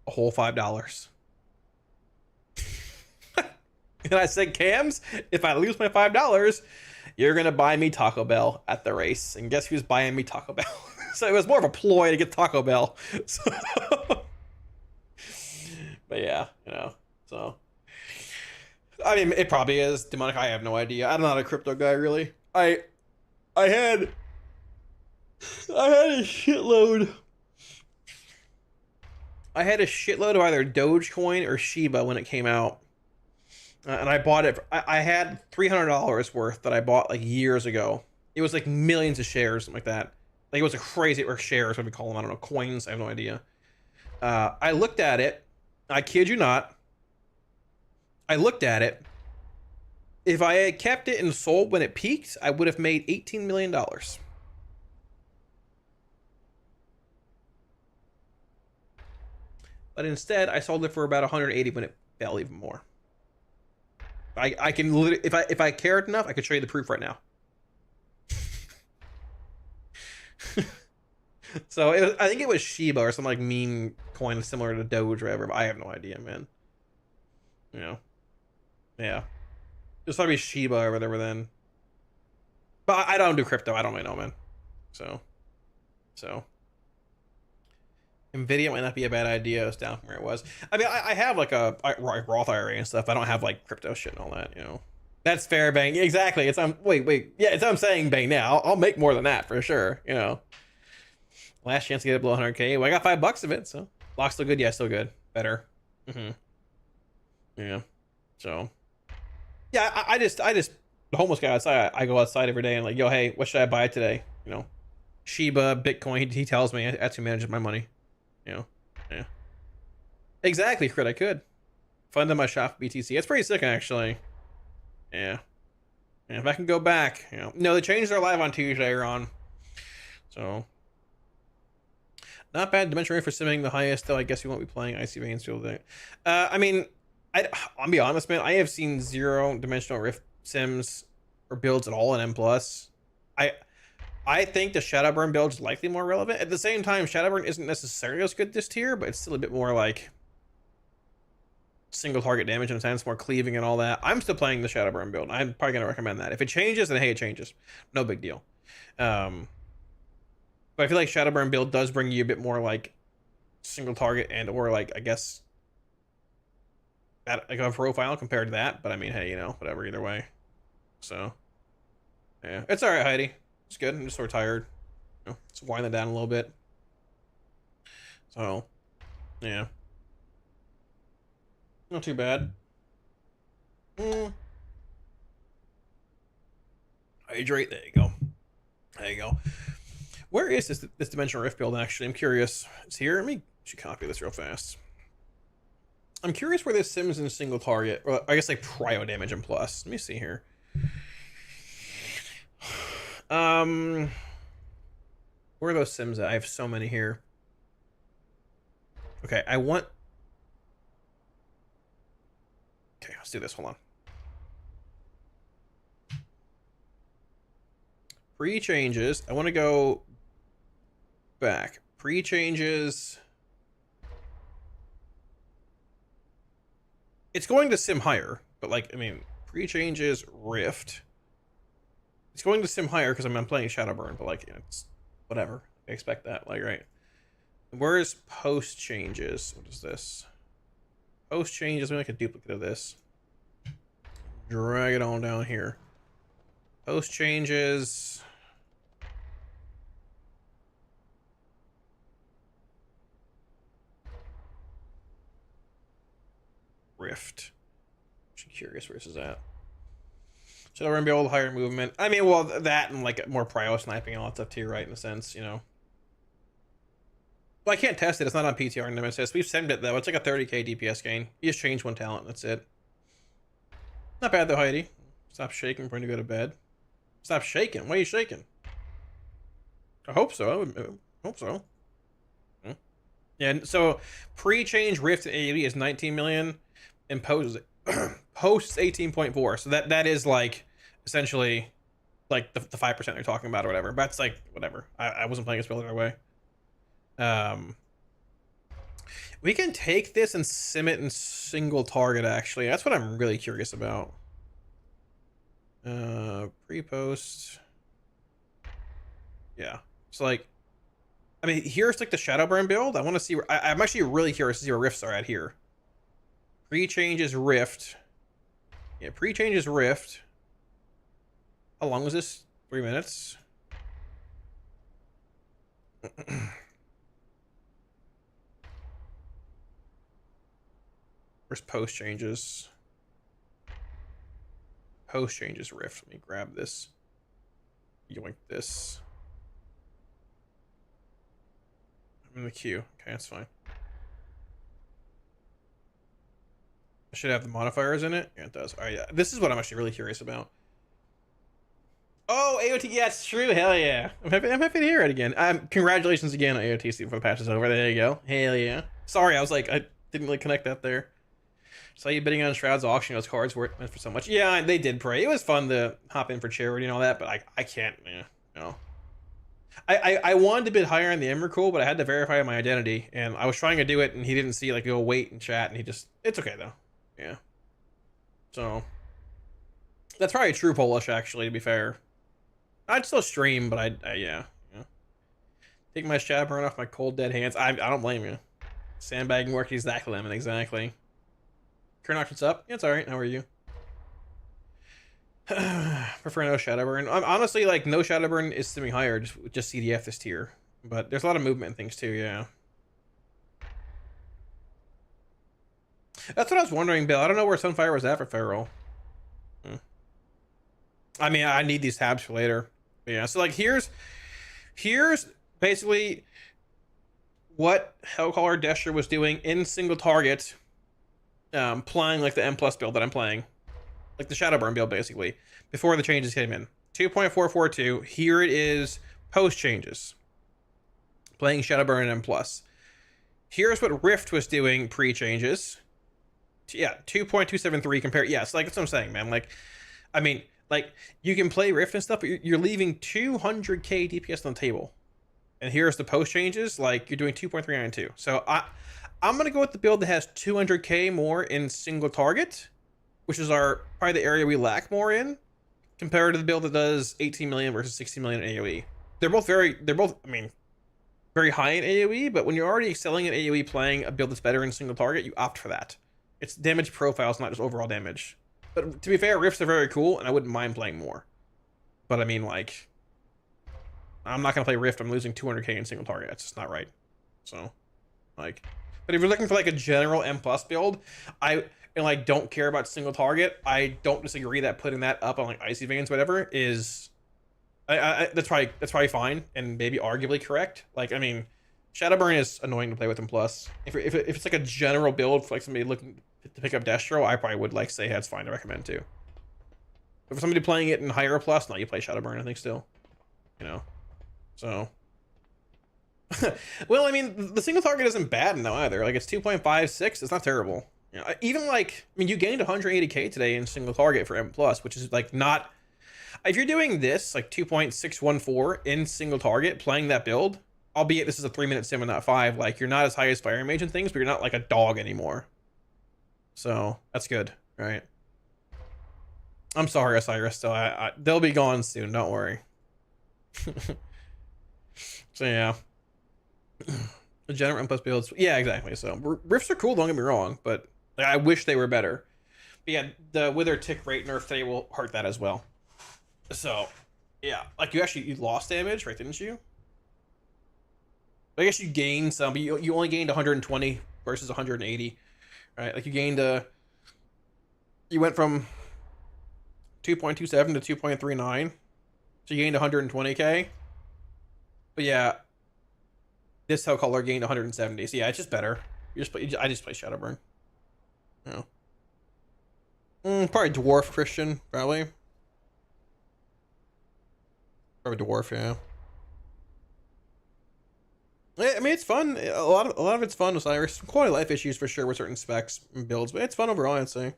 a whole $5. And I said, Cams, if I lose my $5, you're going to buy me Taco Bell at the race. And guess who's buying me Taco Bell? So it was more of a ploy to get Taco Bell. So, but yeah, you know, so. I mean, it probably is. Demonic, I have no idea. I'm not a crypto guy, really. I had a shitload. I had a shitload of either Dogecoin or Shiba when it came out. And I bought it. I had $300 worth that I bought like years ago. It was like millions of shares, something like that. Like it was a crazy, or shares, what we call them. I don't know, coins. I have no idea. I looked at it. I kid you not. I looked at it. If I had kept it and sold when it peaked, I would have made $18 million. But instead, I sold it for about 180 when it fell even more. I can literally, if I cared enough, I could show you the proof right now. So I think it was Shiba or some like meme coin similar to Doge or whatever. But I have no idea, man. You know, yeah, it was probably Shiba or whatever then. But I don't do crypto. I don't really know, man. So. Nvidia might not be a bad idea. It's down from where it was. I mean, I have like a Roth IRA and stuff. I don't have like crypto shit and all that, you know. That's fair, Bang. Exactly. It's wait. Yeah, it's I'm saying, Bang. Now I'll make more than that for sure. You know. Last chance to get it below 100K. Well, I got $5 of it, so lock's still good. Yeah, still good. Better. Yeah. So. Yeah, I just the homeless guy outside. I go outside every day and like, yo, hey, what should I buy today? You know, Shiba, Bitcoin. He tells me that's who manages my money. You know, yeah. Exactly, Crit. I could fund in my shop BTC. It's pretty sick, actually. Yeah. And if I can go back, you know. No, they changed their live on Tuesday, Ron. So. Not bad. Dimension Rift for simming the highest, though. I guess you won't be playing Icy Veins Field Day. I mean, I'll be honest, man. I have seen 0 Dimensional Rift sims or builds at all in M+. I think the Shadowburn build is likely more relevant. At the same time, Shadowburn isn't necessarily as good this tier, but it's still a bit more like single target damage in a sense, more cleaving and all that. I'm still playing the Shadowburn build. I'm probably going to recommend that. If it changes, then hey, it changes. No big deal. But I feel like Shadowburn build does bring you a bit more like single target and or like, I guess, like a profile compared to that. But I mean, hey, you know, whatever, either way. So, yeah. It's all right, Heidi. It's good. I'm just sort of tired. You know, just wind that down a little bit. So, yeah. Not too bad. Hydrate. There you go. There you go. Where is this Dimensional Rift build, actually? I'm curious. It's here. Let me should copy this real fast. I'm curious where this sims in single target. Or I guess like prio damage and plus. Let me see here. Where are those sims at? I have so many here. Okay, I want... Okay, let's do this. Hold on. Pre-changes. I want to go back. Pre-changes. It's going to sim higher, but like, I mean, pre-changes Rift. It's going to sim higher because I'm playing Shadowburn, but like, you know, it's whatever. I expect that, like, right? Where is post changes? What is this? Post changes. Let me make a duplicate of this. Drag it on down here. Post changes. Rift. I'm curious where this is at. So we're gonna be able to higher movement. I mean, well, that and like more prio sniping and all that stuff too, right? In a sense, you know. Well, I can't test it. It's not on PTR and Nemesis. We've sent it though. It's like a 30k DPS gain. You just change one talent. That's it. Not bad though, Heidi. Stop shaking. We're going to go to bed. Stop shaking. Why are you shaking? I hope so. I hope so. Yeah. So pre-change Rift and AoE is 19 million, and post posts 18.4. So that is like essentially like the 5% they're talking about or whatever. But that's like whatever. I wasn't playing this build either way. We can take this and sim it in single target, actually. That's what I'm really curious about. Pre-post. Yeah. So, like, I mean, here's, like, the Shadowburn build. I want to see where... I'm actually really curious to see where Rifts are at here. Pre-changes Rift. Yeah, pre-changes Rift. How long was this? 3 minutes? Where's post changes? Post changes Rift. Let me grab this. Yoink this. I'm in the queue. Okay, that's fine. I should have the modifiers in it. Yeah, it does. All right, yeah. This is what I'm actually really curious about. Oh, AOT, yeah, it's true. Hell yeah. I'm happy to hear it again. Congratulations again on AOTC for the patches over. There you go. Hell yeah. Sorry, I was like, I didn't really connect that there. Saw you bidding on Shroud's auction. Those cards went for so much. Yeah, they did pray. It was fun to hop in for charity and all that, but I can't, you know. I wanted to bid higher on the Emrakul, but I had to verify my identity, and I was trying to do it, and he didn't see, like, go wait and chat, and he just... It's okay, though. Yeah. So... That's probably true Polish, actually, to be fair. I'd still stream, but yeah. Take my Shadowburn off my cold, dead hands. I don't blame you. Sandbagging work exactly, lemon, exactly. Kurnox, what's up? Yeah, it's alright. How are you? Prefer no Shadowburn. Honestly, like, no Shadowburn is simming higher, just CDF this tier. But there's a lot of movement and things too, yeah. That's what I was wondering, Bill. I don't know where Sunfire was at for Feral. I mean, I need these tabs for later. But yeah, so like here's basically what Hellcaller Desher was doing in single target, playing like the M plus build that I'm playing. Like the Shadowburn build, basically, before the changes came in. 2.442. Here it is post changes. Playing Shadowburn and M plus. Here's what Rift was doing pre-changes. Yeah, 2.273 compared. Yeah, so like that's what I'm saying, man. Like, I mean, like you can play Rift and stuff, but you're leaving 200k DPS on the table. And here's the post changes. Like you're doing 2.392. So I'm gonna go with the build that has 200k more in single target, which is probably the area we lack more in, compared to the build that does 18 million versus 16 million in AoE. They're both I mean, very high in AoE, but when you're already excelling in AoE playing a build that's better in single target, you opt for that. It's damage profiles, not just overall damage. But to be fair, Rifts are very cool, and I wouldn't mind playing more. But I mean, like, I'm not gonna play Rift. I'm losing 200k in single target. That's just not right. So, like, but if you're looking for like a general M plus build, like don't care about single target. I don't disagree that putting that up on like Icy Veins, whatever, is that's probably fine and maybe arguably correct. Like, I mean, Shadowburn is annoying to play with in plus. If it's like a general build for like somebody looking to pick up Destro, I probably would like say that's fine to recommend too. But for somebody playing it in higher plus, no, you play Shadowburn, I think still. You know, so. Well, I mean, the single target isn't bad now either. Like it's 2.56. It's not terrible. You know, even like, I mean, you gained 180k today in single target for M plus, which is like not. If you're doing this like 2.614 in single target, playing that build, albeit this is a 3-minute sim and not 5, like you're not as high as Fire Mage and things, but you're not like a dog anymore. So that's good, right? I'm sorry, Osiris. Still, they'll be gone soon. Don't worry. So yeah, the general M plus builds. Yeah, exactly. So Rifts are cool. Don't get me wrong, but like, I wish they were better. But yeah, the Wither tick rate nerf today will hurt that as well. So yeah, like you lost damage, right? Didn't you? I guess you gained some, but you only gained 120 versus 180, right? Like you gained you went from 2.27 to 2.39, so you gained 120k. But yeah, this Hellcaller gained 170. So yeah, it's just better. I just play Shadowburn. No. Probably Dwarf Christian, probably. Probably Dwarf, yeah. I mean, it's fun. A lot of it's fun with Osiris. Some quality of life issues for sure with certain specs and builds, but it's fun overall, I'd say.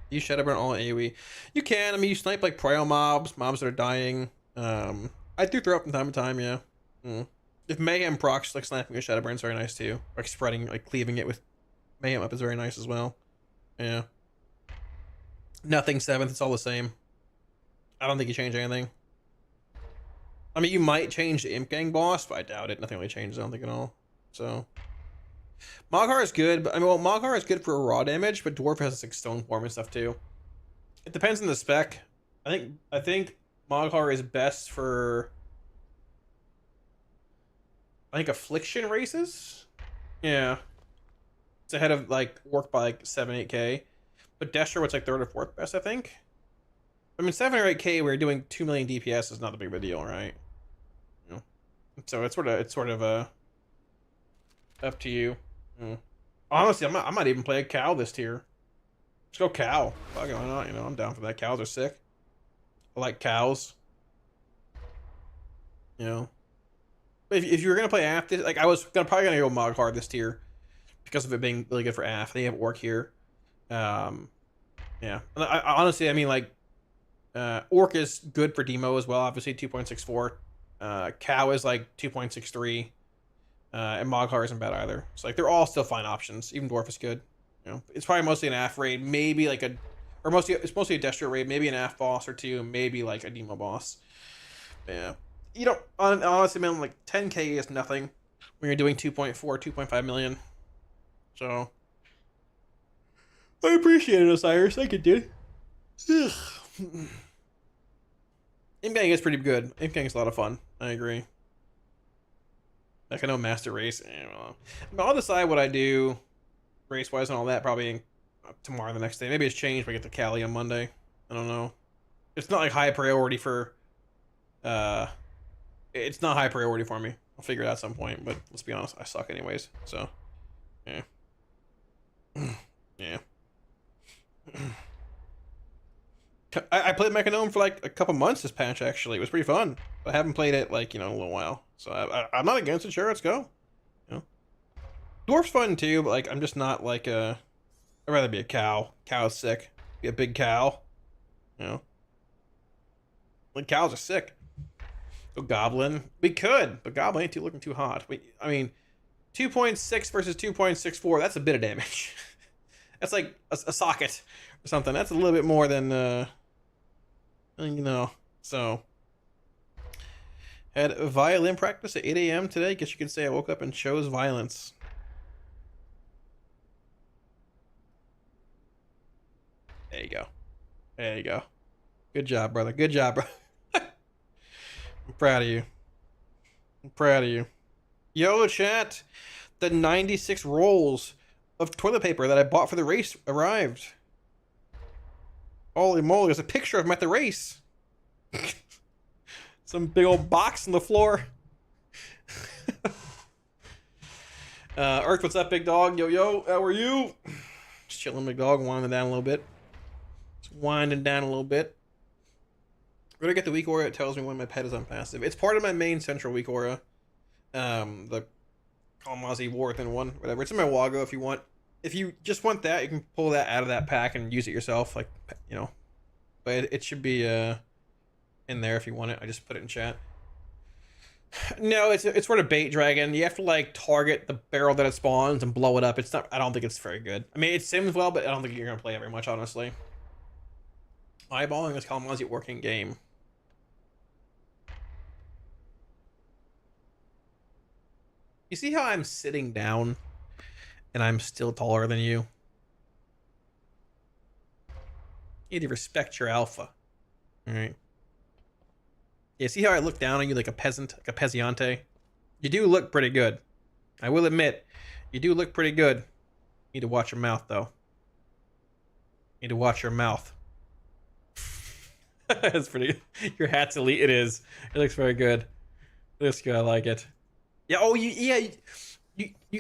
You Shadowburn all AoE. You can. I mean, you snipe like prio mobs that are dying. I do throw up from time to time, yeah. If Mayhem procs, like snapping a Shadowburn is very nice too. Like spreading, like cleaving it with Mayhem up is very nice as well. Yeah. Nothing 7th, it's all the same. I don't think you change anything. I mean, you might change the Imp Gang boss, but I doubt it. Nothing really changes, I don't think at all. So, Moghar is good, but I mean, well, Moghar is good for raw damage, but Dwarf has like stone form and stuff too. It depends on the spec. I think Moghar is best for, I think, affliction races. Yeah, it's ahead of like Orc by like 7-8k, but Destro it's like 3rd or 4th best, I think. I mean, 7 or 8k, we're doing 2 million DPS is not a big of a deal, right? You know? So it's sort of up to you. Honestly, I might even play a cow this tier. Let's go cow. Fuck it, why not? You know, I'm down for that. Cows are sick. I like cows. You know, if you were gonna play AF, this, like I was probably gonna go Moghar this tier because of it being really good for AF. They have Orc here. Yeah. I honestly, I mean, like. Orc is good for demo as well, obviously 2.64. Cow is like 2.63. And Moghar isn't bad either. So like they're all still fine options. Even Dwarf is good. You know, it's probably mostly an AF raid, maybe like it's mostly a Destro raid, maybe an AF boss or two, maybe like a demo boss. Yeah. You don't honestly, man, like 10k is nothing when you're doing 2.4, 2.5 million. So I appreciate it, Osiris. Thank you, dude. Imp Gang is pretty good. Imp Gang is a lot of fun. I agree. Like I know Master Race. I'll decide what I do race wise and all that probably tomorrow, the next day. Maybe it's changed. But I get to Cali on Monday. I don't know. It's not like high priority for. It's not high priority for me. I'll figure it out at some point. But let's be honest, I suck anyways. So, yeah. Yeah. I played Mechanome for like a couple months this patch, actually. It was pretty fun. But I haven't played it, like, in a little while. So I'm not against it. Sure, let's go. You know? Dwarf's fun, too, but, like, I'm just not, like, I'd rather be a cow. Cow's sick. Be a big cow. You know? Like, cows are sick. Go Goblin. We could, but Goblin ain't looking too hot. I mean, 2.6 versus 2.64, that's a bit of damage. That's like a socket or something. That's a little bit more than, you know, so. Had violin practice at 8 a.m. today. Guess you could say I woke up and chose violence. There you go. There you go. Good job, brother. Good job, bro. I'm proud of you. I'm proud of you. Yo, chat. The 96 rolls of toilet paper that I bought for the race arrived. Holy moly, there's a picture of him at the race. Some big old box on the floor. Earth, what's up, big dog? Yo, how are you? Just chilling, big dog, winding down a little bit. Just winding down a little bit. When I get the weak aura, it tells me when my pet is on passive. It's part of my main central weak aura. The Kalamazi War Within One, whatever. It's in my Wago if you want. If you just want that, you can pull that out of that pack and use it yourself, like, you know. But it should be in there if you want it. I just put it in chat. No, it's sort of bait dragon. You have to like target the barrel that it spawns and blow it up. It's not. I don't think it's very good. I mean, it sims well, but I don't think you're gonna play it very much, honestly. Eyeballing this Kalamazi working game. You see how I'm sitting down and I'm still taller than you? You need to respect your alpha. Alright. Yeah, see how I look down on you like a peasant, like a peasante? You do look pretty good. I will admit, you do look pretty good. You need to watch your mouth, though. You need to watch your mouth. That's pretty good. Your hat's elite. It is. It looks very good. It looks good. I like it. Yeah, oh, you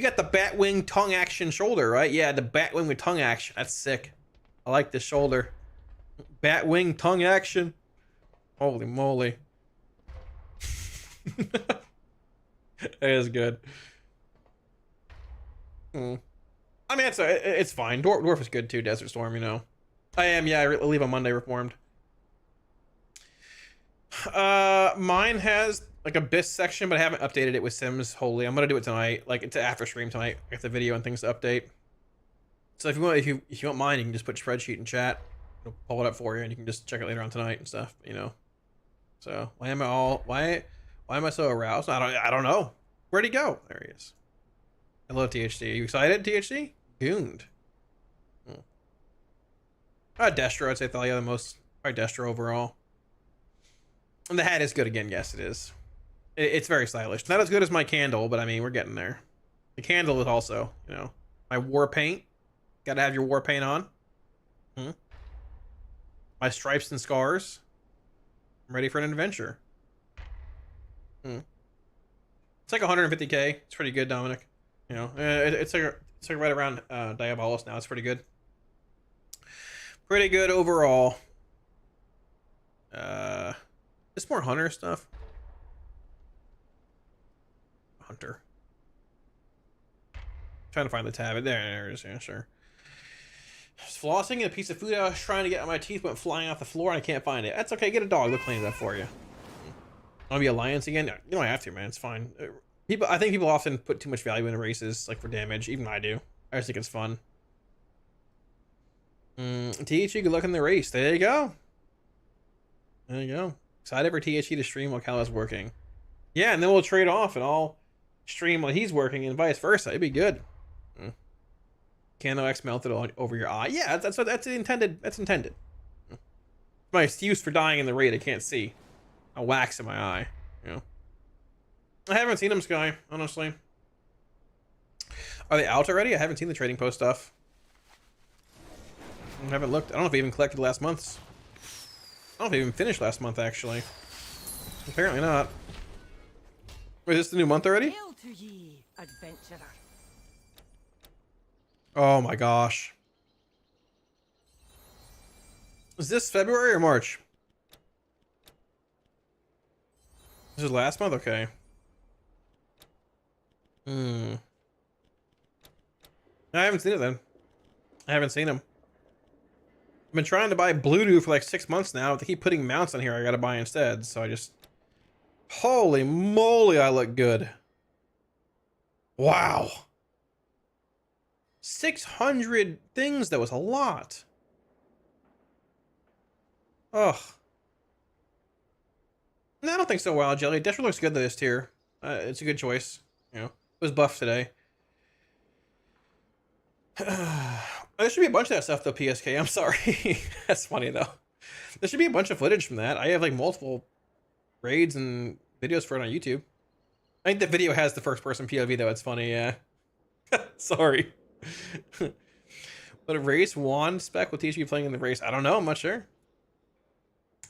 got the Batwing tongue action shoulder, right? Yeah, the Batwing with tongue action. That's sick. I like this shoulder. Batwing tongue action. Holy moly. That is good. I mean, it's fine. Dwarf is good too, Desert Storm, you know. I am, yeah, I leave on Monday reformed. Mine has like Abyss section, but I haven't updated it with Sims wholly. I'm gonna do it tonight. Like it's after stream tonight. I got the video and things to update. So if you want, if you don't mind, you can just put spreadsheet in chat. It'll pull it up for you, and you can just check it later on tonight and stuff. You know. So why am I so aroused? I don't know. Where'd he go? There he is. Hello, THD. Are you excited, THD? Gooned. Destro, I'd say Thalia the most. Probably Destro overall. And the hat is good again. Yes, it is. It's very stylish. Not as good as my candle, but I mean, we're getting there. The candle is also, you know, my war paint. Gotta have your war paint on. My stripes and scars. I'm ready for an adventure. It's like 150k. It's pretty good, Dominic. You know, it's like right around Diabolist now. It's pretty good. Pretty good overall. It's more hunter stuff. Hunter. Trying to find the tab. There it is. Yeah, sure. Just flossing and a piece of food I was trying to get on my teeth went flying off the floor and I can't find it. That's okay. Get a dog. They'll clean it up for you. Want to be Alliance again? You don't have to, man. It's fine. I think people often put too much value into races, like for damage. Even I do. I just think it's fun. THE, good luck in the race. There you go. There you go. Excited for THE to stream while Kala's working. Yeah, and then we'll trade off and I'll stream while he's working and vice versa. It'd be good. Candle X melted over your eye. Yeah, that's intended. That's intended. My excuse for dying in the raid. I can't see. A wax in my eye. You know. I haven't seen them, Sky. Honestly. Are they out already? I haven't seen the trading post stuff. I haven't looked. I don't know if I even collected last month's. I don't know if I even finished last month, actually. Apparently not. Wait, is this the new month already? Hail to ye, adventurer. Oh my gosh. Is this February or March? This is last month? Okay. I haven't seen it then. I haven't seen them. I've been trying to buy Bluetooth for like 6 months now. They keep putting mounts on here I gotta buy instead, so I just... Holy moly, I look good. Wow. 600 things, that was a lot. Ugh. No, I don't think so, Wild Jelly. Desperate looks good to this tier. It's a good choice. You know, it was buffed today. There should be a bunch of that stuff though, PSK. I'm sorry. That's funny though. There should be a bunch of footage from that. I have like multiple raids and videos for it on YouTube. I think the video has the first person POV though. It's funny, yeah. Sorry. But a race wand spec will teach you playing in the race. I don't know. I'm not sure.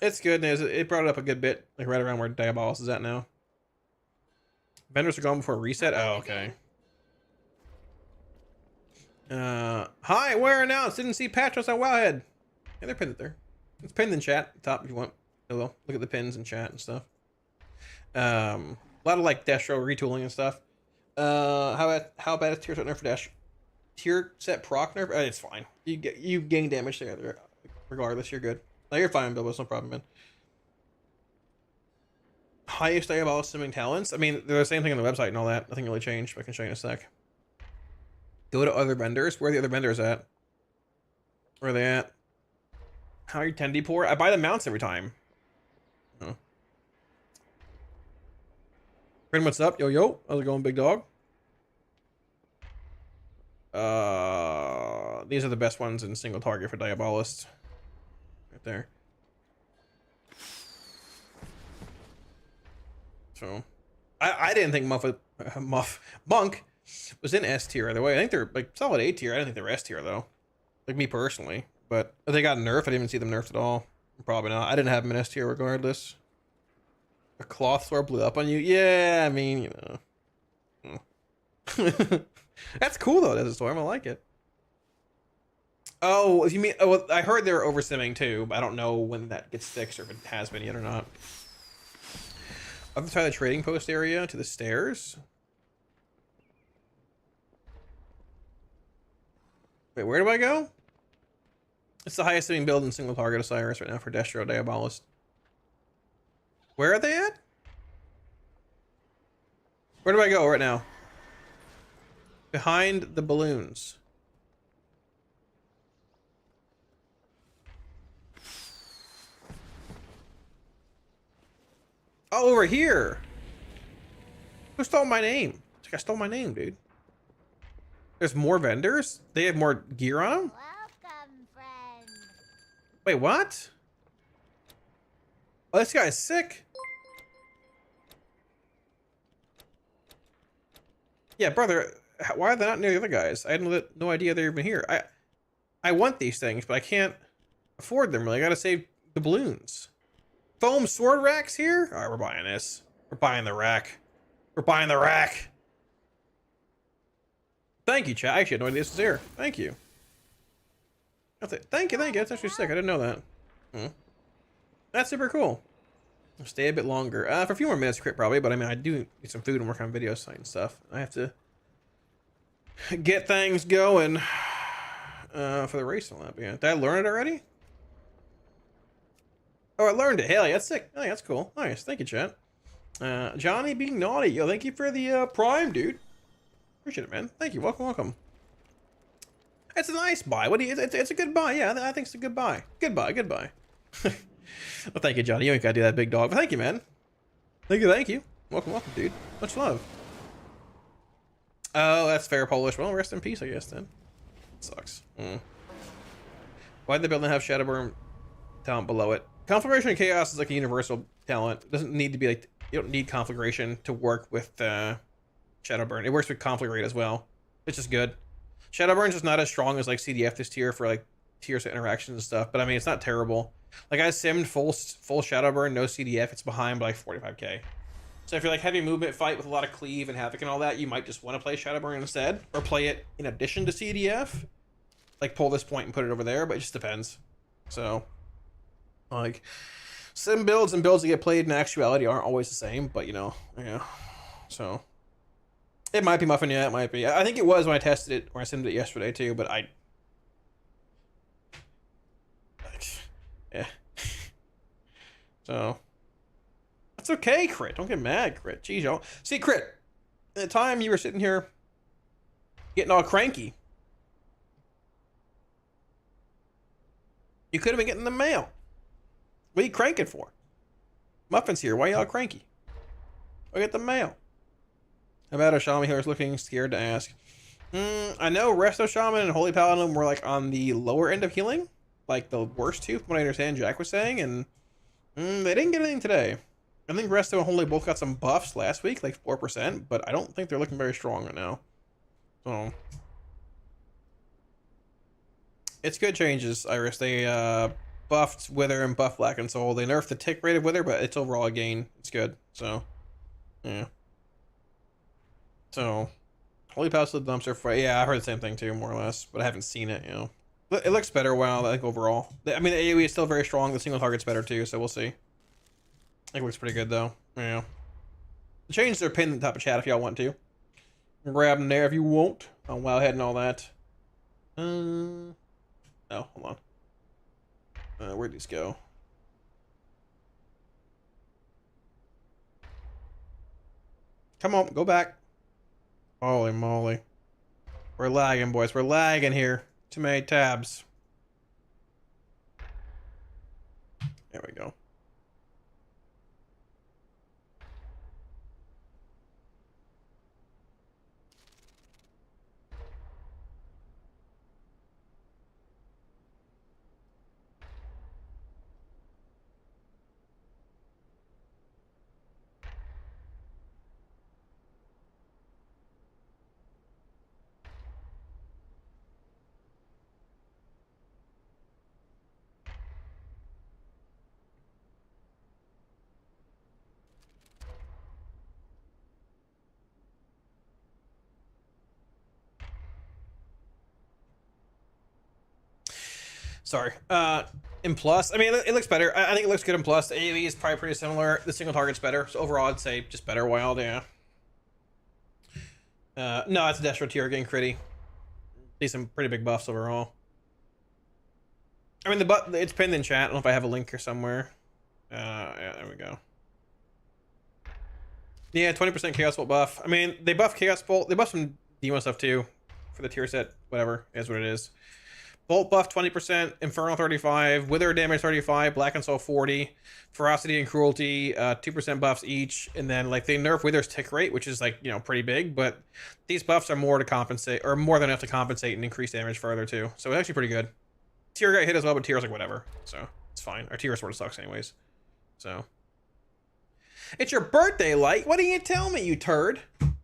It's good. It brought it up a good bit, like right around where Diabolist is at now. Vendors are gone before reset. Oh, okay. Hi, where announced? Didn't see Patros on Wowhead. Yeah, they're pinned there. It's pinned in chat at the top if you want. Hello. Look at the pins in chat and stuff. A lot of like Destro retooling and stuff. How bad is tier set nerf for Dash? Tier set proc nerf? It's fine. You gain damage there. Regardless, you're good. No, you're fine, Bilbo. It's no problem, man. Highest Diabolist swimming talents? I mean, they're the same thing on the website and all that. Nothing really changed, but I can show you in a sec. Go to other vendors. Where are the other vendors at? Where are they at? How are you 10D poor? I buy the mounts every time. Oh. Friend, what's up? Yo, yo. How's it going, big dog? These are the best ones in single target for Diabolist. Right there. So, I didn't think Monk was in S tier either way. I think they're like solid A tier. I didn't think they were S tier though. Like me personally. But if they got nerfed, I didn't even see them nerfed at all. Probably not. I didn't have them in S tier regardless. A cloth sword blew up on you? Yeah, I mean, you know. That's cool though, Desert Storm. I like it. Oh, if you mean, well, I heard they were over simming too, but I don't know when that gets fixed or if it has been yet or not. Other side of the trading post area to the stairs. Wait, where do I go? It's the highest simming build in single target Osiris right now for Destro Diabolist. Where are they at? Where do I go right now? Behind the balloons. Oh, over here. Who stole my name? This guy stole my name, dude. There's more vendors? They have more gear on them? Welcome, friend. Wait, what? Oh, this guy's sick. Yeah, brother, why are they not near the other guys? I had no idea they're even here. I want these things, but I can't afford them, really. I gotta save the balloons. Foam sword racks here? Alright, we're buying this. We're buying the rack. We're buying the rack. Thank you, chat. I actually had no idea this was here. Thank you. Thank you, thank you. That's actually sick. I didn't know that. That's super cool. I'll stay a bit longer. For a few more minutes, crit probably, but I mean, I do need some food and work on video site and stuff. I have to get things going for the race and all that. Yeah. Did I learn it already? Oh, I learned it. Hell yeah, that's sick. Oh, yeah, that's cool. Nice. Thank you, chat. Johnny being naughty. Yo, thank you for the prime, dude. Appreciate it, man. Thank you. Welcome, welcome. It's a nice buy. What do you? It's a good buy. Yeah, I think it's a good buy. Good buy. Good buy. Well, thank you, Johnny. You ain't gotta do that, big dog. But thank you, man. Thank you, thank you. Welcome, welcome, dude. Much love. Oh, that's fair, Polish. Well, rest in peace, I guess, then. Sucks. Why'd the building have Shadowburn talent below it? Conflagration and Chaos is like a universal talent. It doesn't need to be like, you don't need Conflagration to work with Shadowburn. It works with Conflagrate as well. It's just good. Shadowburn's just not as strong as like CDF this tier for like tiers of interactions and stuff, but I mean, it's not terrible. Like I simmed full Shadowburn, no CDF, it's behind by like 45k. So if you're like heavy movement fight with a lot of cleave and havoc and all that, you might just want to play Shadowburn instead, or play it in addition to CDF. Like pull this point and put it over there, but it just depends. So, like, sim builds and builds that get played in actuality aren't always the same, but you know, yeah. So, it might be Muffin, yeah, it might be. I think it was when I tested it, or I simmed it yesterday too, but yeah. So, that's okay, Crit. Don't get mad, Crit. Jeez, y'all. See, Crit, at the time you were sitting here getting all cranky, you could have been getting the mail. What are you cranking for? Muffin's here. Why y'all cranky? Go get the mail. How about Oshami here is looking scared to ask? I know Resto Shaman and Holy Paladin were like on the lower end of healing. Like the worst two, from what I understand Jack was saying, and they didn't get anything today. I think Resto and Holy both got some buffs last week, like 4%, but I don't think they're looking very strong right now. So it's good changes, Iris. They buffed Wither and buffed Black and Soul. They nerfed the tick rate of Wither, but it's overall a gain. It's good. So yeah. So Holy Pass to the dumpster fight. Yeah, I heard the same thing too, more or less, but I haven't seen it, you know. It looks better, well, I think overall. I mean, the AoE is still very strong. The single target's better too, so we'll see. I think it looks pretty good though. Yeah. Change their pin in the top of chat if y'all want to. Grab them there if you want. On Wowhead and all that. Oh, hold on. Where'd these go? Come on, go back. Holy moly. We're lagging, boys. We're lagging here. Too many tabs. There we go. Sorry. In Plus, I mean, it looks better. I think it looks good in Plus. The AoE is probably pretty similar. The single target's better. So overall, I'd say just better Wild, yeah. No, it's a Destro tier getting critty. See some pretty big buffs overall. I mean, it's pinned in chat. I don't know if I have a link here somewhere. Yeah, there we go. Yeah, 20% Chaos Bolt buff. I mean, they buff Chaos Bolt. They buff some Demo stuff too for the tier set. Whatever, is what it is. Bolt buff 20%, Infernal 35, Wither damage 35, Black and Soul 40, Ferocity and Cruelty 2% buffs each, and then like they nerf Wither's tick rate, which is like, you know, pretty big, but these buffs are more to compensate, or more than enough to compensate and increase damage further too. So it's actually pretty good. Tier got hit as well, but Tier's like whatever, so it's fine. Our Tier sort of sucks anyways. So it's your birthday, Light. What didn't you tell me, you turd?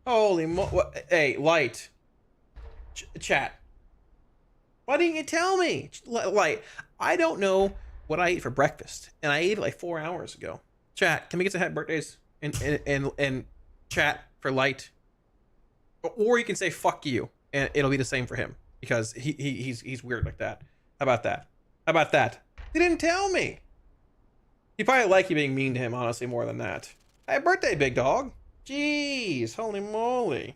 Holy hey, Light. Chat. Why didn't you tell me? Like, I don't know what I ate for breakfast, and I ate it like 4 hours ago. Chat, can we get some happy birthdays and chat for Light? Or you can say fuck you, and it'll be the same for him because he's weird like that. How about that? How about that? He didn't tell me. He probably like you being mean to him, honestly, more than that. Happy birthday, big dog. Jeez, holy moly.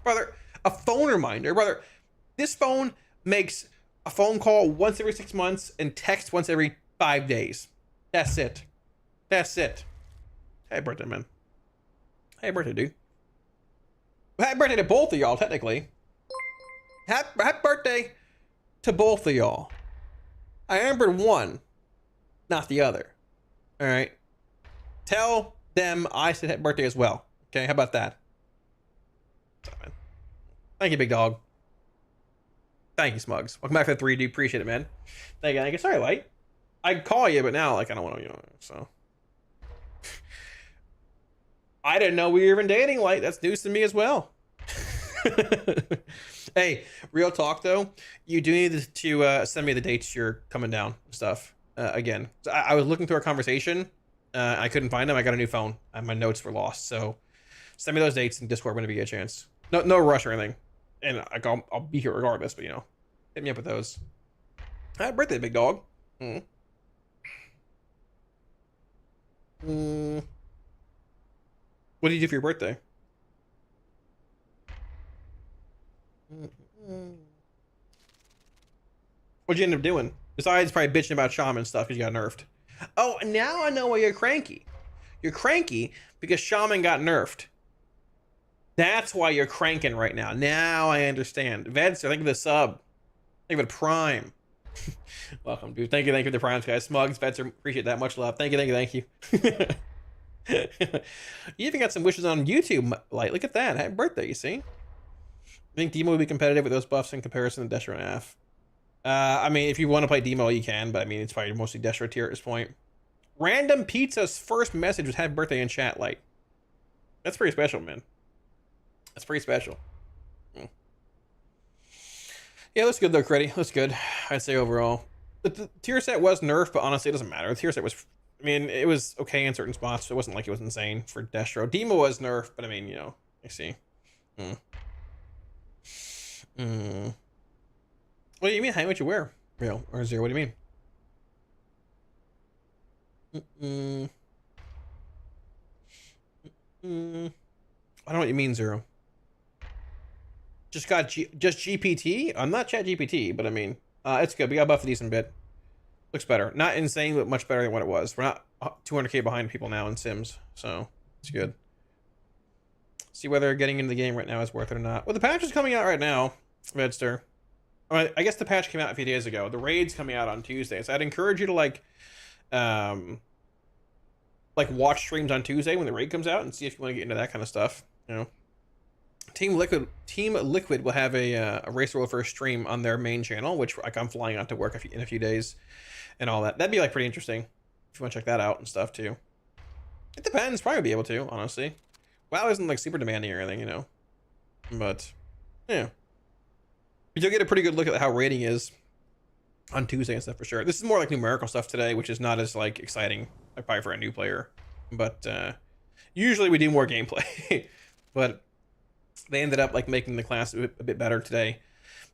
Brother. A phone reminder, brother. This phone makes a phone call once every 6 months and text once every 5 days. That's it. That's it. Happy birthday, man. Happy birthday, dude. Happy birthday to both of y'all, technically. Happy birthday to both of y'all. I remembered one, not the other. All right. Tell them I said happy birthday as well. Okay, how about that? What's up, man? Thank you, big dog. Thank you, Smugs. Welcome back to the 3D. Appreciate it, man. Thank you. Sorry, Light. I'd call you, but now, like, I don't want to, you know, so. I didn't know we were even dating, Light. That's news to me as well. Hey, real talk, though. You do need to send me the dates you're coming down and stuff. Again, so I was looking through our conversation. I couldn't find them. I got a new phone, and my notes were lost. So send me those dates in Discord whenever you get a chance. No rush or anything. And I'll be here regardless, but, you know, hit me up with those. Happy birthday, big dog. What did you do for your birthday? What'd you end up doing? Besides probably bitching about Shaman stuff because you got nerfed. Oh, now I know why you're cranky. You're cranky because Shaman got nerfed. That's why you're cranking right now. Now I understand. Vedster, thank you for the sub. Thank you for the prime. Welcome, dude. Thank you for the primes, guys. Smugs, Vedster, appreciate that. Much love. Thank you. You even got some wishes on YouTube, Light. Look at that. Happy birthday, you see? I think Demo would be competitive with those buffs in comparison to Destro and Af. I mean, if you want to play Demo, you can, but I mean, it's probably mostly Destro tier at this point. Random Pizza's first message was happy birthday in chat, Light. That's pretty special, man. That's pretty special. Yeah, looks good though, Creddy. Looks good. I'd say overall. The tier set was nerfed, but honestly, it doesn't matter. The tier set was, I mean, it was okay in certain spots, so it wasn't like it was insane for Destro. Demo was nerfed, but I mean, you know, I see. What do you mean? How much you wear? Real or zero? What do you mean? I don't know what you mean, Zero. Just GPT? I'm not Chat GPT, but I mean, it's good. We got buffed a decent bit. Looks better. Not insane, but much better than what it was. We're not 200k behind people now in Sims, so it's good. See whether getting into the game right now is worth it or not. Well, the patch is coming out right now, Vedster. I guess the patch came out a few days ago. The raid's coming out on Tuesday, so I'd encourage you to like watch streams on Tuesday when the raid comes out and see if you want to get into that kind of stuff. You know, Team Liquid will have a Race World first stream on their main channel, which like I'm flying out to work in a few days, and all that. That'd be like pretty interesting if you want to check that out and stuff too. It depends. Probably be able to, honestly. WoW isn't like super demanding or anything, you know, but yeah. But you'll get a pretty good look at how rating is on Tuesday and stuff for sure. This is more like numerical stuff today, which is not as like exciting, like probably for a new player. But usually we do more gameplay. But they ended up like making the class a bit better today,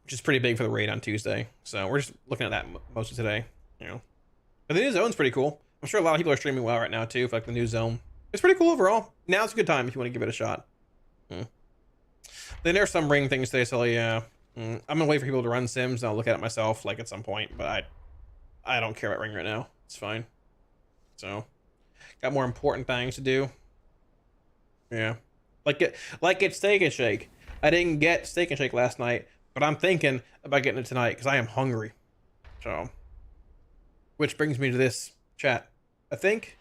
which is pretty big for the raid on Tuesday. So we're just looking at that most of today, you know. But the new zone's pretty cool. I'm sure a lot of people are streaming WoW right now too, for like the new zone. It's pretty cool overall. Now's a good time if you want to give it a shot. They nerfed some ring things today, so yeah. I'm gonna wait for people to run Sims and I'll look at it myself like at some point, but I don't care about ring right now. It's fine. So Got more important things to do. Yeah. Like Steak and Shake. I didn't get Steak and Shake last night, but I'm thinking about getting it tonight because I am hungry. So, which brings me to this chat. I think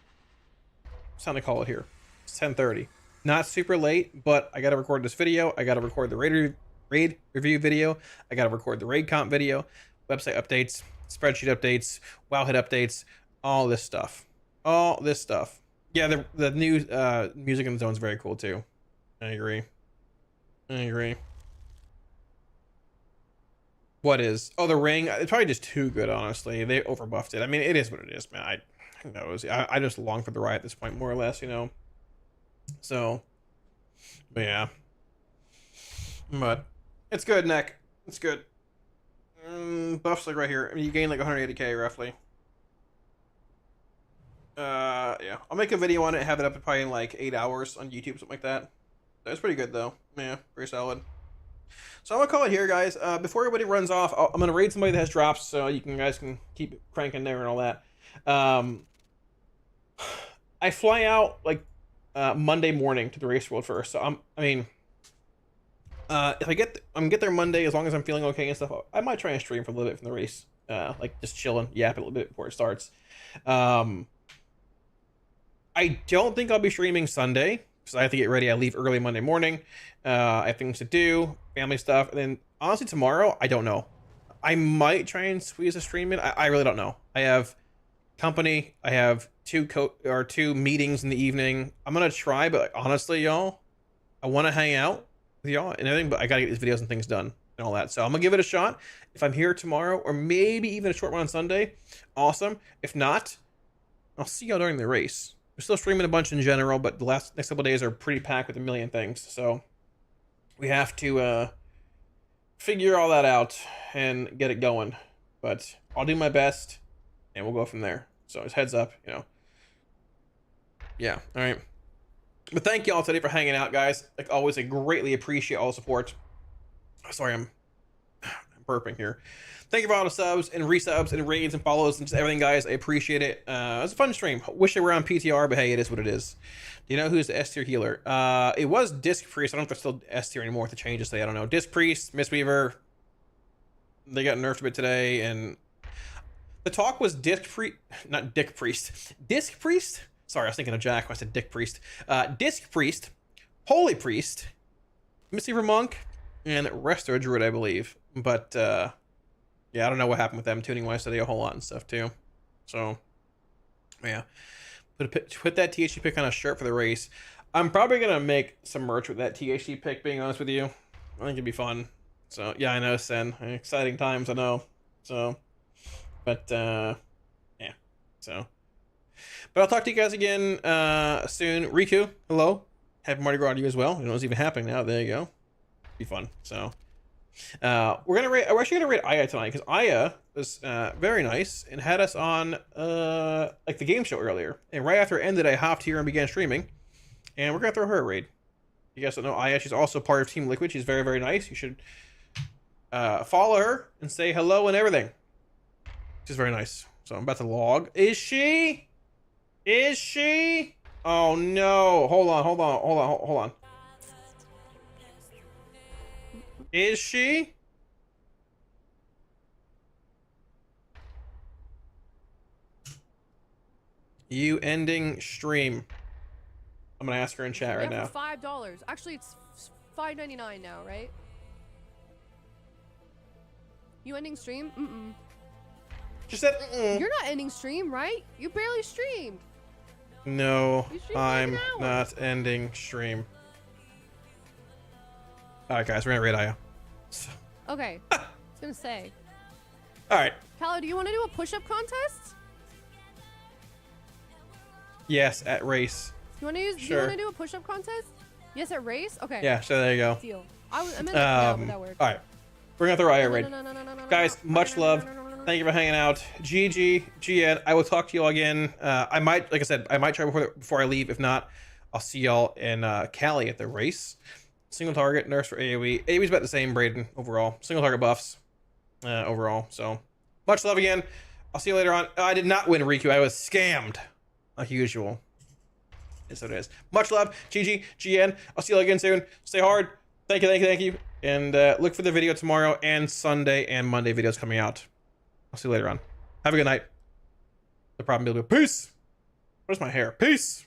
it's time to call it here. It's 10:30. Not super late, but I got to record this video. I got to record the raid review video. I got to record the raid comp video, website updates, spreadsheet updates, WoW hit updates, all this stuff. All this stuff. Yeah, the new music in the zone is very cool too. I agree. What is? Oh, the ring. It's probably just too good, honestly. They overbuffed it. I mean, it is what it is, man. Who knows? I just long for the riot at this point, more or less, you know. So, but yeah. But it's good, Neck. It's good. Buffs like right here. I mean, you gain like 180k roughly. Yeah. I'll make a video on it, have it up probably in like 8 hours on YouTube, something like that. That's pretty good though. Yeah, very solid. So I'm gonna call it here, guys. Before everybody runs off, I'm gonna raid somebody that has drops, so you guys can keep cranking there and all that. I fly out like Monday morning to the race world first. So if I get there Monday, as long as I'm feeling okay and stuff, I might try and stream for a little bit from the race. Like just chilling, yap a little bit before it starts. I don't think I'll be streaming Sunday because I have to get ready. I leave early Monday morning. I have things to do, family stuff, and then honestly tomorrow I don't know. I might try and squeeze a stream in. I really don't know. I have company. I have two meetings in the evening. I'm gonna try, but honestly, y'all, I want to hang out with y'all and everything, but I gotta get these videos and things done and all that. So I'm gonna give it a shot. If I'm here tomorrow, or maybe even a short one on Sunday, awesome. If not, I'll see y'all during the race. We're still streaming a bunch in general, but the next couple of days are pretty packed with a million things. So we have to figure all that out and get it going. But I'll do my best, and we'll go from there. So it's heads up, you know. Yeah, all right. But thank you all today for hanging out, guys. Like always, I greatly appreciate all the support. Sorry, I'm burping here. Thank you for all the subs and resubs and raids and follows and just everything, guys. I appreciate it. It was a fun stream. Wish they were on PTR, but hey, it is what it is. Do you know who's the S tier healer? It was Disc Priest. I don't know if they're still S tier anymore with the changes. I don't know. Disc Priest, Mistweaver. They got nerfed a bit today, and the talk was Disc Priest, not Dick Priest. Disc Priest. Sorry, I was thinking of Jack when I said Dick Priest. Disc Priest, Holy Priest, Mistweaver Monk, and Resto Druid, I believe. But yeah, I don't know what happened with them tuning wise today, a whole lot and stuff too. So yeah, put that THC pick on a shirt for the race. I'm probably gonna make some merch with that THC pick, being honest with you. I think it'd be fun. So yeah, I know, Sen. Exciting times, I know. So, but yeah, so. But I'll talk to you guys again soon. Riku, hello. Happy Mardi Gras to you as well. You know what's even happening now. There you go. Be fun. So. We're actually gonna rate Aya tonight because Aya was very nice and had us on like the game show earlier, and right after it ended I hopped here and began streaming, and we're gonna throw her a raid. You guys don't know Aya, she's also part of Team Liquid. She's very, very nice. You should follow her and say hello and everything. She's very nice. So I'm about to log. Is she oh no, hold on. Is she? You ending stream. I'm gonna ask her in chat right now. $5. Actually, it's $5.99 now, right? You ending stream? She said, You're not ending stream, right? You barely streamed. No, You streamed I'm like an hour. not ending stream. All right, guys, we're gonna raid Aya. Okay. I was gonna say. All right. Callow, do you want to do a push-up contest? Yes, at race. You want to use? Sure. Do you want to do a push-up contest? Yes, at race. Okay. Yeah, so there you go. Deal. I meant it now, but that worked. All right, we're gonna throw Aya a raid. No. Guys, much love. Thank you for hanging out. GG, GN. I will talk to you all again. I might, like I said, I might try before I leave. If not, I'll see y'all in Cali at the race. Single target, nerfs for AoE. AoE's about the same, Braden, overall. Single target buffs, overall. So, much love again. I'll see you later on. I did not win Riku. I was scammed. like usual. Is what it is. Much love, GG, GN. I'll see you all again soon. Stay hard. Thank you. And look for the video tomorrow and Sunday and Monday videos coming out. I'll see you later on. Have a good night. The problem will be peace. Where's my hair? Peace.